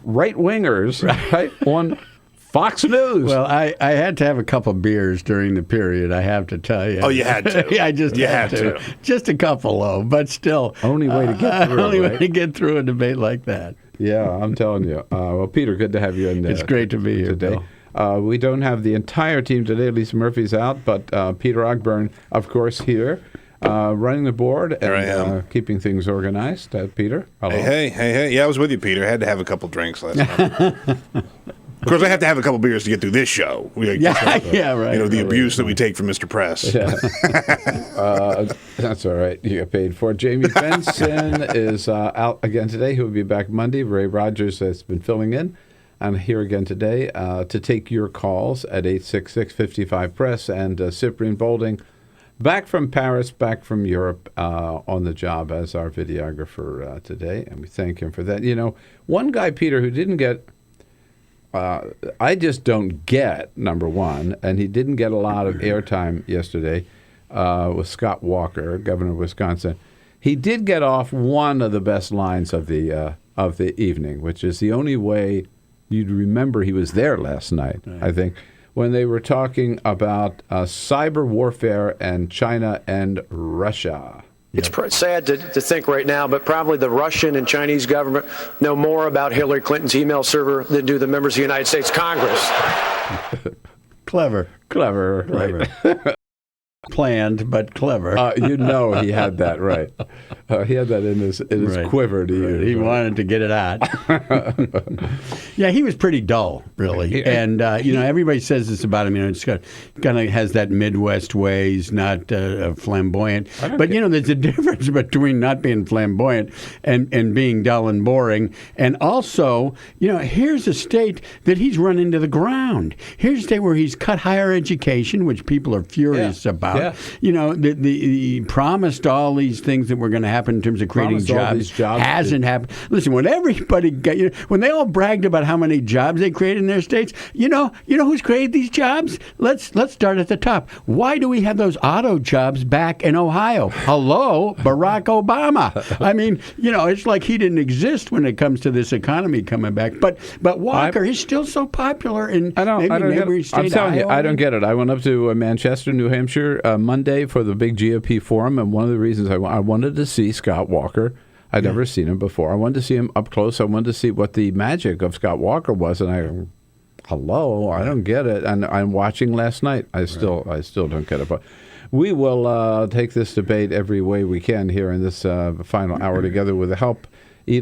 right-wingers right, on Fox News. Well, I had to have a couple beers during the period, I have to tell you. Oh, you had to? Yeah, I just had to. Just a couple, though, but still. Only way to get through, Only right? way to get through a debate like that. Yeah, I'm telling you. Well, Peter, good to have you in there. It's great to be here today. Bill. We don't have the entire team today. Lisa Murphy's out, but Peter Ogburn, of course, here, running the board and keeping things organized. Peter, hello. Hey. Yeah, I was with you, Peter. I had to have a couple drinks last night. Of course, I have to have a couple beers to get through this show. Right. The abuse that we take from Mr. Press. Yeah. That's all right. You get paid for it. Jamie Benson is out again today. He'll be back Monday. Ray Rogers has been filling in. I'm here again today to take your calls at 866-55-PRESS. And Cyprian Bolding, Back from Paris, back from Europe, on the job as our videographer today, and we thank him for that. You know, one guy, Peter, who didn't get, I just don't get, number one, and he didn't get a lot of airtime yesterday, was Scott Walker, governor of Wisconsin. He did get off one of the best lines of the evening, which is the only way you'd remember he was there last night, right. I think, when they were talking about cyber warfare and China and Russia. It's sad to think right now, but probably the Russian and Chinese government know more about Hillary Clinton's email server than do the members of the United States Congress. Clever. Right. Planned, but clever. You know he had that right. He had that in his right. quiver to use. He wanted to get it out. Yeah, he was pretty dull, really. And, everybody says this about him. It's kind of has that Midwest way. He's not flamboyant. But, there's a difference between not being flamboyant and being dull and boring. And also, here's a state that he's run into the ground. Here's a state where he's cut higher education, which people are furious about. Yeah. He promised all these things that were going to happen in terms of creating jobs. Hasn't happened. Listen, when everybody when they all bragged about how many jobs they created in their states, you know who's created these jobs? Let's start at the top. Why do we have those auto jobs back in Ohio? Hello, Barack Obama. I mean, it's like he didn't exist when it comes to this economy coming back. But Walker is still so popular in neighboring state. I'm telling you, I don't get it. I went up to Manchester, New Hampshire Monday for the big GOP forum, and one of the reasons I wanted to see Scott Walker. I'd never seen him before. I wanted to see him up close. I wanted to see what the magic of Scott Walker was, and I don't get it. And I'm watching last night. I still don't get it. But we will take this debate every way we can here in this final hour together with the help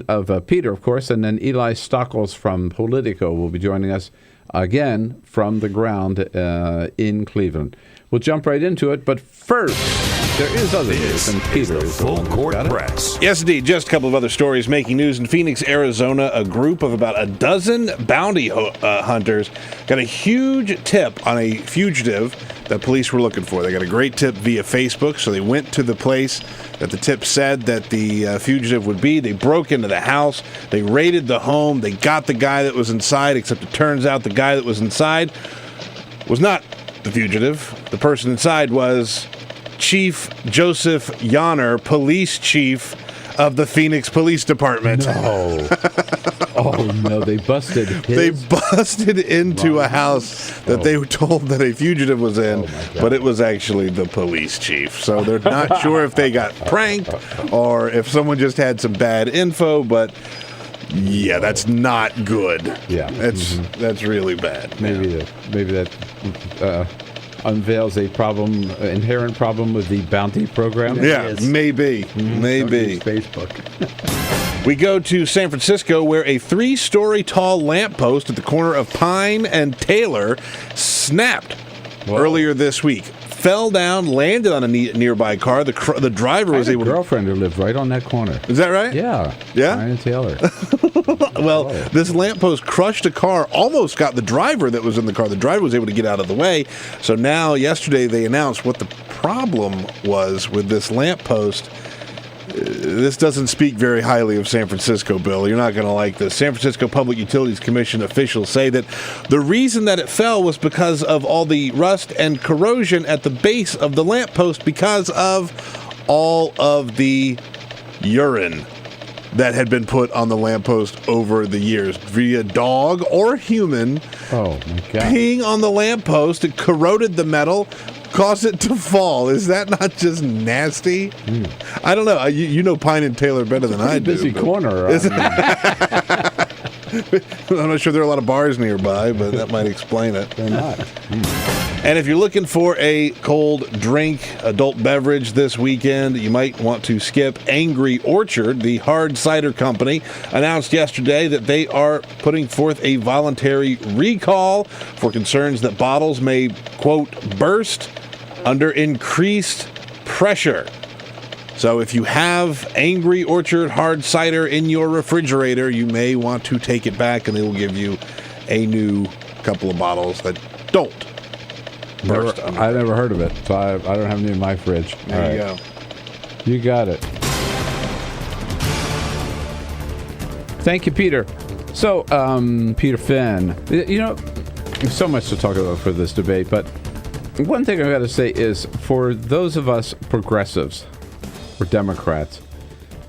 of Peter, of course, and then Eli Stockols from Politico will be joining us again from the ground in Cleveland. We'll jump right into it, but first, there is other news, and Peter is the full court press. Yes, indeed. Just a couple of other stories making news in Phoenix, Arizona. A group of about a dozen bounty hunters got a huge tip on a fugitive that police were looking for. They got a great tip via Facebook, so they went to the place that the tip said that the fugitive would be. They broke into the house. They raided the home. They got the guy that was inside, except it turns out the guy that was inside was not the fugitive. The person inside was Chief Joseph Yonner, police chief of the Phoenix Police Department. No. Oh, no, they busted They busted into a house that they were told that a fugitive was in, but it was actually the police chief. So they're not sure if they got pranked or if someone just had some bad info, but yeah, that's not good. Yeah. That's really bad. Maybe that unveils a inherent problem with the bounty program. Yeah, maybe. Facebook. We go to San Francisco, where a 3-story tall lamppost at the corner of Pine and Taylor snapped earlier this week. Fell down, landed on a nearby car. The driver was able to... I had a girlfriend who lived right on that corner. Is that right? Yeah. Yeah? Pine and Taylor. Well, this lamppost crushed a car, almost got the driver that was in the car. The driver was able to get out of the way. So now, yesterday, they announced what the problem was with this lamppost. This doesn't speak very highly of San Francisco, Bill. You're not going to like this. San Francisco Public Utilities Commission officials say that the reason that it fell was because of all the rust and corrosion at the base of the lamppost because of all of the urine that had been put on the lamppost over the years via dog or human. Oh, my God. Peeing on the lamppost, it corroded the metal, caused it to fall. Is that not just nasty? I don't know. You know Pine and Taylor better than I do. Busy corner. I'm not sure there are a lot of bars nearby, but that might explain it. They're not. And if you're looking for a cold drink, adult beverage this weekend, you might want to skip Angry Orchard. The hard cider company announced yesterday that they are putting forth a voluntary recall for concerns that bottles may, quote, burst under increased pressure. So if you have Angry Orchard hard cider in your refrigerator, you may want to take it back, and they will give you a new couple of bottles that don't burst. I never heard of it, so I don't have any in my fridge. There you go. You got it. Thank you, Peter. So, Peter Fen, there's so much to talk about for this debate, but one thing I've got to say is for those of us progressives or Democrats,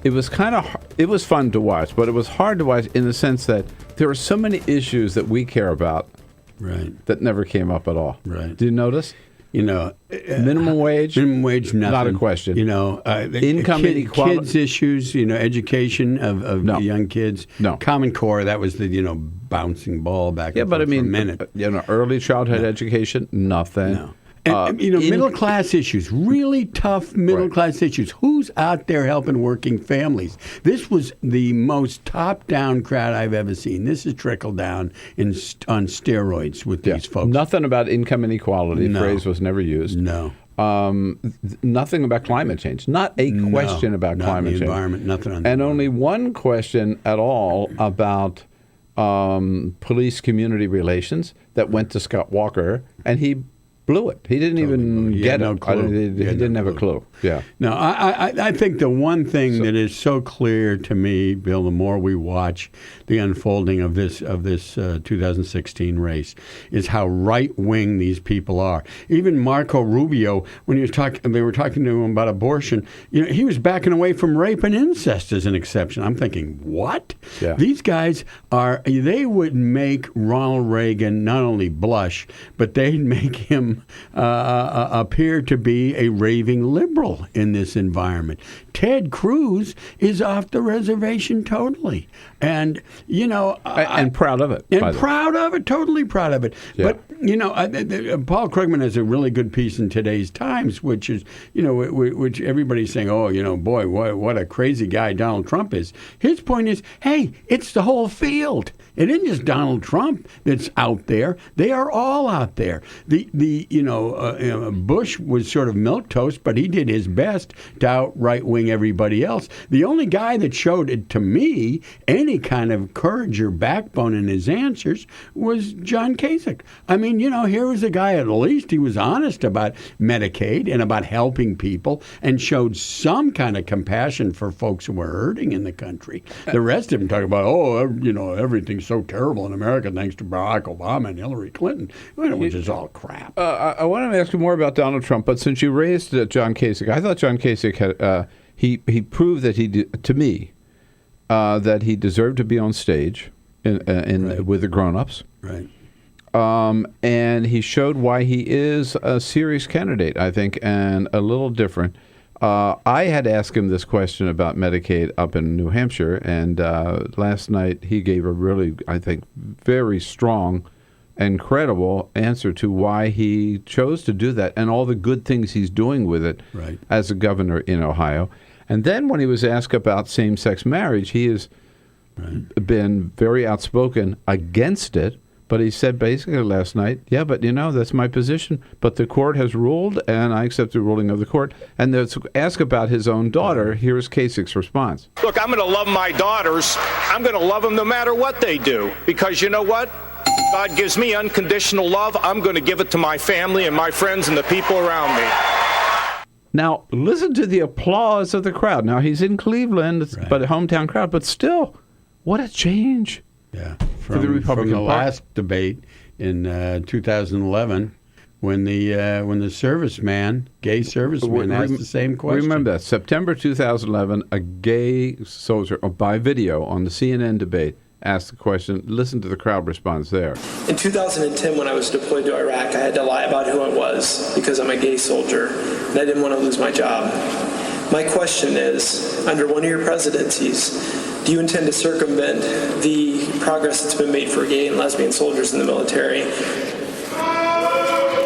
it was fun to watch, but it was hard to watch in the sense that there are so many issues that we care about that never came up at all. Right. Do you notice? Minimum wage? Minimum wage, nothing. Not a question. Income inequality. Kids issues, education of young kids. No. Common Core, that was the, bouncing ball back and forth for a minute. Early childhood education, nothing. No. And, middle-class issues, really tough middle-class issues. Who's out there helping working families? This was the most top-down crowd I've ever seen. This is trickle-down on steroids with these folks. Nothing about income inequality. The phrase was never used. No. Nothing about climate change. Not a question about climate change. Environment, nothing on the And only one question at all about police-community relations that went to Scott Walker, and he blew it. He didn't even get it. He didn't have a clue. Yeah. No, I think the one thing that is so clear to me, Bill, the more we watch the unfolding of this 2016 race, is how right wing these people are. Even Marco Rubio, when they were talking to him about abortion, he was backing away from rape and incest as an exception. I'm thinking, what? Yeah. These guys they would make Ronald Reagan not only blush, but they'd make him appear to be a raving liberal in this environment. Ted Cruz is off the reservation totally. And, and proud of it. And proud of it, totally proud of it. Yeah. But, Paul Krugman has a really good piece in today's Times, which is, which everybody's saying, boy, what a crazy guy Donald Trump is. His point is, hey, it's the whole field. It isn't just Donald Trump that's out there. They are all out there. Bush was sort of milquetoast, but he did his best to outright wing everybody else. The only guy that showed it to me any kind of courage or backbone in his answers was John Kasich. I mean, here was a guy, at least he was honest about Medicaid and about helping people and showed some kind of compassion for folks who were hurting in the country. The rest of them talk about, everything's so terrible in America thanks to Barack Obama and Hillary Clinton, which is all crap. I want to ask you more about Donald Trump, but since you raised John Kasich, I thought John Kasich had he proved that to me that he deserved to be on stage with the grown-ups. Right. And he showed why he is a serious candidate, I think, and a little different. I had asked him this question about Medicaid up in New Hampshire, and last night he gave a really, I think, very strong and credible answer to why he chose to do that and all the good things he's doing with it as a governor in Ohio. And then when he was asked about same-sex marriage, he has been very outspoken against it. But he said basically last night, but that's my position. But the court has ruled, and I accept the ruling of the court. And to ask about his own daughter, here's Kasich's response. Look, I'm going to love my daughters. I'm going to love them no matter what they do. Because you know what? God gives me unconditional love. I'm going to give it to my family and my friends and the people around me. Now, listen to the applause of the crowd. Now, he's in Cleveland, but a hometown crowd. But still, what a change. Yeah, for the Republican Party. Last debate in 2011, when the gay serviceman asked the same question. Remember that, September 2011, a gay soldier, by video on the CNN debate, asked the question. Listen to the crowd response there. In 2010, when I was deployed to Iraq, I had to lie about who I was because I'm a gay soldier, and I didn't want to lose my job. My question is, under one of your presidencies, do you intend to circumvent the progress that's been made for gay and lesbian soldiers in the military?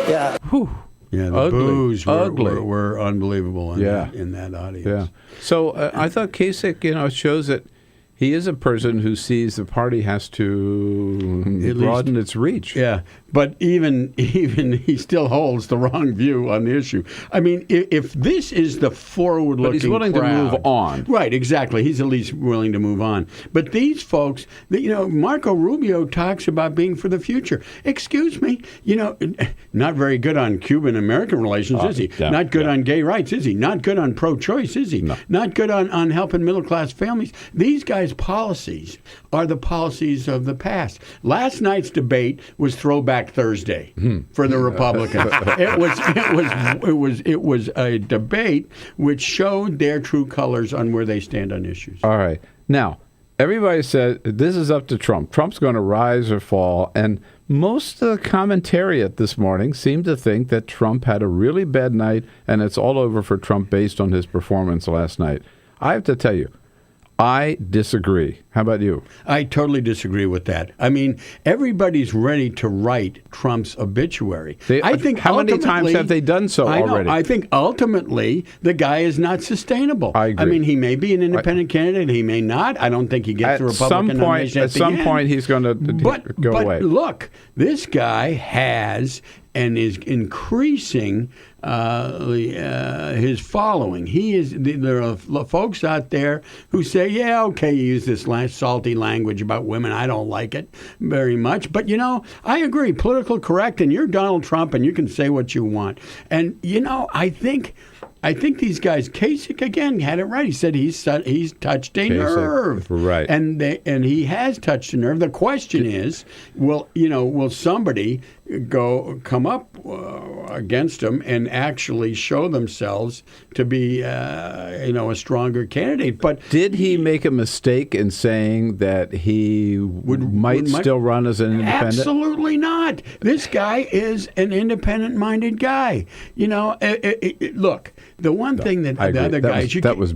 Yeah. Whew. Yeah, the boos were unbelievable in that audience. Yeah. So I thought Kasich, shows that he is a person who sees the party has to broaden its reach. Yeah, but even he still holds the wrong view on the issue. I mean, if this is the forward-looking But he's willing crowd, to move on. Right, exactly. He's at least willing to move on. But these folks, Marco Rubio talks about being for the future. Excuse me, not very good on Cuban-American relations, is he? Yeah, not good on gay rights, is he? Not good on pro-choice, is he? No. Not good on helping middle-class families. These guys' policies are the policies of the past. Last night's debate was Throwback Thursday for the Republicans. It was a debate which showed their true colors on where they stand on issues. All right. Now, everybody said this is up to Trump. Trump's going to rise or fall. And most of the commentariat this morning seemed to think that Trump had a really bad night and it's all over for Trump based on his performance last night. I have to tell you, I disagree. How about you? I totally disagree with that. I mean, everybody's ready to write Trump's obituary. I think how many times have they done so already? I think ultimately the guy is not sustainable. I agree. I mean, he may be an independent candidate. He may not. I don't think he gets the Republican nomination at some point he's going to go away. But look, this guy has and is increasing his following. There are folks out there who say, yeah, okay, you use this salty language about women. I don't like it very much. But, I agree. Political correct, and you're Donald Trump, and you can say what you want. And, I think these guys, Kasich again had it right. He said he's touched a nerve, right? And he has touched a nerve. The question is, will somebody come up against him and actually show themselves to be a stronger candidate? But did he make a mistake in saying that he might still run as an independent? Absolutely not. This guy is an independent-minded guy. Look. The one thing that the other guys... That was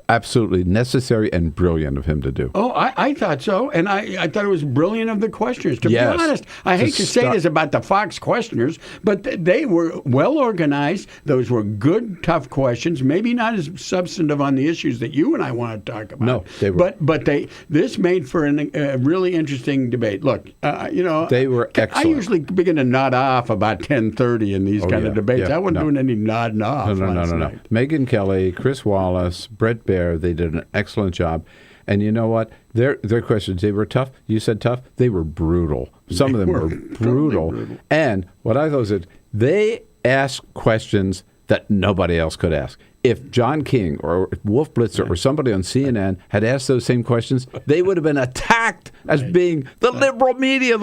absolutely necessary and brilliant of him to do. Oh, I thought so. And I thought it was brilliant of the questioners. To be honest, I hate to say this about the Fox questioners, but they were well organized. Those were good, tough questions. Maybe not as substantive on the issues that you and I want to talk about. No, they were. But this made for a really interesting debate. Look, they were excellent. I usually begin to nod off about 10:30 in these kind of debates. I wasn't doing any nodding off. No. Megyn Kelly, Chris Wallace, Brett Baer, they did an excellent job. And you know what? Their questions, they were tough. You said tough. They were brutal. Some of them were brutal. Brutal. And what I thought was that they asked questions that nobody else could ask. If John King or Wolf Blitzer or somebody on CNN had asked those same questions, they would have been attacked as being the liberal media.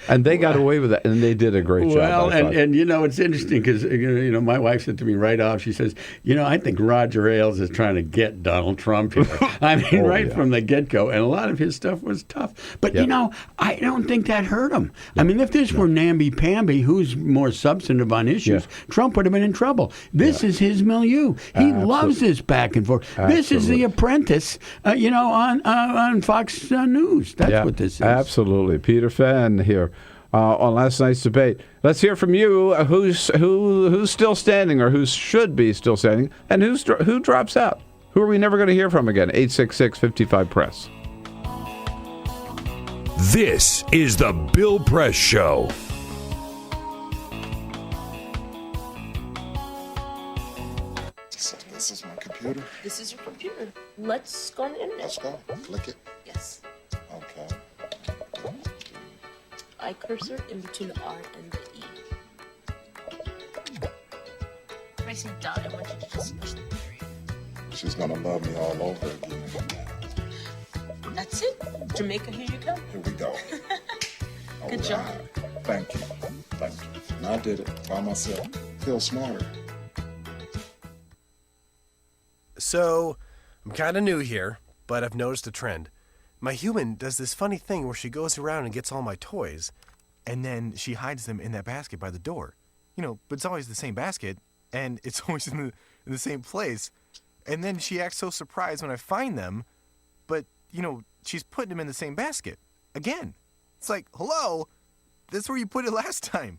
And they got away with it, and they did a great job. Well, and it's interesting because, my wife said to me right off, she says, I think Roger Ailes is trying to get Donald Trump here. I mean, from the get-go. And a lot of his stuff was tough. But, I don't think that hurt him. I mean, if this were namby-pamby, who's more substantive on issues, Trump would have been in trouble. This is his milieu. He loves this back and forth. Absolutely. This is The Apprentice, on Fox News. That's what this is. Absolutely. Peter Fen here on last night's debate. Let's hear from you. Who's still standing or who should be still standing, and who drops out? Who are we never going to hear from again? 866-55-PRESS. This is the Bill Press Show. This is my computer. This is your computer. Let's go on the internet. Let's go. Click it. Yes. Okay. I cursor in between the R and the E. If I see dot, I want you to just push the period. She's gonna love me all over again. That's it. Jamaica, here you go. Here we go. Good job. Thank you. And I did it by myself. Feel smarter. So, I'm kind of new here, but I've noticed a trend. My human does this funny thing where she goes around and gets all my toys, and then she hides them in that basket by the door. But it's always the same basket, and it's always in the same place. And then she acts so surprised when I find them, but, she's putting them in the same basket. Again. It's like, hello? That's where you put it last time.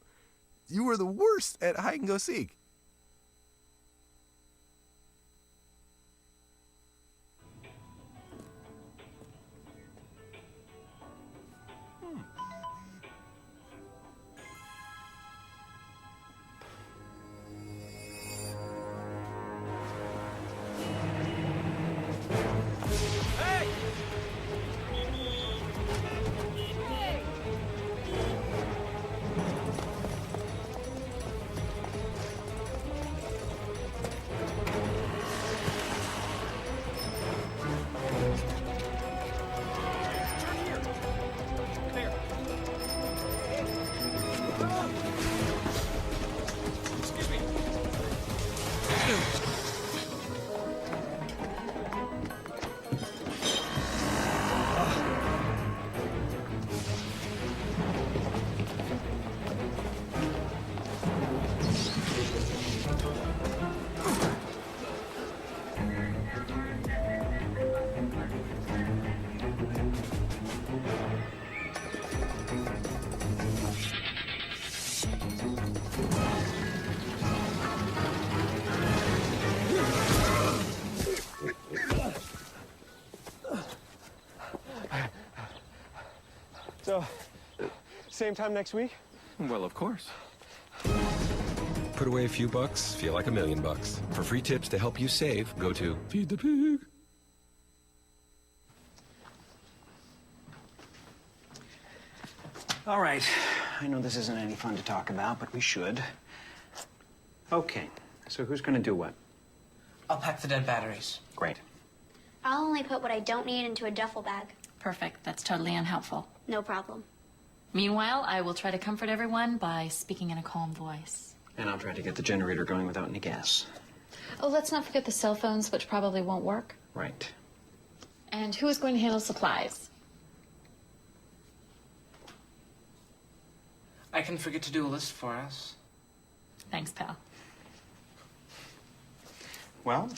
You were the worst at hide and go seek. So, same time next week? Well, of course. Put away a few bucks, feel like $1 million. For free tips to help you save, go to Feed the Pig. All right. I know this isn't any fun to talk about, but we should. Okay. So who's going to do what? I'll pack the dead batteries. Great. I'll only put what I don't need into a duffel bag. Perfect. That's totally unhelpful. No problem. Meanwhile, I will try to comfort everyone by speaking in a calm voice. And I'll try to get the generator going without any gas. Oh, let's not forget the cell phones, which probably won't work. Right. And who is going to handle supplies? I can forget to do a list for us. Thanks, pal. Well,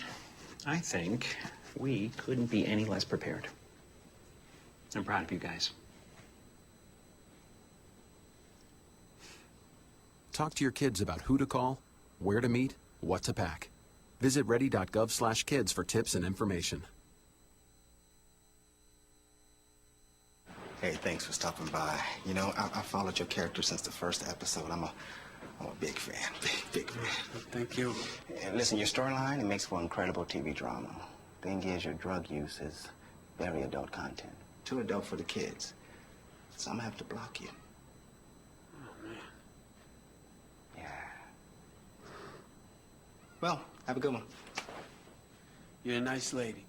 I think we couldn't be any less prepared. I'm proud of you guys. Talk to your kids about who to call, where to meet, what to pack. Visit ready.gov/kids for tips and information. Hey, thanks for stopping by. You know, I followed your character since the first episode. I'm a big fan, big fan. Thank you. And listen, your storyline, it makes for incredible TV drama. Thing is, your drug use is very adult content. Too adult for the kids. So I'm gonna have to block you. Oh, man. Yeah. Well, have a good one. You're a nice lady.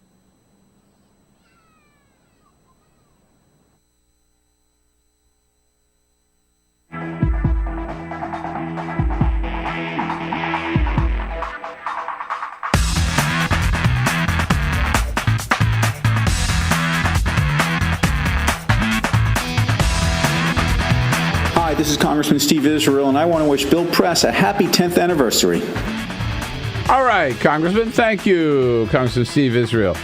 Hi, this is Congressman Steve Israel, and I want to wish Bill Press a happy 10th anniversary. All right, Congressman. Thank you, Congressman Steve Israel.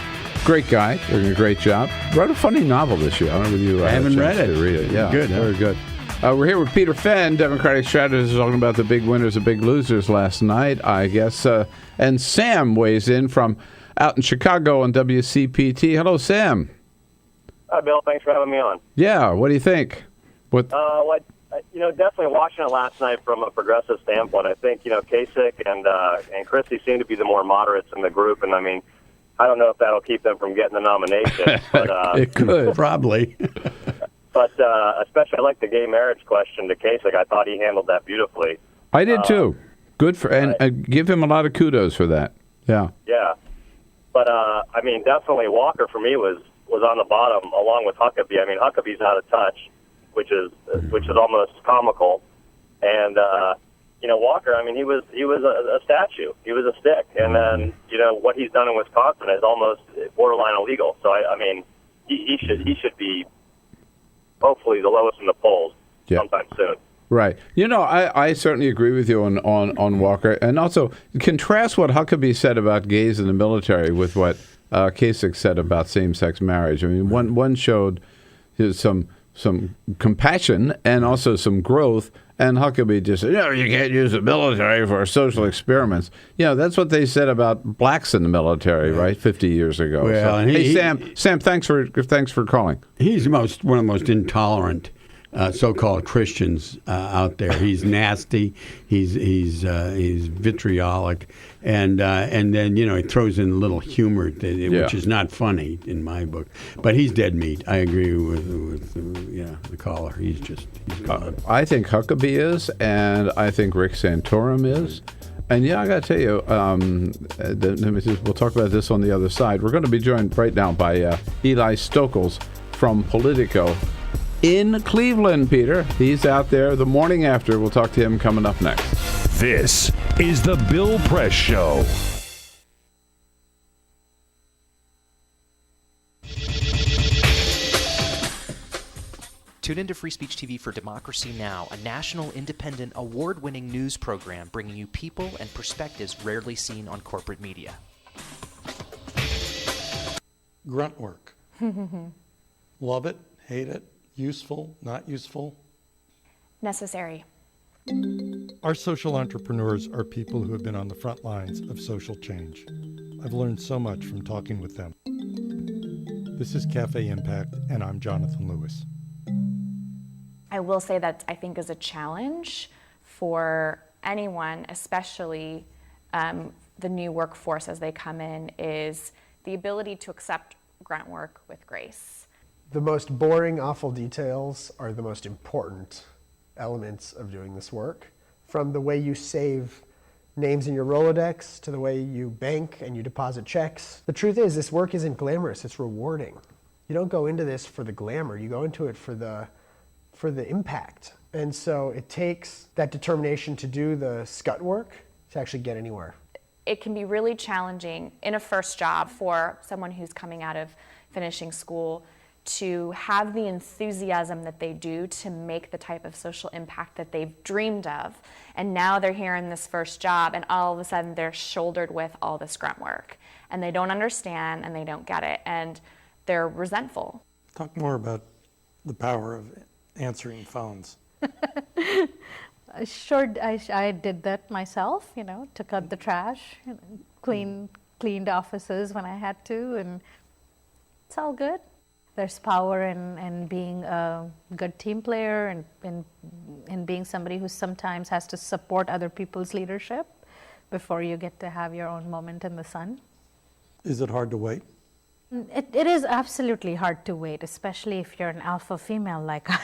Great guy, doing a great job. Wrote a funny novel this year. I don't know if you haven't read it. Read it. Yeah, Good, huh? very good. We're here with Peter Fen, Democratic strategist, talking about the big winners and big losers last night, I guess. And Sam weighs in from out in Chicago on WCPT. Hello, Sam. Hi, Bill. Thanks for having me on. Yeah, what do you think? What? Definitely watching it last night from a progressive standpoint. I think, Kasich and Christie seem to be the more moderates in the group, and I mean, I don't know if that'll keep them from getting the nomination. But, it could. Probably. But especially, I like the gay marriage question to Kasich. I thought he handled that beautifully. I did too. Good for, and give him a lot of kudos for that. Yeah. Yeah. But, definitely Walker for me was on the bottom along with Huckabee. I mean, Huckabee's out of touch, which is almost comical. And, Walker, I mean, he was a statue. He was a stick. And then, what he's done in Wisconsin is almost borderline illegal. So, he should be hopefully the lowest in the polls sometime soon. Right. I certainly agree with you on Walker. And also, contrast what Huckabee said about gays in the military with what Kasich said about same-sex marriage. I mean, one showed some compassion and also some growth, and Huckabee just said, you can't use the military for social experiments. That's what they said about blacks in the military, right, 50 years ago. Well, So, Sam, thanks for calling. He's one of the most intolerant so-called Christians out there. He's nasty. He's vitriolic, and then he throws in a little humor, which is not funny in my book. But he's dead meat. I agree with the caller. He's I think Huckabee is, and I think Rick Santorum is. And I got to tell you, we'll talk about this on the other side. We're going to be joined right now by Eli Stockols from Politico in Cleveland, Peter. He's out there the morning after. We'll talk to him coming up next. This is the Bill Press Show. Tune into Free Speech TV for Democracy Now!, a national, independent, award-winning news program bringing you people and perspectives rarely seen on corporate media. Grunt work. Love it, hate it, useful, not useful. Necessary. Our social entrepreneurs are people who have been on the front lines of social change. I've learned so much from talking with them. This is Cafe Impact, and I'm Jonathan Lewis. I will say that I think is a challenge for anyone, especially the new workforce as they come in, is the ability to accept grunt work with grace. The most boring, awful details are the most important elements of doing this work. From the way you save names in your Rolodex to the way you bank and you deposit checks. The truth is, this work isn't glamorous, it's rewarding. You don't go into this for the glamour, you go into it for the impact. And so it takes that determination to do the scut work to actually get anywhere. It can be really challenging in a first job for someone who's coming out of finishing school to have the enthusiasm that they do to make the type of social impact that they've dreamed of. And now they're here in this first job, and all of a sudden they're shouldered with all this grunt work. And they don't understand, and they don't get it, and they're resentful. Talk more about the power of answering phones. Sure, I did that myself, took out the trash, cleaned offices when I had to, and it's all good. There's power in being a good team player and in being somebody who sometimes has to support other people's leadership before you get to have your own moment in the sun. Is it hard to wait? It is absolutely hard to wait, especially if you're an alpha female like I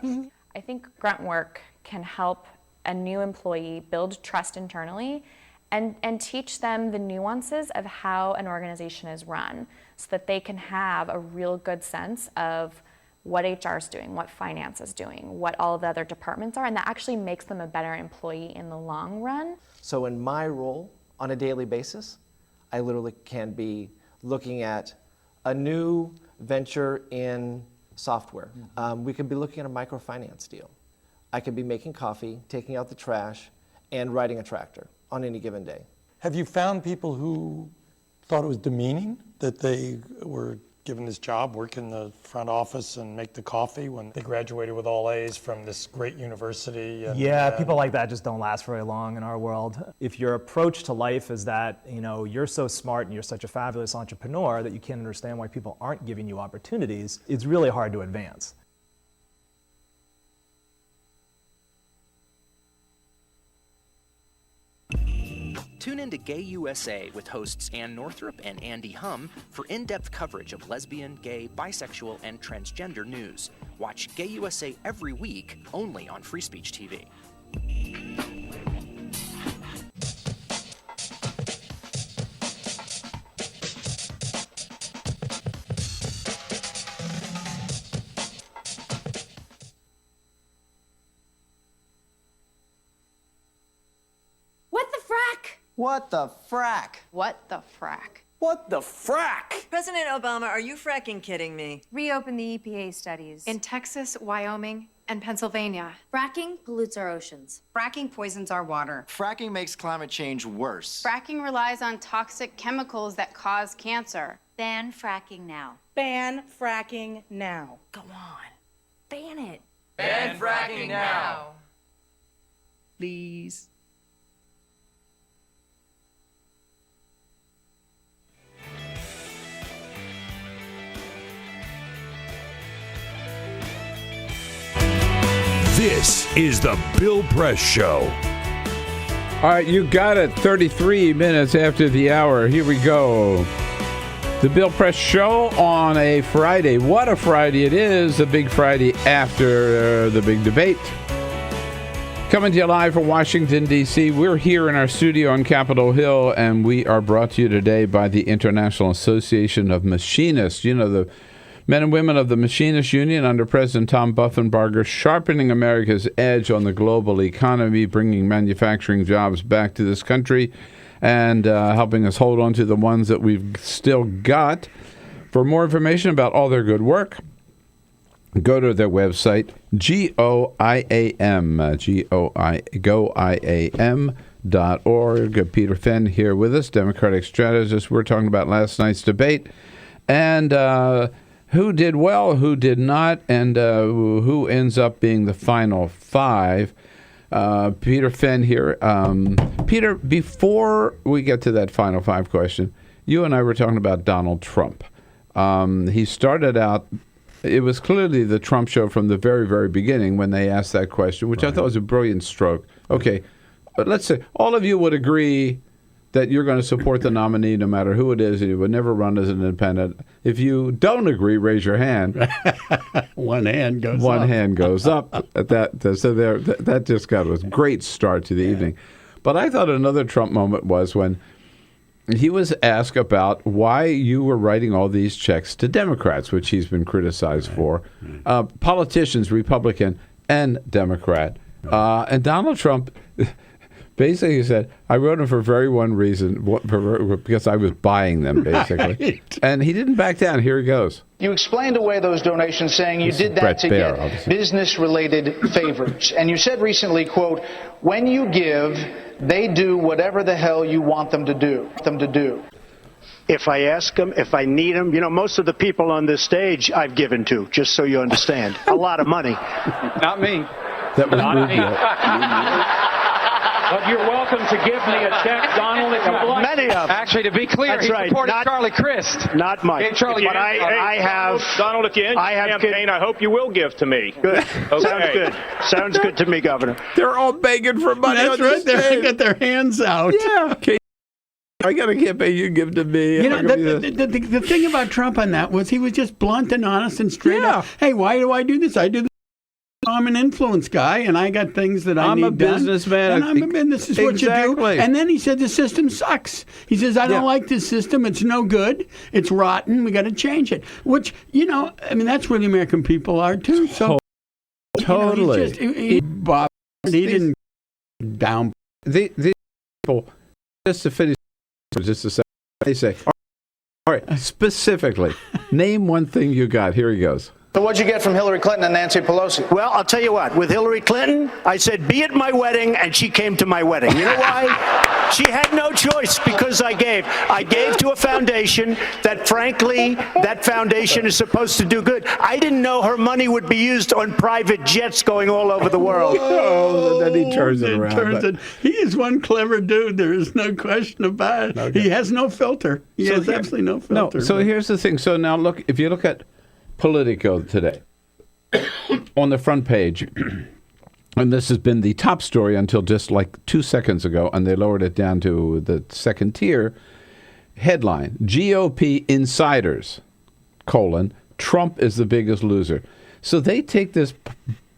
am. I think grunt work can help a new employee build trust internally and teach them the nuances of how an organization is run so that they can have a real good sense of what HR is doing, what finance is doing, what all of the other departments are, and that actually makes them a better employee in the long run. So in my role on a daily basis, I literally can be looking at a new venture in software. We could be looking at a microfinance deal. I could be making coffee, taking out the trash, and riding a tractor on any given day. Have you found people who thought it was demeaning that they were given this job, work in the front office and make the coffee when they graduated with all A's from this great university? Yeah, people like that just don't last very long in our world. If your approach to life is that, you're so smart and you're such a fabulous entrepreneur that you can't understand why people aren't giving you opportunities, it's really hard to advance. Tune in to Gay USA with hosts Ann Northrup and Andy Hum for in-depth coverage of lesbian, gay, bisexual, and transgender news. Watch Gay USA every week, only on Free Speech TV. What the frack? What the frack? What the frack? President Obama, are you fracking kidding me? Reopen the EPA studies. In Texas, Wyoming, and Pennsylvania. Fracking pollutes our oceans. Fracking poisons our water. Fracking makes climate change worse. Fracking relies on toxic chemicals that cause cancer. Ban fracking now. Ban fracking now. Go on. Ban it. Ban fracking now. Please. This is the Bill Press Show. All right, you got it. 33 minutes after the hour. Here we go. The Bill Press Show on a Friday. What a Friday it is. A big Friday after the big debate. Coming to you live from Washington, D.C. We're here in our studio on Capitol Hill, and we are brought to you today by the International Association of Machinists. The men and women of the Machinists Union under President Tom Buffenbarger, sharpening America's edge on the global economy, bringing manufacturing jobs back to this country, and helping us hold on to the ones that we've still got. For more information about all their good work, go to their website, goiam.org. Peter Fen here with us, Democratic strategist. We're talking about last night's debate and who did well, who did not, and who ends up being the final five. Peter Fen here. Peter, before we get to that final five question, you and I were talking about Donald Trump. He started out It was clearly the Trump show from the very, very beginning when they asked that question, which I thought was a brilliant stroke. Okay, but let's say all of you would agree that you're going to support the nominee no matter who it is, and you would never run as an independent. If you don't agree, raise your hand. One hand goes up. One hand goes up. That just got a great start to the evening. But I thought another Trump moment was when he was asked about why you were writing all these checks to Democrats, which he's been criticized for. Politicians, Republican and Democrat. And Donald Trump basically said, I wrote them for very one reason, because I was buying them, basically. Right. And he didn't back down. Here he goes. You explained away those donations saying you did that to get business-related favors. And you said recently, quote, when you give, they do whatever the hell you want them to do. If I ask them, if I need them, most of the people on this stage I've given to, just so you understand. A lot of money. Not me. That was Not me. But you're welcome to give me a check, Donald, if you'd like. Many of them. Actually, to be clear, he supported Charlie Crist. Not much. Hey, Charlie, but I have... Donald, if you end your campaign, I hope you will give to me. Good. Okay. Sounds good. Sounds good to me, Governor. They're all begging for money. That's right. They got their hands out. Yeah. Okay. I got a campaign you give to me. The thing about Trump on that was he was just blunt and honest and straight up. Hey, why do I do this? I do this. I'm an influence guy, and I got things that I need done. I'm a businessman. And this is what you do. And then he said the system sucks. He says, I don't like this system. It's no good. It's rotten. We got to change it. Which, that's where the American people are, too. So, totally. He didn't down. These people, just to finish, just a second, they say, all right, specifically, name one thing you got. Here he goes. So what'd you get from Hillary Clinton and Nancy Pelosi? Well, I'll tell you what. With Hillary Clinton, I said, be at my wedding, and she came to my wedding. You know why? She had no choice because I gave. I gave to a foundation that, frankly, that foundation is supposed to do good. I didn't know her money would be used on private jets going all over the world. Oh, then he turns it around. He is one clever dude. There is no question about it. Okay. He has no filter. He has absolutely no filter. No, so here's the thing. So now look, if you look at Politico today, on the front page, and this has been the top story until just like 2 seconds ago, and they lowered it down to the second tier. Headline, GOP insiders, Trump is the biggest loser. So they take this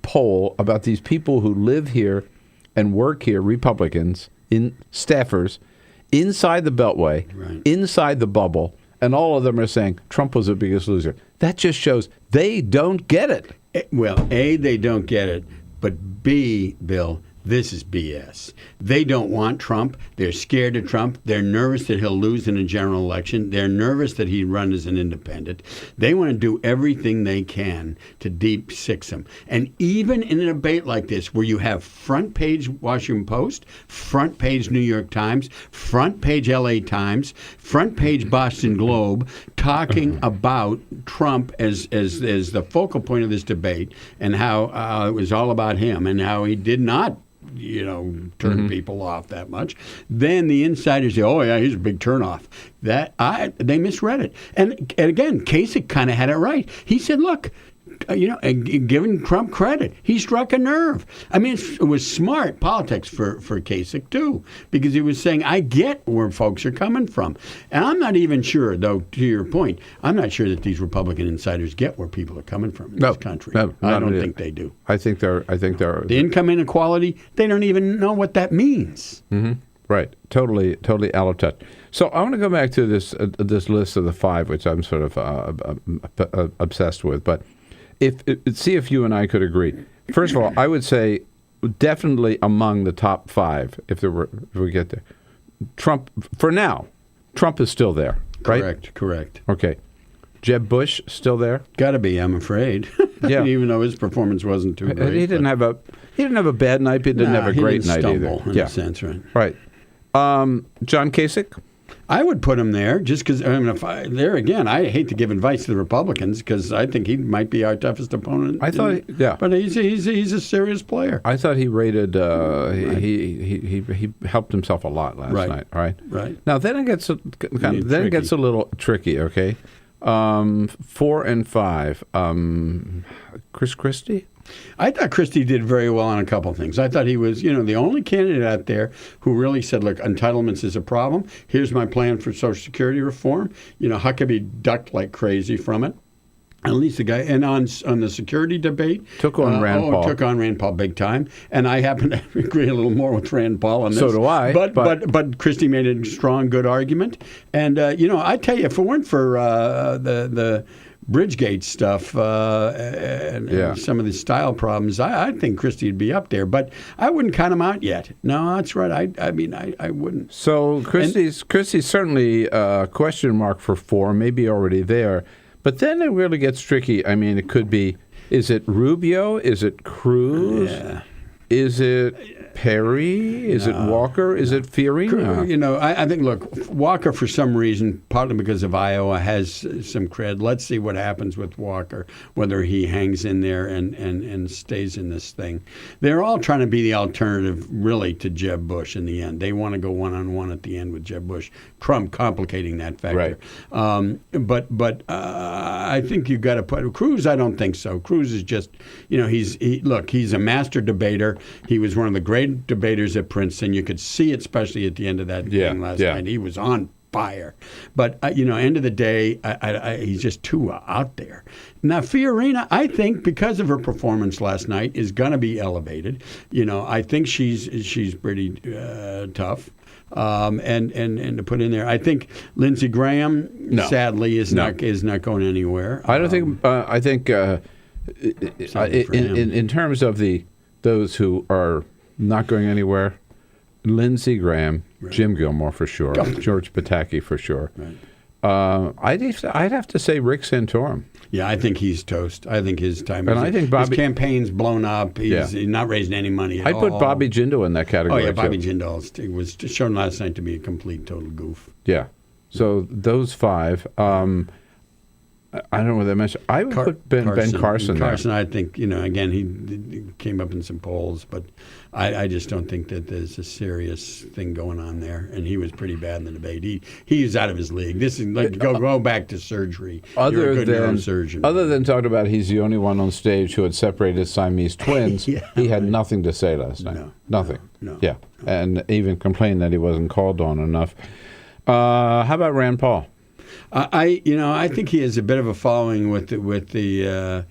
poll about these people who live here and work here, Republicans, staffers, inside the Beltway, inside the bubble, and all of them are saying Trump was the biggest loser. That just shows they don't get it. Well, A, they don't get it, but B, Bill, this is BS. They don't want Trump. They're scared of Trump. They're nervous that he'll lose in a general election. They're nervous that he'd run as an independent. They want to do everything they can to deep six him. And even in a debate like this, where you have front page Washington Post, front page New York Times, front page LA Times, front page Boston Globe, talking about Trump as the focal point of this debate, and how it was all about him, and how he did not turn people off that much. Then the insiders say, oh, yeah, he's a big turnoff. They misread it. And again, Kasich kind of had it right. He said, look, giving Trump credit, he struck a nerve. I mean, it was smart politics for Kasich, too, because he was saying, I get where folks are coming from. And I'm not even sure, though, to your point, I'm not sure that these Republican insiders get where people are coming from in this country. No, I don't think they do. I think they're the income inequality, they don't even know what that means. Mm-hmm. Right. Totally out of touch. So I want to go back to this list of the five, which I'm sort of obsessed with. But see if you and I could agree. First of all, I would say definitely among the top five, if we get there. Trump, for now, Trump is still there, right? Correct. Okay. Jeb Bush still there? Got to be, I'm afraid. Yeah. Even though his performance wasn't too great. He didn't have a bad night, but he didn't have a great night either. In a sense, right? Right. John Kasich? I would put him there just because, there again, I hate to give advice to the Republicans because I think he might be our toughest opponent. I thought, But he's a serious player. I thought he rated, he helped himself a lot last night, right? Right. Now, then it gets a little tricky, okay? 4 and 5. Chris Christie? I thought Christie did very well on a couple of things. I thought he was, the only candidate out there who really said, look, entitlements is a problem. Here's my plan for Social Security reform. Huckabee ducked like crazy from it. At least the guy, and on the security debate, took on Rand Paul. Took on Rand Paul big time, and I happen to agree a little more with Rand Paul on this. So do I. But Christie made a strong, good argument, and I tell you, if it weren't for the Bridgegate stuff and some of the style problems, I think Christie would be up there, but I wouldn't count him out yet. No, that's right. I wouldn't. So Christie's certainly a question mark for 4, maybe already there. But then it really gets tricky. I mean, it could be, is it Rubio? Is it Cruz? Yeah. Is it Perry? Is it Walker? Is it Fiorina? I think, look, Walker, for some reason, partly because of Iowa, has some cred. Let's see what happens with Walker, whether he hangs in there and stays in this thing. They're all trying to be the alternative, really, to Jeb Bush in the end. They want to go one-on-one at the end with Jeb Bush, Trump complicating that factor. Right. But I think you've got to put Cruz. I don't think so. Cruz is just, he's a master debater. He was one of the great debaters at Princeton. You could see it, especially at the end of that thing last night. He was on fire. But, end of the day, he's just too out there. Now, Fiorina, I think, because of her performance last night, is going to be elevated. I think she's pretty tough. And to put in there, I think Lindsey Graham, sadly, is not going anywhere. I don't think. I think in terms of those who are not going anywhere, Lindsey Graham, Jim Gilmore for sure, George Pataki for sure. I'd have to say Rick Santorum. Yeah, I think he's toast. I think his time. And I think his campaign's blown up. He's not raising any money at all. I'd put Bobby Jindal in that category. Oh yeah, Bobby Jindal was shown last night to be a complete total goof. Yeah. So those 5. I don't know whether I mentioned. I would put Ben Carson there. Carson, I think, again, he came up in some polls, but I just don't think that there's a serious thing going on there. And he was pretty bad in the debate. He's out of his league. This is like go back to surgery. You're a good neurosurgeon. Other than talking about he's the only one on stage who had separated Siamese twins, he had nothing to say last night. Nothing. No. Yeah, and even complained that he wasn't called on enough. How about Rand Paul? I think he has a bit of a following with the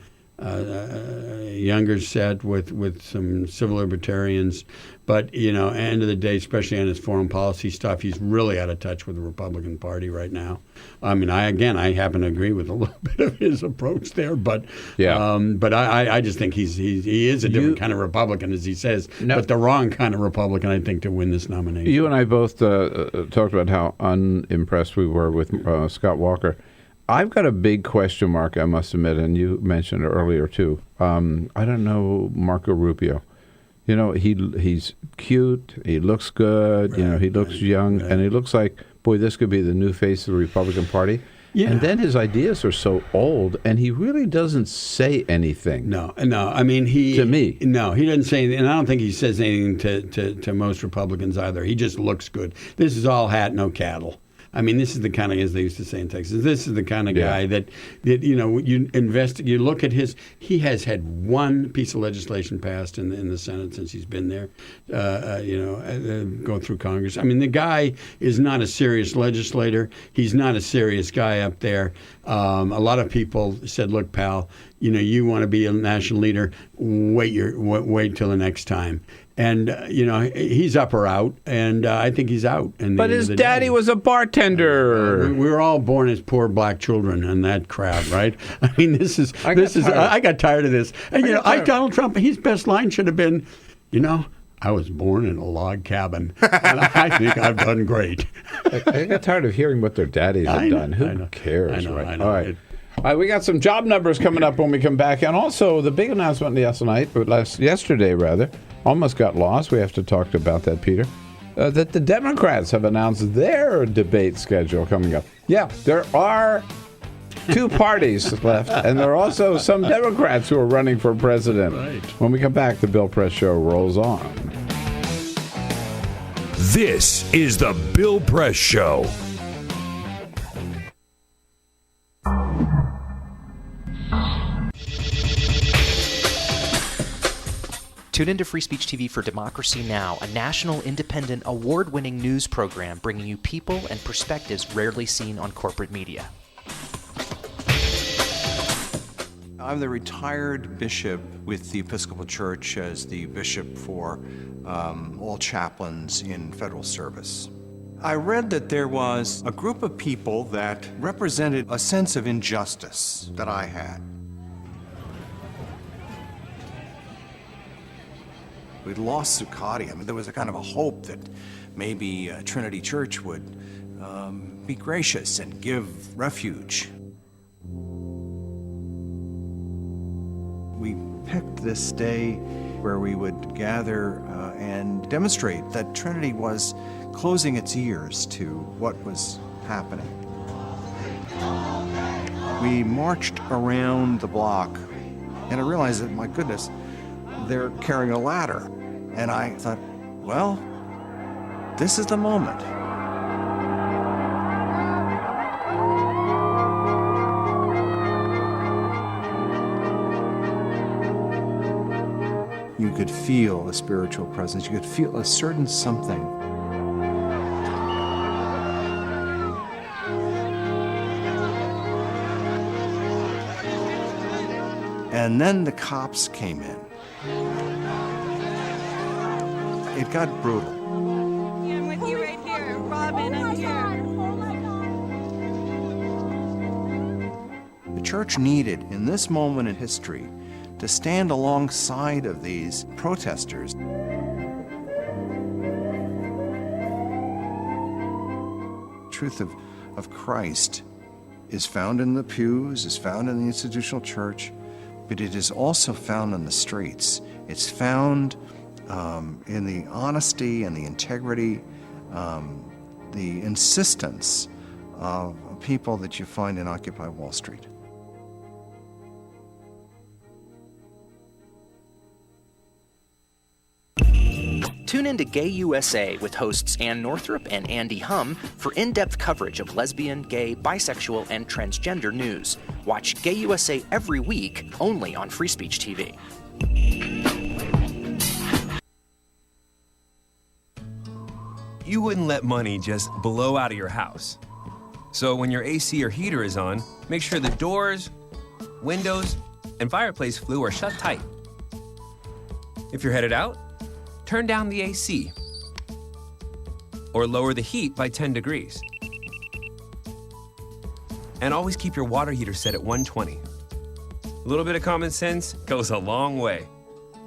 younger set, with some civil libertarians, but end of the day, especially on his foreign policy stuff, he's really out of touch with the Republican Party right now. I mean, I happen to agree with a little bit of his approach there, but I just think he is a different kind of Republican, as he says, but the wrong kind of Republican, I think, to win this nomination. You and I both talked about how unimpressed we were with Scott Walker. I've got a big question mark, I must admit, and you mentioned it earlier too. I don't know Marco Rubio. He's cute. He looks good. He looks young, and he looks like, boy, this could be the new face of the Republican Party. Yeah. And then his ideas are so old, and he really doesn't say anything. No. I mean, to me, no, he doesn't say anything, and I don't think he says anything to most Republicans either. He just looks good. This is all hat, no cattle. I mean, this is the kind of, as they used to say in Texas, this is the kind of guy that you invest, you look at he has had one piece of legislation passed in the Senate since he's been there, go through Congress. I mean, the guy is not a serious legislator. He's not a serious guy up there. A lot of people said, look, pal, you want to be a national leader, wait till the next time. And, he's up or out, and I think he's out. But his daddy was a bartender. We were all born as poor black children in that crowd, right? I mean, I got tired of this. And, Donald Trump, his best line should have been, I was born in a log cabin, and I think I've done great. I got tired of hearing what their daddies have done. Who cares? I know. All right. All right, we got some job numbers coming up when we come back. And also the big announcement yesterday, almost got lost. We have to talk about that, Peter. That the Democrats have announced their debate schedule coming up. Yeah, there are 2 parties left, and there are also some Democrats who are running for president. Right. When we come back, the Bill Press Show rolls on. This is the Bill Press Show. Tune into Free Speech TV for Democracy Now!, a national, independent, award-winning news program bringing you people and perspectives rarely seen on corporate media. I'm the retired bishop with the Episcopal Church as the bishop for all chaplains in federal service. I read that there was a group of people that represented a sense of injustice that I had. We'd lost Zuccotti. I mean, there was a kind of a hope that maybe Trinity Church would be gracious and give refuge. We picked this day where we would gather and demonstrate that Trinity was closing its ears to what was happening. We marched around the block, and I realized that, my goodness, they're carrying a ladder. And I thought, well, this is the moment. You could feel a spiritual presence. You could feel a certain something. And then the cops came in. It got brutal. Yeah, I'm with you right here. Robin, I'm here. The church needed, in this moment in history, to stand alongside of these protesters. The truth of Christ is found in the pews, is found in the institutional church, but it is also found in the streets. It's found in the honesty and the integrity, the insistence of people that you find in Occupy Wall Street. Tune in to Gay USA with hosts Ann Northrup and Andy Hum for in-depth coverage of lesbian, gay, bisexual, and transgender news. Watch Gay USA every week, only on Free Speech TV. You wouldn't let money just blow out of your house. So when your AC or heater is on, make sure the doors, windows, and fireplace flue are shut tight. If you're headed out, turn down the AC or lower the heat by 10 degrees. And always keep your water heater set at 120. A little bit of common sense goes a long way.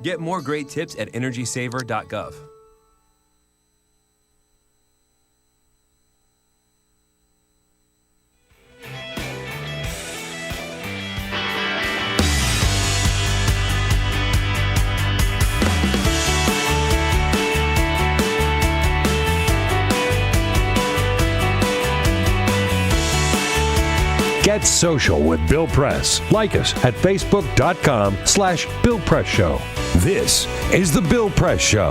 Get more great tips at energysaver.gov. Get social with Bill Press. Like us at facebook.com/Bill Press Show. This is The Bill Press Show.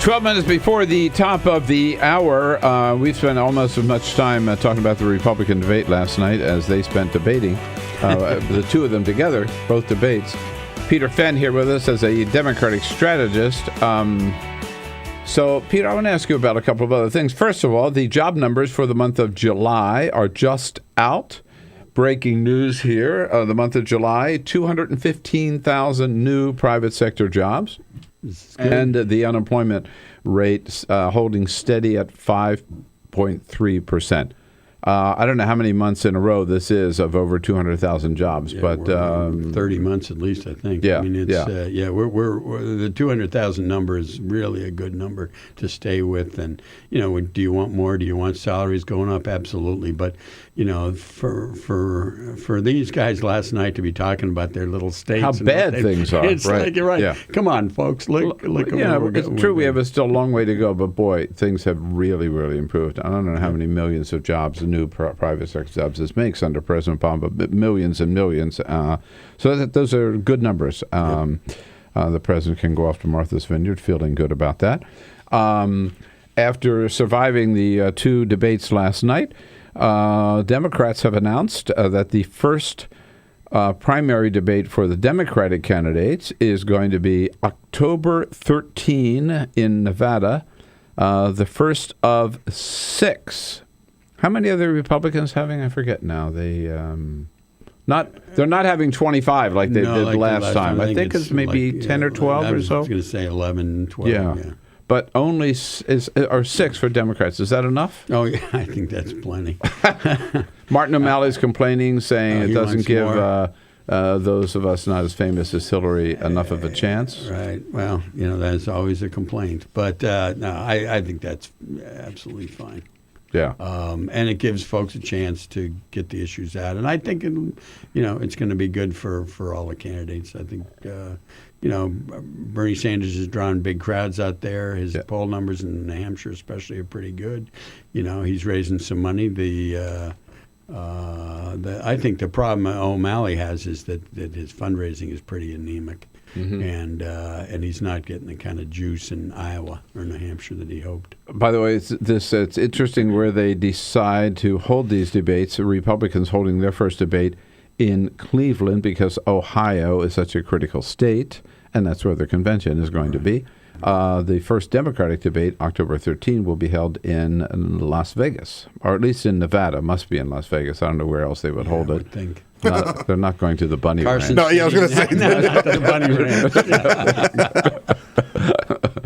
12 minutes before the top of the hour, we spent almost as much time talking about the Republican debate last night as they spent debating. The two of them together, both debates. Peter Fen here with us as a Democratic strategist. So, Peter, I want to ask you about a couple of other things. First of all, the job numbers for the month of July are just out. Breaking news here, the month of July, 215,000 new private sector jobs. And the unemployment rate holding steady at 5.3%. I don't know how many months in a row this is of over 200,000 jobs, but 30 months at least, I think. Yeah, I mean, it's, we're the 200,000 number is really a good number to stay with. And do you want more? Do you want salaries going up? Absolutely. But for these guys last night to be talking about their little states, how bad things are. It's right. like you're right. Yeah. Come on, folks. Look. It's true. We have still a long way to go, but boy, things have really, really improved. I don't know how many millions of jobs, new private sector jobs, this makes under President Obama, but millions and millions. So those are good numbers. The president can go off to Martha's Vineyard feeling good about that. After surviving the two debates last night, Democrats have announced that the first primary debate for the Democratic candidates is going to be October 13 in Nevada, the first of 6. How many are the Republicans having? I forget now. They're not having 25 like they did last time. I think it's maybe 10 or 12 or so. I was going to say 11, 12. Yeah. But only are 6 for Democrats. Is that enough? Oh, yeah, I think that's plenty. Martin O'Malley's complaining, saying it doesn't give those of us not as famous as Hillary enough of a chance. Right. Well, that's always a complaint. But no, I think that's absolutely fine. Yeah. And it gives folks a chance to get the issues out. And I think, it's going to be good for all the candidates. I think, Bernie Sanders has drawn big crowds out there. His poll numbers in New Hampshire especially are pretty good. He's raising some money. I think the problem O'Malley has is that his fundraising is pretty anemic. Mm-hmm. And he's not getting the kind of juice in Iowa or New Hampshire that he hoped. By the way, it's interesting where they decide to hold these debates. The Republicans holding their first debate in Cleveland because Ohio is such a critical state, and that's where the convention is going to be. The first Democratic debate, October 13, will be held in Las Vegas, or at least in Nevada. Must be in Las Vegas. I don't know where else they would hold it. I would think. They're not going to the Bunny Ranch. No, I was going to say not the Bunny Ranch.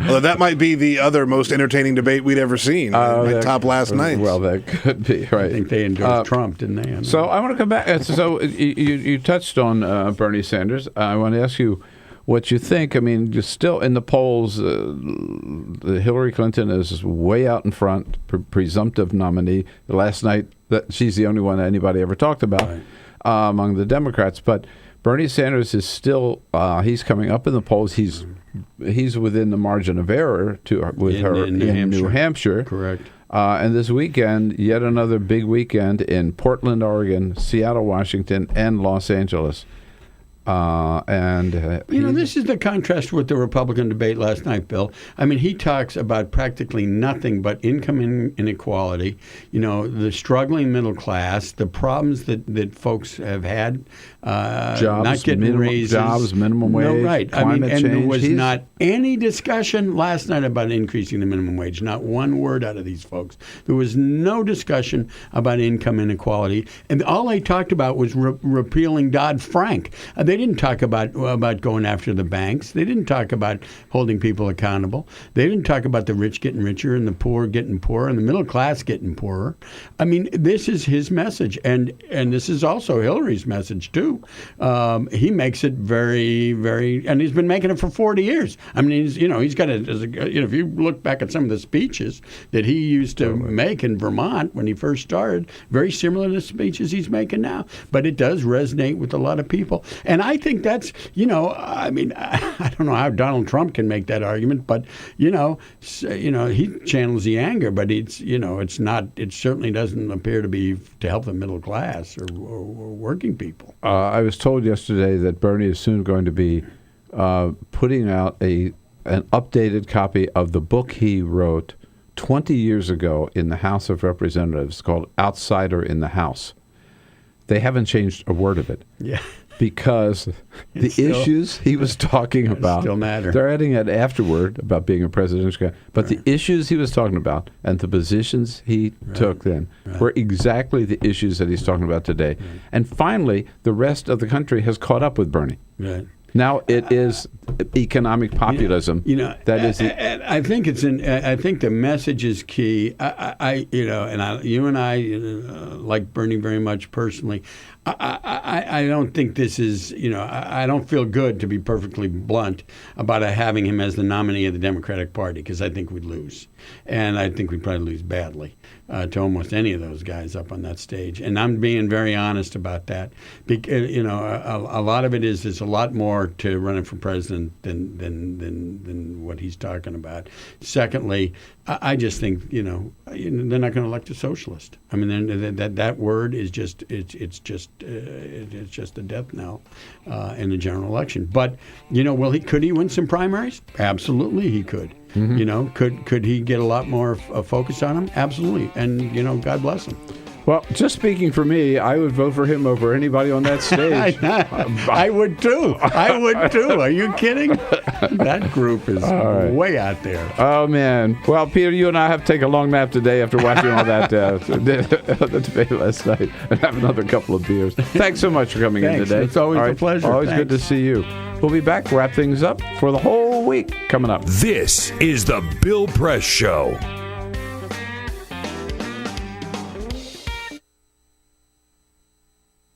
Well, that might be the other most entertaining debate we'd ever seen. My top last night. Well, that could be right. I think they endorsed Trump, didn't they? So I want to come back. So you touched on Bernie Sanders. I want to ask you what you think. I mean, you're still in the polls. Hillary Clinton is way out in front, presumptive nominee. Last night, she's the only one that anybody ever talked about. Right. Among the Democrats, but Bernie Sanders is still he's coming up in the polls. He's within the margin of error with her in New Hampshire. Correct. And this weekend, yet another big weekend in Portland, Oregon, Seattle, Washington, and Los Angeles. This is the contrast with the Republican debate last night, Bill. I mean, he talks about practically nothing but income inequality, the struggling middle class, the problems that folks have had, not getting raises. Jobs, minimum wage, right. climate change. And there was not any discussion last night about increasing the minimum wage, not one word out of these folks. There was no discussion about income inequality, and all they talked about was repealing Dodd-Frank. They didn't talk about going after the banks. They didn't talk about holding people accountable. They didn't talk about the rich getting richer and the poor getting poorer and the middle class getting poorer. I mean, this is his message, and this is also Hillary's message too. He makes it very, very, and he's been making it for 40 years. I mean, he's got if you look back at some of the speeches that he used to make in Vermont when he first started, very similar to the speeches he's making now. But it does resonate with a lot of people. And I think that's, I mean, I don't know how Donald Trump can make that argument, but, he channels the anger, but it's not, it certainly doesn't appear to help the middle class or working people. I was told yesterday that Bernie is soon going to be putting out an updated copy of the book he wrote 20 years ago in the House of Representatives called Outsider in the House. They haven't changed a word of it. Yeah. Because the issues he was talking about still matter. They're adding it afterward about being a presidential guy. But the issues he was talking about and the positions he took then were exactly the issues that he's talking about today. Right. And finally, the rest of the country has caught up with Bernie. Right. Now it is economic populism. That is. I think I think the message is key. You and I like Bernie very much personally. I don't think this is. I don't feel good, to be perfectly blunt, about having him as the nominee of the Democratic Party, because I think we'd lose, and I think we'd probably lose badly to almost any of those guys up on that stage. And I'm being very honest about that. A lot of it is there's a lot more to running for president than what he's talking about. Secondly, I just think they're not going to elect a socialist. I mean, that word is just it's just a death knell in the general election. But could he win some primaries? Absolutely, he could. Mm-hmm. Could he get a lot more focus on him? Absolutely. And God bless him. Well, just speaking for me, I would vote for him over anybody on that stage. I would too. I would too. Are you kidding? That group is way out there. Oh, man. Well, Peter, you and I have to take a long nap today after watching all that the debate last night and have another couple of beers. Thanks so much for coming in today. It's always a pleasure. Always good to see you. We'll be back, wrap things up for the whole week coming up. This is the Bill Press Show.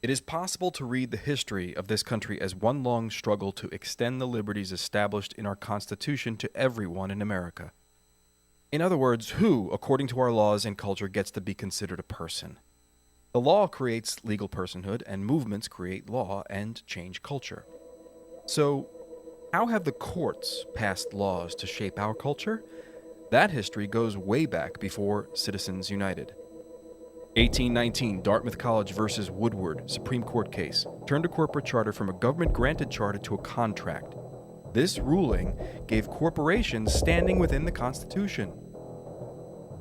It is possible to read the history of this country as one long struggle to extend the liberties established in our Constitution to everyone in America. In other words, who, according to our laws and culture, gets to be considered a person? The law creates legal personhood, and movements create law and change culture. So, how have the courts passed laws to shape our culture? That history goes way back before Citizens United. 1819, Dartmouth College versus Woodward, Supreme Court case, turned a corporate charter from a government-granted charter to a contract. This ruling gave corporations standing within the Constitution.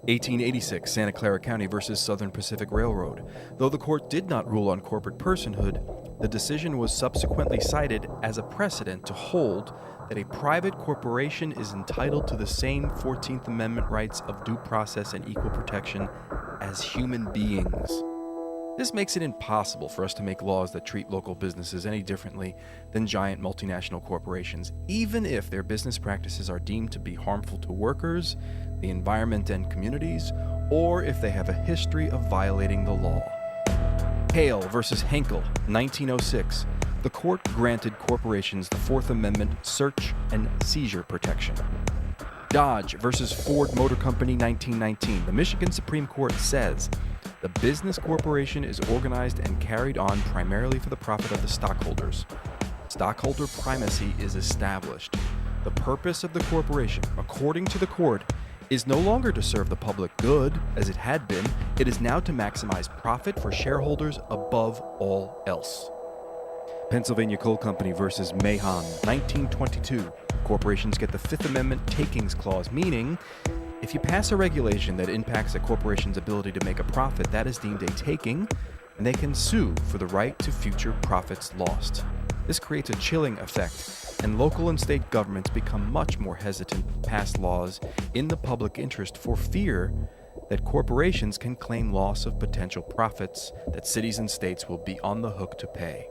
1886, Santa Clara County versus Southern Pacific Railroad. Though the court did not rule on corporate personhood, the decision was subsequently cited as a precedent to hold that a private corporation is entitled to the same 14th Amendment rights of due process and equal protection as human beings. This makes it impossible for us to make laws that treat local businesses any differently than giant multinational corporations, even if their business practices are deemed to be harmful to workers, the environment and communities, or if they have a history of violating the law. Hale versus Henkel, 1906. The court granted corporations the Fourth Amendment search and seizure protection. Dodge versus Ford Motor Company, 1919. The Michigan Supreme Court says the business corporation is organized and carried on primarily for the profit of the stockholders. Stockholder primacy is established. The purpose of the corporation, according to the court, is no longer to serve the public good, as it had been. It is now to maximize profit for shareholders above all else. Pennsylvania Coal Company versus Mahon, 1922. Corporations get the Fifth Amendment takings clause, meaning if you pass a regulation that impacts a corporation's ability to make a profit, that is deemed a taking, and they can sue for the right to future profits lost. This creates a chilling effect, and local and state governments become much more hesitant to pass laws in the public interest for fear that corporations can claim loss of potential profits that cities and states will be on the hook to pay.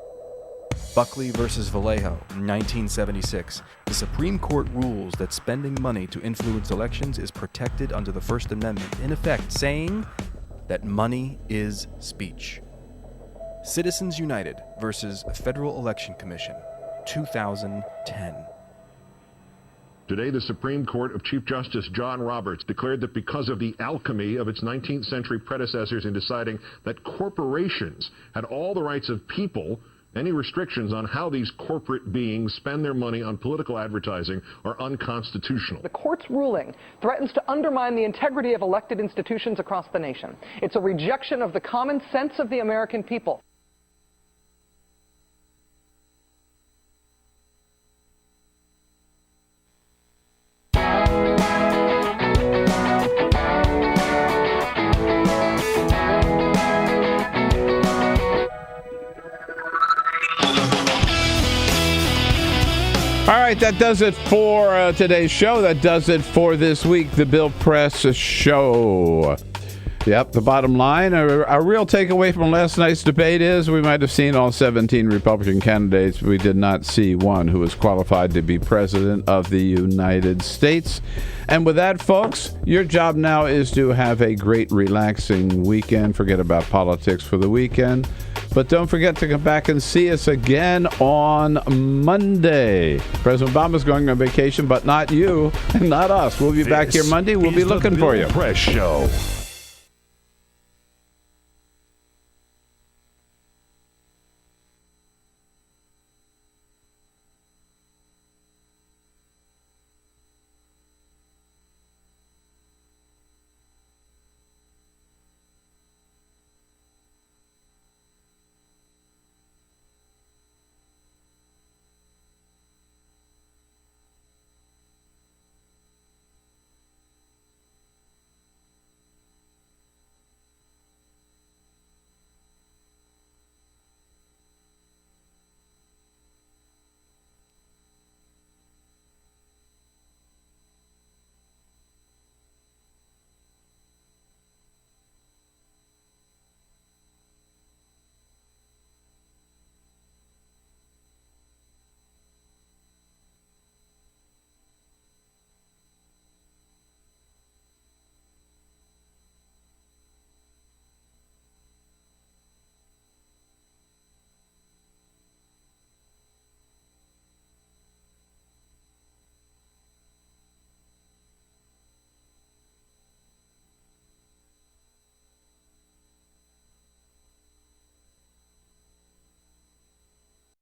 Buckley versus Vallejo, 1976. The Supreme Court rules that spending money to influence elections is protected under the First Amendment, in effect saying that money is speech. Citizens United versus Federal Election Commission, 2010. Today, the Supreme Court of Chief Justice John Roberts declared that because of the alchemy of its 19th century predecessors in deciding that corporations had all the rights of people, any restrictions on how these corporate beings spend their money on political advertising are unconstitutional. The court's ruling threatens to undermine the integrity of elected institutions across the nation. It's a rejection of the common sense of the American people. All right, that does it for today's show. That does it for this week, the Bill Press Show. Yep, the bottom line, a real takeaway from last night's debate is we might have seen all 17 Republican candidates. We did not see one who was qualified to be president of the United States. And with that, folks, your job now is to have a great, relaxing weekend. Forget about politics for the weekend. But don't forget to come back and see us again on Monday. President Obama's going on vacation, but not you and not us. We'll be back here Monday. We'll be looking for you. Bill Press Show.